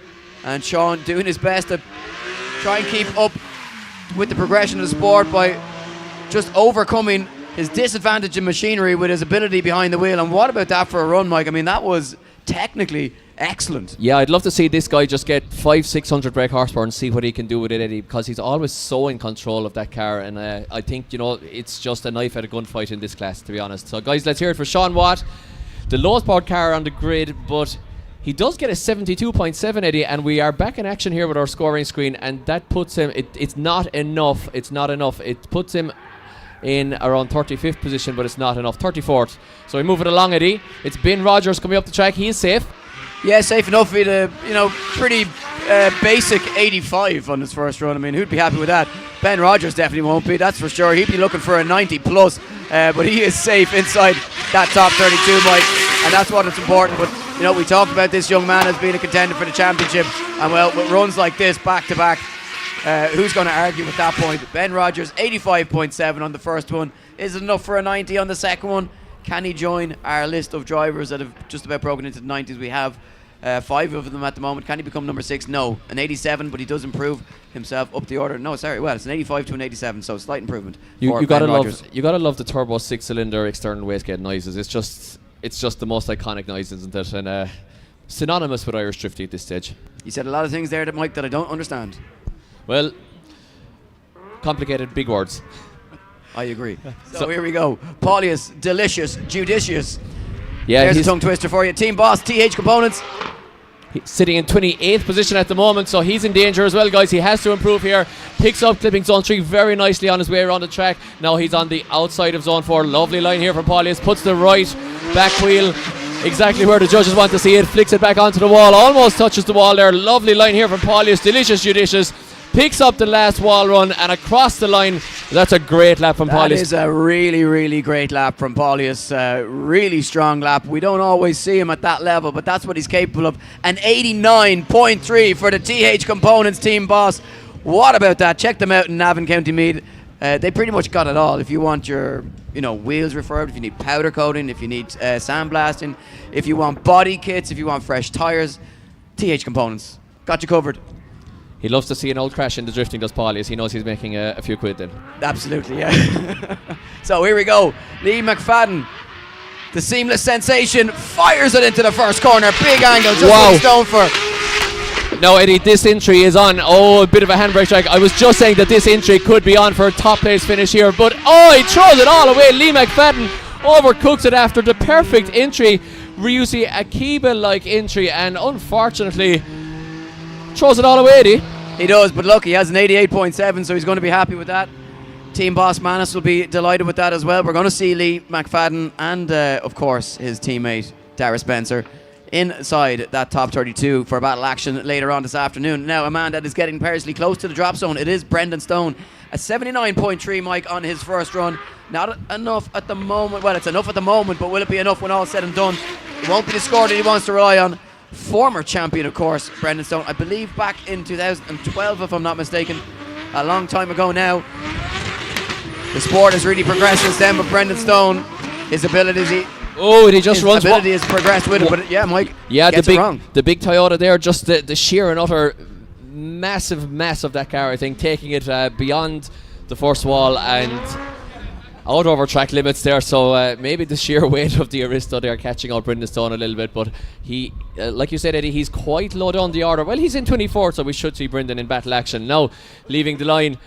and Sean doing his best to try and keep up with the progression of the sport by just overcoming his disadvantage in machinery with his ability behind the wheel. And what about that for a run, Mike? I mean, that was technically excellent. Yeah, I'd love to see this guy just get 500-600 brake horsepower and see what he can do with it, Eddie, because he's always so in control of that car, and I think, you know, it's just a knife at a gunfight in this class, to be honest. So guys, let's hear it for Sean Watt, the lowest powered car on the grid, but he does get a 72.7, Eddie, and we are back in action here with our scoring screen, and that puts him, it's not enough, it puts him in around 35th position, but it's not enough. 34th. So we move it along, Eddie. It's Ben Rogers coming up the track. He is safe. Yeah, safe enough. He had a pretty basic 85 on his first run. I mean, who'd be happy with that? Ben Rogers definitely won't be, that's for sure. He'd be looking for a 90 plus, but he is safe inside that top 32, Mike, and that's what it's important. But you know, we talked about this young man as being a contender for the championship, and well, with runs like this back to back, who's going to argue with that point? Ben Rogers, 85.7 on the first one. Is it enough for a 90 on the second one? Can he join our list of drivers that have just about broken into the 90s? We have 5 of them at the moment. Can he become number 6? No. An 87, but he does improve himself up the order. No, sorry. Well, it's an 85 to an 87, so slight improvement. You gotta love the turbo 6-cylinder external wastegate noises. It's just the most iconic noise, isn't it? And synonymous with Irish drifting at this stage. You said a lot of things there, Mike, that I don't understand. Well, complicated big words. I agree. So here we go. Paulius, delicious, judicious. Yeah, there's a tongue twister for you. Team boss, TH Components. He's sitting in 28th position at the moment, so he's in danger as well, guys. He has to improve here. Picks up clipping zone 3 very nicely on his way around the track. Now he's on the outside of zone 4. Lovely line here from Paulius. Puts the right back wheel exactly where the judges want to see it. Flicks it back onto the wall. Almost touches the wall there. Lovely line here from Paulius. Delicious, judicious. Picks up the last wall run and across the line. That's a great lap from Paulius. That is a really, really great lap from Paulius. Really strong lap. We don't always see him at that level, but that's what he's capable of. An 89.3 for the TH Components team boss. What about that? Check them out in Navan, County Meath. They pretty much got it all. If you want your wheels refurbed, if you need powder coating, if you need sandblasting, if you want body kits, if you want fresh tyres, TH Components got you covered. He loves to see an old crash in the drifting, does Paulius. He knows he's making a few quid then. Absolutely, yeah. So here we go. Lee McFadden The seamless sensation fires it into the first corner. Big angle, just Wow. what he's known for. Now, Eddie, this entry is on. Oh, a bit of a handbrake strike. I was just saying that this entry could be on for a top place finish here, but he throws it all away. Lee McFadden overcooks it after the perfect entry. Ryusi Akiba-like entry, and unfortunately throws it all away, Eddie. He does, but look, he has an 88.7, so he's going to be happy with that. Team boss Manus will be delighted with that as well. We're going to see Lee McFadden and, of course, his teammate Dara Spencer inside that top 32 for battle action later on this afternoon. Now, a man that is getting perilously close to the drop zone, it is Brendan Stone. A 79.3, Mike, on his first run. Not enough at the moment. Well, it's enough at the moment, but will it be enough when all's said and done? It won't be the score that he wants to rely on. Former champion, of course, Brendan Stone. I believe back in 2012, if I'm not mistaken. A long time ago now. The sport has really progressed since then, but Brendan Stone, his abilities, He just runs. His ability has progressed with it, but yeah, Mike. Yeah, gets it wrong. the big Toyota there, just the sheer and utter massive mess of that car, I think, taking it beyond the first wall and out over track limits there. So maybe the sheer weight of the Aristo there catching out Brendan Stone a little bit, but he, like you said, Eddie, he's quite low down the order. Well, he's in 24th, so we should see Brendan in battle action. Now, leaving the line,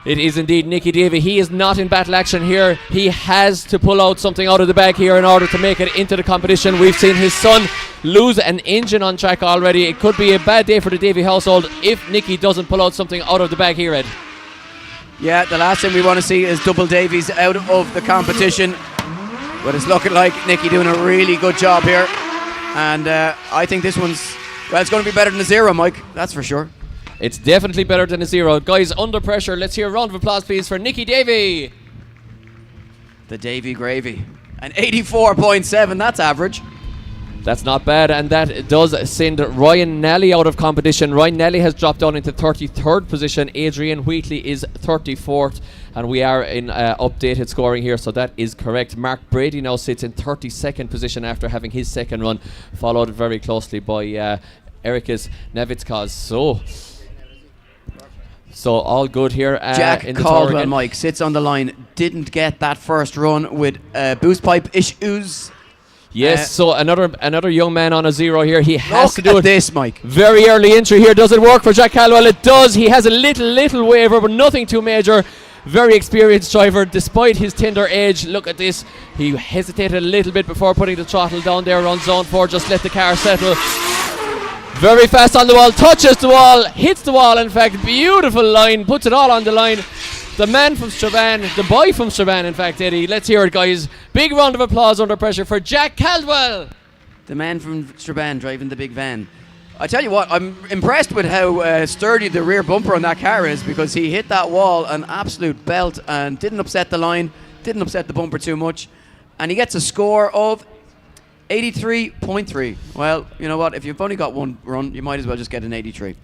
it is indeed Nicky Davey. He is not in battle action here. He has to pull out something out of the bag here in order to make it into the competition. We've seen his son lose an engine on track already. It could be a bad day for the Davey household if Nicky doesn't pull out something out of the bag here, Ed. Yeah, the last thing we want to see is double Davies out of the competition. But it's looking like Nicky doing a really good job here. And I think this one's, well, it's going to be better than a zero, Mike. That's for sure. It's definitely better than a zero. Guys, under pressure, let's hear a round of applause, please, for Nicky Davey. The Davey gravy. An 84.7, that's average. That's not bad, and that does send Ryan Nelly out of competition. Ryan Nelly has dropped down into 33rd position. Adrian Wheatley is 34th, and we are in updated scoring here, so that is correct. Mark Brady now sits in 32nd position after having his second run, followed very closely by Erikas Nevitskaz. So all good here. Jack in the Caldwell, Mike, sits on the line. Didn't get that first run with boost pipe issues. Yes, so another young man on a zero here. He has to do Look it. at this, Mike. Very early entry here. Does it work for Jack Caldwell? It does. He has a little waiver, but nothing too major. Very experienced driver, despite his tender age. Look at this. He hesitated a little bit before putting the throttle down there on zone 4. Just let the car settle. Very fast on the wall. Touches the wall. Hits the wall, in fact. Beautiful line. Puts it all on the line. The man from Strabane, the boy from Strabane, in fact, Eddie. Let's hear it, guys. Big round of applause under pressure for Jack Caldwell. The man from Strabane driving the big van. I tell you what, I'm impressed with how sturdy the rear bumper on that car is, because he hit that wall an absolute belt and didn't upset the line, didn't upset the bumper too much. And he gets a score of 83.3. Well, you know what? If you've only got one run, you might as well just get an 83.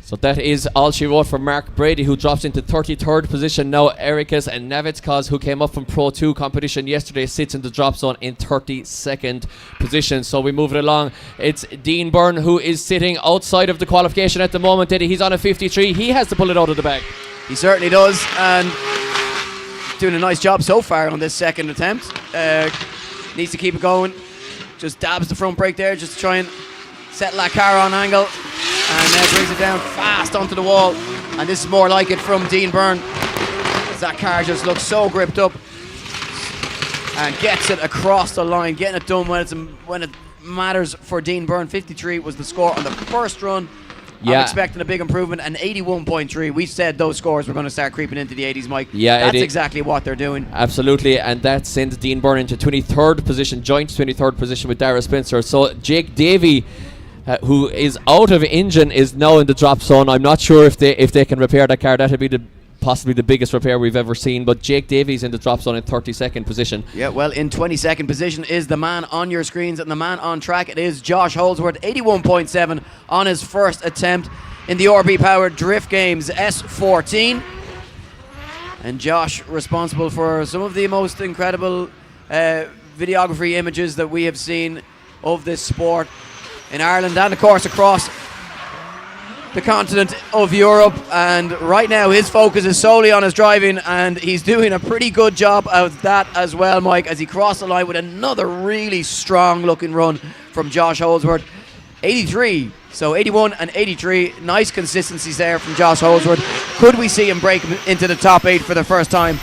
So that is all she wrote for Mark Brady, who drops into 33rd position now. Erikas and Nevitskaz, who came up from Pro 2 competition yesterday, sits in the drop zone in 32nd position. So we move it along. It's Dean Byrne, who is sitting outside of the qualification at the moment. Eddie, he's on a 53. He has to pull it out of the bag. He certainly does, and doing a nice job so far on this second attempt. Needs to keep it going. Just dabs the front brake there just to try and settle that car on angle, and brings it down fast onto the wall. And this is more like it from Dean Byrne, as that car just looks so gripped up and gets it across the line, getting it done when it matters for Dean Byrne. 53 was the score on the first run. Yeah. I'm expecting a big improvement, and 81.3. We said those scores were going to start creeping into the 80s, Mike. Yeah, that's Eddie, exactly what they're doing. Absolutely, and that sends Dean Byrne into 23rd position, joint 23rd position with Dara Spencer. So Jake Davey, who is out of engine, is now in the drop zone. I'm not sure if they can repair that car. That would be possibly the biggest repair we've ever seen. But Jake Davies in the drop zone in 32nd position. Yeah, well, in 22nd position is the man on your screens, and the man on track, it is Josh Holdsworth, 81.7 on his first attempt in the RB Powered Drift Games S14. And Josh responsible for some of the most incredible videography images that we have seen of this sport in Ireland and, of course, across the continent of Europe, and right now his focus is solely on his driving, and he's doing a pretty good job of that as well, Mike, as he crossed the line with another really strong looking run from Josh Holdsworth. 83, so 81 and 83, nice consistencies there from Josh Holdsworth. Could we see him break into the top 8 for the first time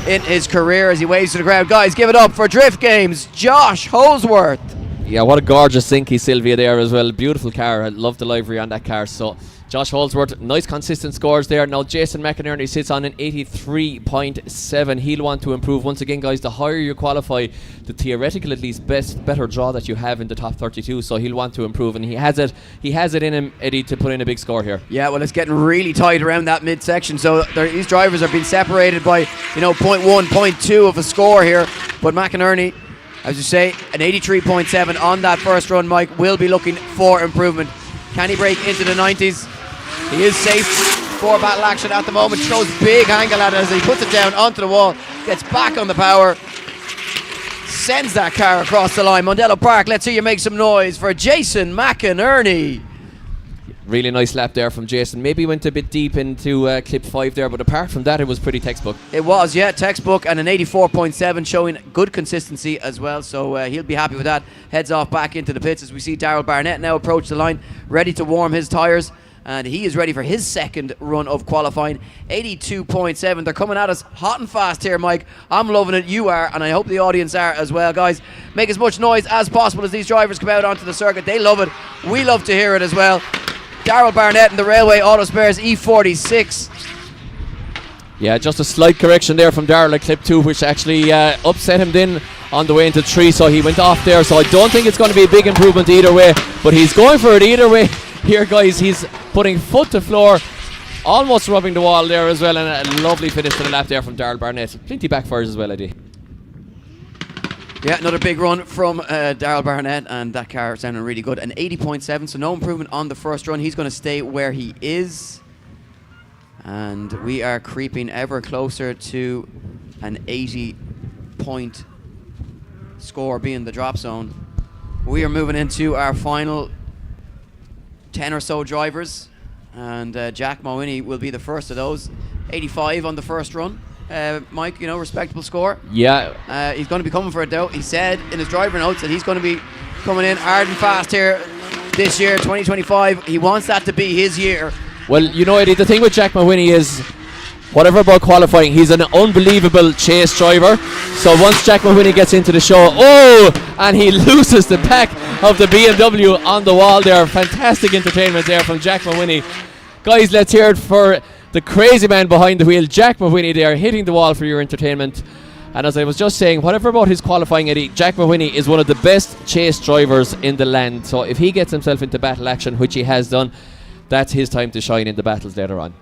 in his career as he waves to the crowd? Guys, give it up for Drift Games, Josh Holdsworth. Yeah, what a gorgeous Zinky Sylvia there as well. Beautiful car. I love the livery on that car. So Josh Holdsworth, nice consistent scores there. Now Jason McInerney sits on an 83.7. He'll want to improve. Once again, guys, the higher you qualify, the theoretical at least better draw that you have in the top 32. So he'll want to improve, and he has it in him, Eddie, to put in a big score here. Yeah, well, it's getting really tight around that midsection. So these drivers are being separated by 0.1, 0.2 of a score here. But McInerney, as you say, an 83.7 on that first run, Mike, will be looking for improvement. Can he break into the 90s? He is safe for battle action at the moment. Shows big angle at it as he puts it down onto the wall. Gets back on the power. Sends that car across the line. Mondello Park, let's hear you make some noise for Jason McInerney. Really nice lap there from Jason. Maybe went a bit deep into clip 5 there, but apart from that, it was pretty textbook. It was, yeah, textbook, and an 84.7 showing good consistency as well, so he'll be happy with that. Heads off back into the pits as we see Daryl Barnett now approach the line, ready to warm his tyres, and he is ready for his second run of qualifying. 82.7. They're coming at us hot and fast here, Mike. I'm loving it, you are, and I hope the audience are as well. Guys, make as much noise as possible as these drivers come out onto the circuit. They love it. We love to hear it as well. Daryl Barnett in the Railway Auto Spares E46. Yeah, just a slight correction there from Daryl at clip 2, which actually upset him then on the way into 3, so he went off there. So I don't think it's going to be a big improvement either way, but he's going for it either way. Here, guys, he's putting foot to floor, almost rubbing the wall there as well, and a lovely finish to the lap there from Daryl Barnett. Plenty backfires as well, Eddie. Yeah, another big run from Daryl Barnett, and that car sounding really good. An 80.7, so no improvement on the first run. He's going to stay where he is. And we are creeping ever closer to an 80-point score being the drop zone. We are moving into our final 10 or so drivers, and Jack Mawhinney will be the first of those. 85 on the first run. Mike, respectable score. Yeah. He's going to be coming for it though. He said in his driver notes that he's going to be coming in hard and fast here this year, 2025. He wants that to be his year. Well, Eddie, the thing with Jack Mawhinney is, whatever about qualifying, he's an unbelievable chase driver. So once Jack Mawhinney gets into the show, and he loses the back of the BMW on the wall there. Fantastic entertainment there from Jack Mawhinney. Guys, let's hear it for the crazy man behind the wheel, Jack Mawhinney there, hitting the wall for your entertainment. And as I was just saying, whatever about his qualifying, Eddie, Jack Mawhinney is one of the best chase drivers in the land. So if he gets himself into battle action, which he has done, that's his time to shine in the battles later on.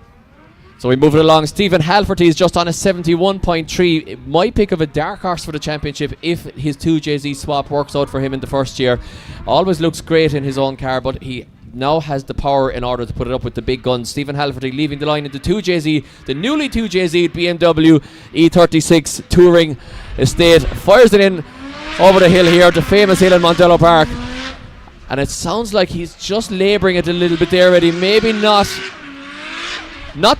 So we move it along. Stephen Halferty is just on a 71.3. It might pick of a dark horse for the championship if his 2JZ swap works out for him in the first year. Always looks great in his own car, but he now has the power in order to put it up with the big guns. Stephen Halferty leaving the line into 2JZ, the newly 2JZ BMW E36 Touring Estate. Fires it in over the hill here, the famous hill in Mondello Park. And it sounds like he's just labouring it a little bit there, Eddie. Maybe not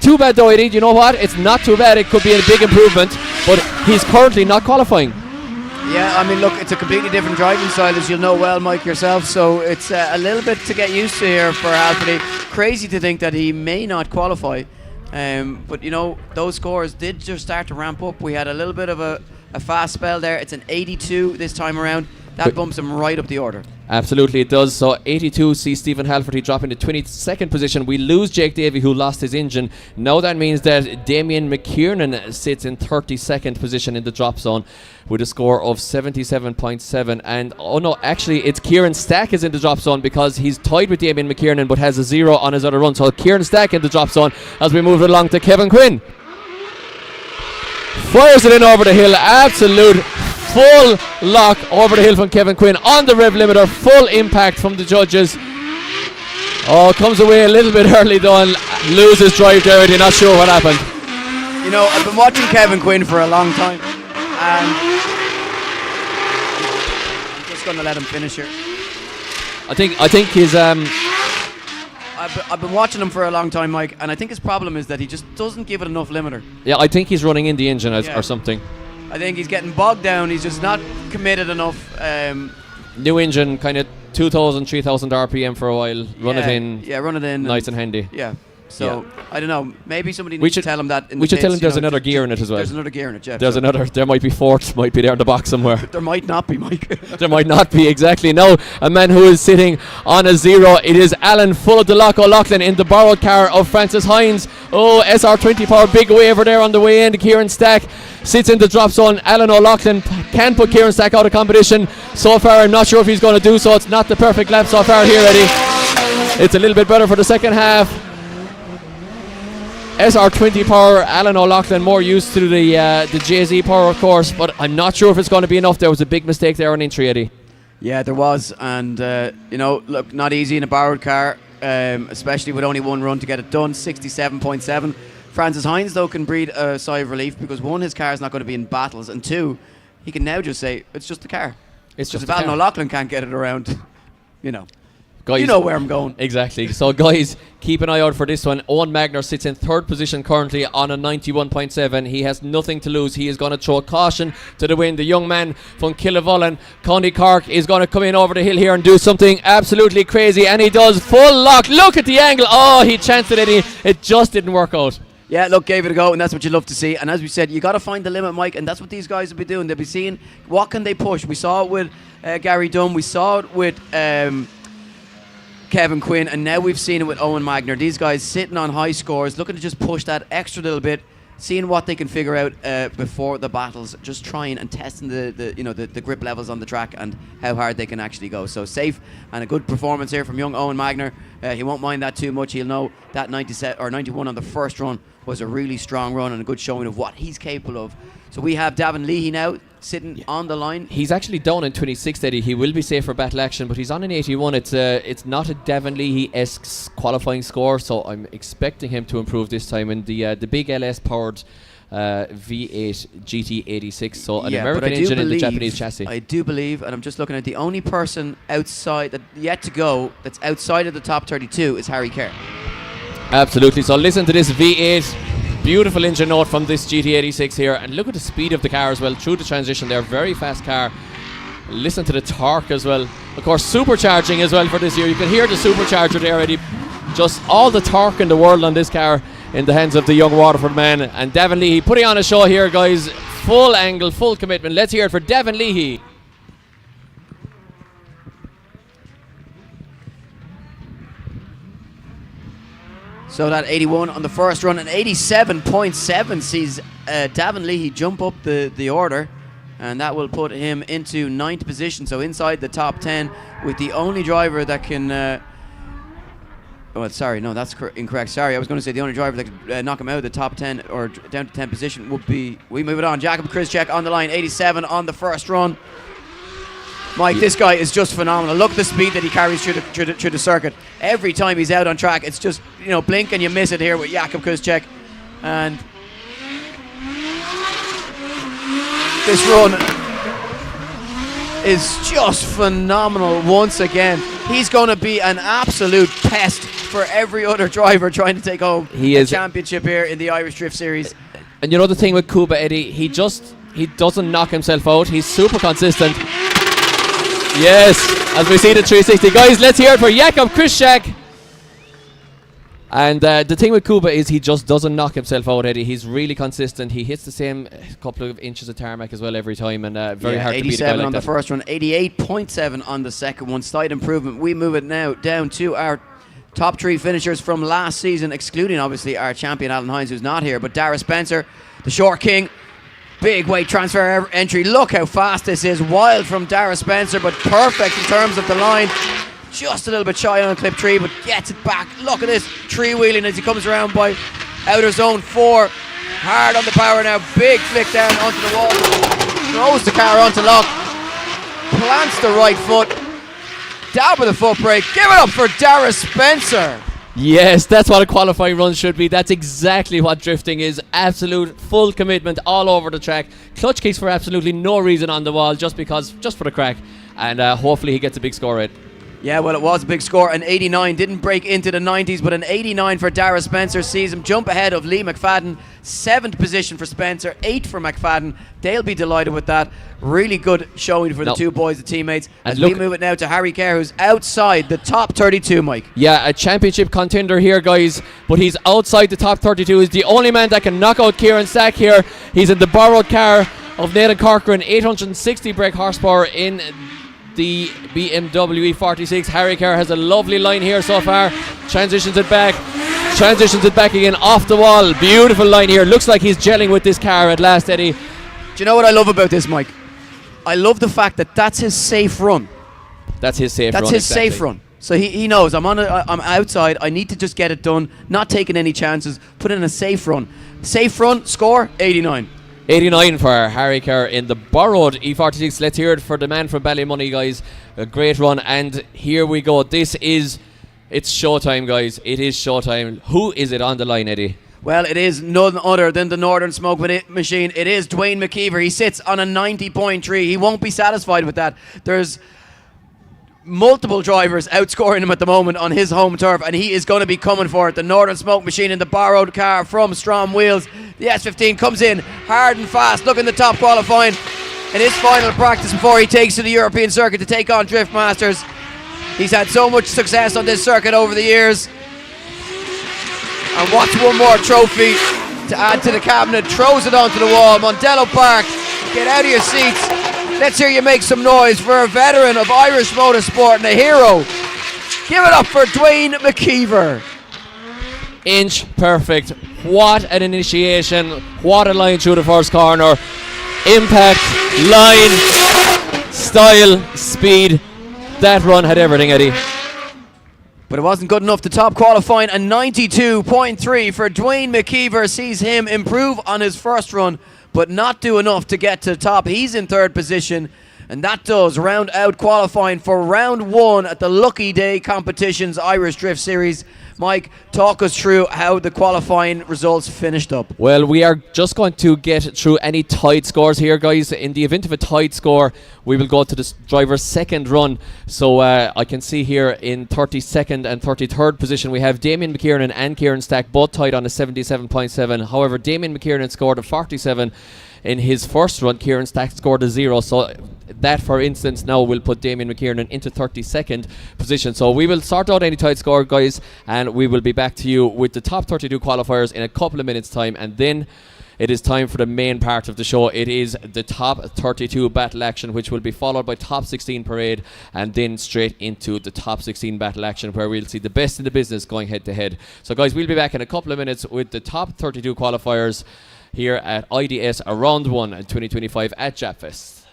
too bad though, Eddie. You know what? It's not too bad. It could be a big improvement, but he's currently not qualifying. Yeah, I mean, look, it's a completely different driving style, as you'll know well, Mike, yourself. So it's a little bit to get used to here for Halferty. Crazy to think that he may not qualify. But, those scores did just start to ramp up. We had a little bit of a fast spell there. It's an 82 this time around. That bumps him right up the order. Absolutely, it does. So 82 sees Stephen Halferty drop into 22nd position. We lose Jake Davey, who lost his engine. Now that means that Damien McKiernan sits in 32nd position in the drop zone with a score of 77.7. And actually it's Kieran Stack is in the drop zone because he's tied with Damien McKiernan but has a 0 on his other run. So Kieran Stack in the drop zone as we move along to Kevin Quinn. Fires it in over the hill. Absolute full lock over the hill from Kevin Quinn on the rev limiter. Full impact from the judges. Comes away a little bit early though and loses drive there. You're not sure what happened. I've been watching Kevin Quinn for a long time, and I'm just going to let him finish here. I think his I've been watching him for a long time, Mike, and I think his problem is that he just doesn't give it enough limiter. Yeah, I think he's running in the engine Yeah. or something. I think he's getting bogged down. He's just not committed enough. New engine, kind of 2,000, 3,000 RPM for a while. Run it in. Yeah, run it in. Nice and handy. Yeah. So I don't know. Maybe somebody We needs to should- tell him that. we should tell him there's another gear in it as well. There's another gear in it, Jeff. There's so another. There might be fourth. Might be there in the box somewhere. There might not be, Mike. There might not be, exactly. Now, a man who is sitting on a 0. It is Alan Full of the Loch O'Loughlin in the borrowed car of Francis Hines. Oh, SR20 power, big wave there on the way in. Kieran Stack sits in the drop zone. Alan O'Loughlin can put Kieran Stack out of competition. So far, I'm not sure if he's going to do so. It's not the perfect lap so far here, Eddie. It's a little bit better for the second half. SR20 power, Alan O'Loughlin more used to the JZ power, of course, but I'm not sure if it's going to be enough. There was a big mistake there on entry, Eddie. Yeah, there was, and look, not easy in a borrowed car, especially with only one run to get it done. 67.7. Francis Hines, though, can breathe a sigh of relief because one, his car is not going to be in battles, and two, he can now just say it's just the car. It's just if the Alan car. O'Loughlin can't get it around, Guys, you know where I'm going. Exactly. So, guys, keep an eye out for this one. Owen Magner sits in third position currently on a 91.7. He has nothing to lose. He is going to throw caution to the wind. The young man from Killavullen, County Cork, is going to come in over the hill here and do something absolutely crazy. And he does full lock. Look at the angle. Oh, he chanced it, Eddie. It just didn't work out. Yeah, look, gave it a go, and that's what you love to see. And as we said, you got to find the limit, Mike, and that's what these guys will be doing. They'll be seeing what can they push. We saw it with Gary Dunn. We saw it with Kevin Quinn, and now we've seen it with Owen Magner. These guys sitting on high scores, looking to just push that extra little bit, seeing what they can figure out before the battles, just trying and testing the grip levels on the track and how hard they can actually go. So safe and a good performance here from young Owen Magner. He won't mind that too much. He'll know that 97 or 91 on the first run was a really strong run and a good showing of what he's capable of. So we have Davin Leahy now sitting on the line. He's actually down in 26th, Eddie. He will be safe for battle action, but he's on an 81. It's not a Davin Leahy-esque qualifying score, so I'm expecting him to improve this time in the big LS-powered V8 GT86. So an American engine in the Japanese chassis. I do believe, and I'm just looking at the only person outside that yet to go that's outside of the top 32 is Harry Kerr. Absolutely. So listen to this V8. Beautiful engine note from this GT86 here, and look at the speed of the car as well through the transition there. Very fast car. Listen to the torque as well. Of course, supercharging as well for this year. You can hear the supercharger there already. Just all the torque in the world on this car in the hands of the young Waterford man. And Davin Leahy putting on a show here, guys. Full angle, full commitment. Let's hear it for Davin Leahy. So that 81 on the first run, and 87.7 sees Davin Leahy jump up the order, and that will put him into 9th position, so inside the top 10, with the only driver that can sorry, no, that's incorrect. Sorry, I was going to say the only driver that could knock him out of the top 10 or down to 10th position would be, we move it on, Jakub Krzyzek on the line, 87 on the first run. Mike, this guy is just phenomenal. Look at the speed that he carries through the circuit. Every time he's out on track, it's just, blink and you miss it here with Jakub Krzyzek. And this run is just phenomenal once again. He's going to be an absolute pest for every other driver trying to take home a championship here in the Irish Drift Series. And you know the thing with Kuba, Eddie, he doesn't knock himself out. He's super consistent. Yes, as we see the 360. Guys, let's hear it for Jakub Krzyzek. And the thing with Kuba is he just doesn't knock himself out, Eddie. He's really consistent. He hits the same couple of inches of tarmac as well every time, and very hard to beat a guy 87 like on that. the first one, 88.7 on the second one. Slight improvement. We move it now down to our top 3 finishers from last season, excluding obviously our champion Alan Hines, who's not here, but Dara Spencer, the short king. Big weight transfer entry. Look how fast this is. Wild from Dara Spencer, but perfect in terms of the line. Just a little bit shy on clip 3, but gets it back. Look at this tree wheeling as he comes around by outer zone 4. Hard on the power now. Big flick down onto the wall. Throws the car onto lock. Plants the right foot. Down with the foot brake. Give it up for Dara Spencer. Yes, that's what a qualifying run should be. That's exactly what drifting is. Absolute full commitment all over the track. Clutch kicks for absolutely no reason on the wall, just for the crack. And hopefully he gets a big score, Ed. Yeah, well, it was a big score. An 89 didn't break into the 90s, but an 89 for Dara Spencer sees him jump ahead of Lee McFadden. 7th position for Spencer, 8th for McFadden. They'll be delighted with that. Really good showing for the two boys, the teammates. As we move it now to Harry Kerr, who's outside the top 32, Mike. Yeah, a championship contender here, guys, but he's outside the top 32. He's the only man that can knock out Kieran Stack here. He's in the borrowed car of Nathan Corcoran, 860 brake horsepower in the BMW E46. Harry Kerr has a lovely line here so far. Transitions it back again off the wall. Beautiful line here. Looks like he's gelling with this car at last, Eddie. Do you know what I love about this, Mike? I love the fact that that's his safe run. That's his safe run. That's his safe run. So he knows I'm outside. I need to just get it done. Not taking any chances. Put in a safe run. Safe run. Score 89. 89 for Harry Kerr in the borrowed E46. Let's hear it for the man from Ballymoney, guys. A great run, and here we go. It's showtime, guys. It is showtime. Who is it on the line, Eddie? Well, it is none other than the Northern Smoke Machine. It is Dwayne McKeever. He sits on a 90.3. He won't be satisfied with that. There's multiple drivers outscoring him at the moment on his home turf, and he is going to be coming for it. The Northern Smoke Machine in the borrowed car from Strom Wheels. The S15 comes in hard and fast, looking the top qualifying in his final practice before he takes to the European circuit to take on Drift Masters. He's had so much success on this circuit over the years. And what's one more trophy to add to the cabinet? Throws it onto the wall. Mondello Park, get out of your seats. Let's hear you make some noise for a veteran of Irish motorsport and a hero. Give it up for Dwayne McKeever. Inch perfect. What an initiation. What a line through the first corner. Impact, line, style, speed. That run had everything, Eddie. But it wasn't good enough. The top qualifying, a 92.3 for Dwayne McKeever, sees him improve on his first run, but not do enough to get to the top. He's in 3rd position, and that does round out qualifying for round 1 at the Lucky Day Competitions Irish Drift Series. Mike, talk us through how the qualifying results finished up. Well, we are just going to get through any tied scores here, guys. In the event of a tied score, we will go to the driver's second run. So I can see here in 32nd and 33rd position, we have Damien McKiernan and Kieran Stack both tied on a 77.7. However, Damien McKiernan scored a 47 in his first run. Kieran Stack scored a 0. So that, for instance, now will put Damien McKiernan into 32nd position. So we will sort out any tied score, guys, and we will be back to you with the top 32 qualifiers in a couple of minutes' time. And then it is time for the main part of the show. It is the top 32 battle action, which will be followed by top 16 parade, and then straight into the top 16 battle action, where we'll see the best in the business going head to head. So, guys, we'll be back in a couple of minutes with the top 32 qualifiers here at IDS Round 1 2025 at Japfest.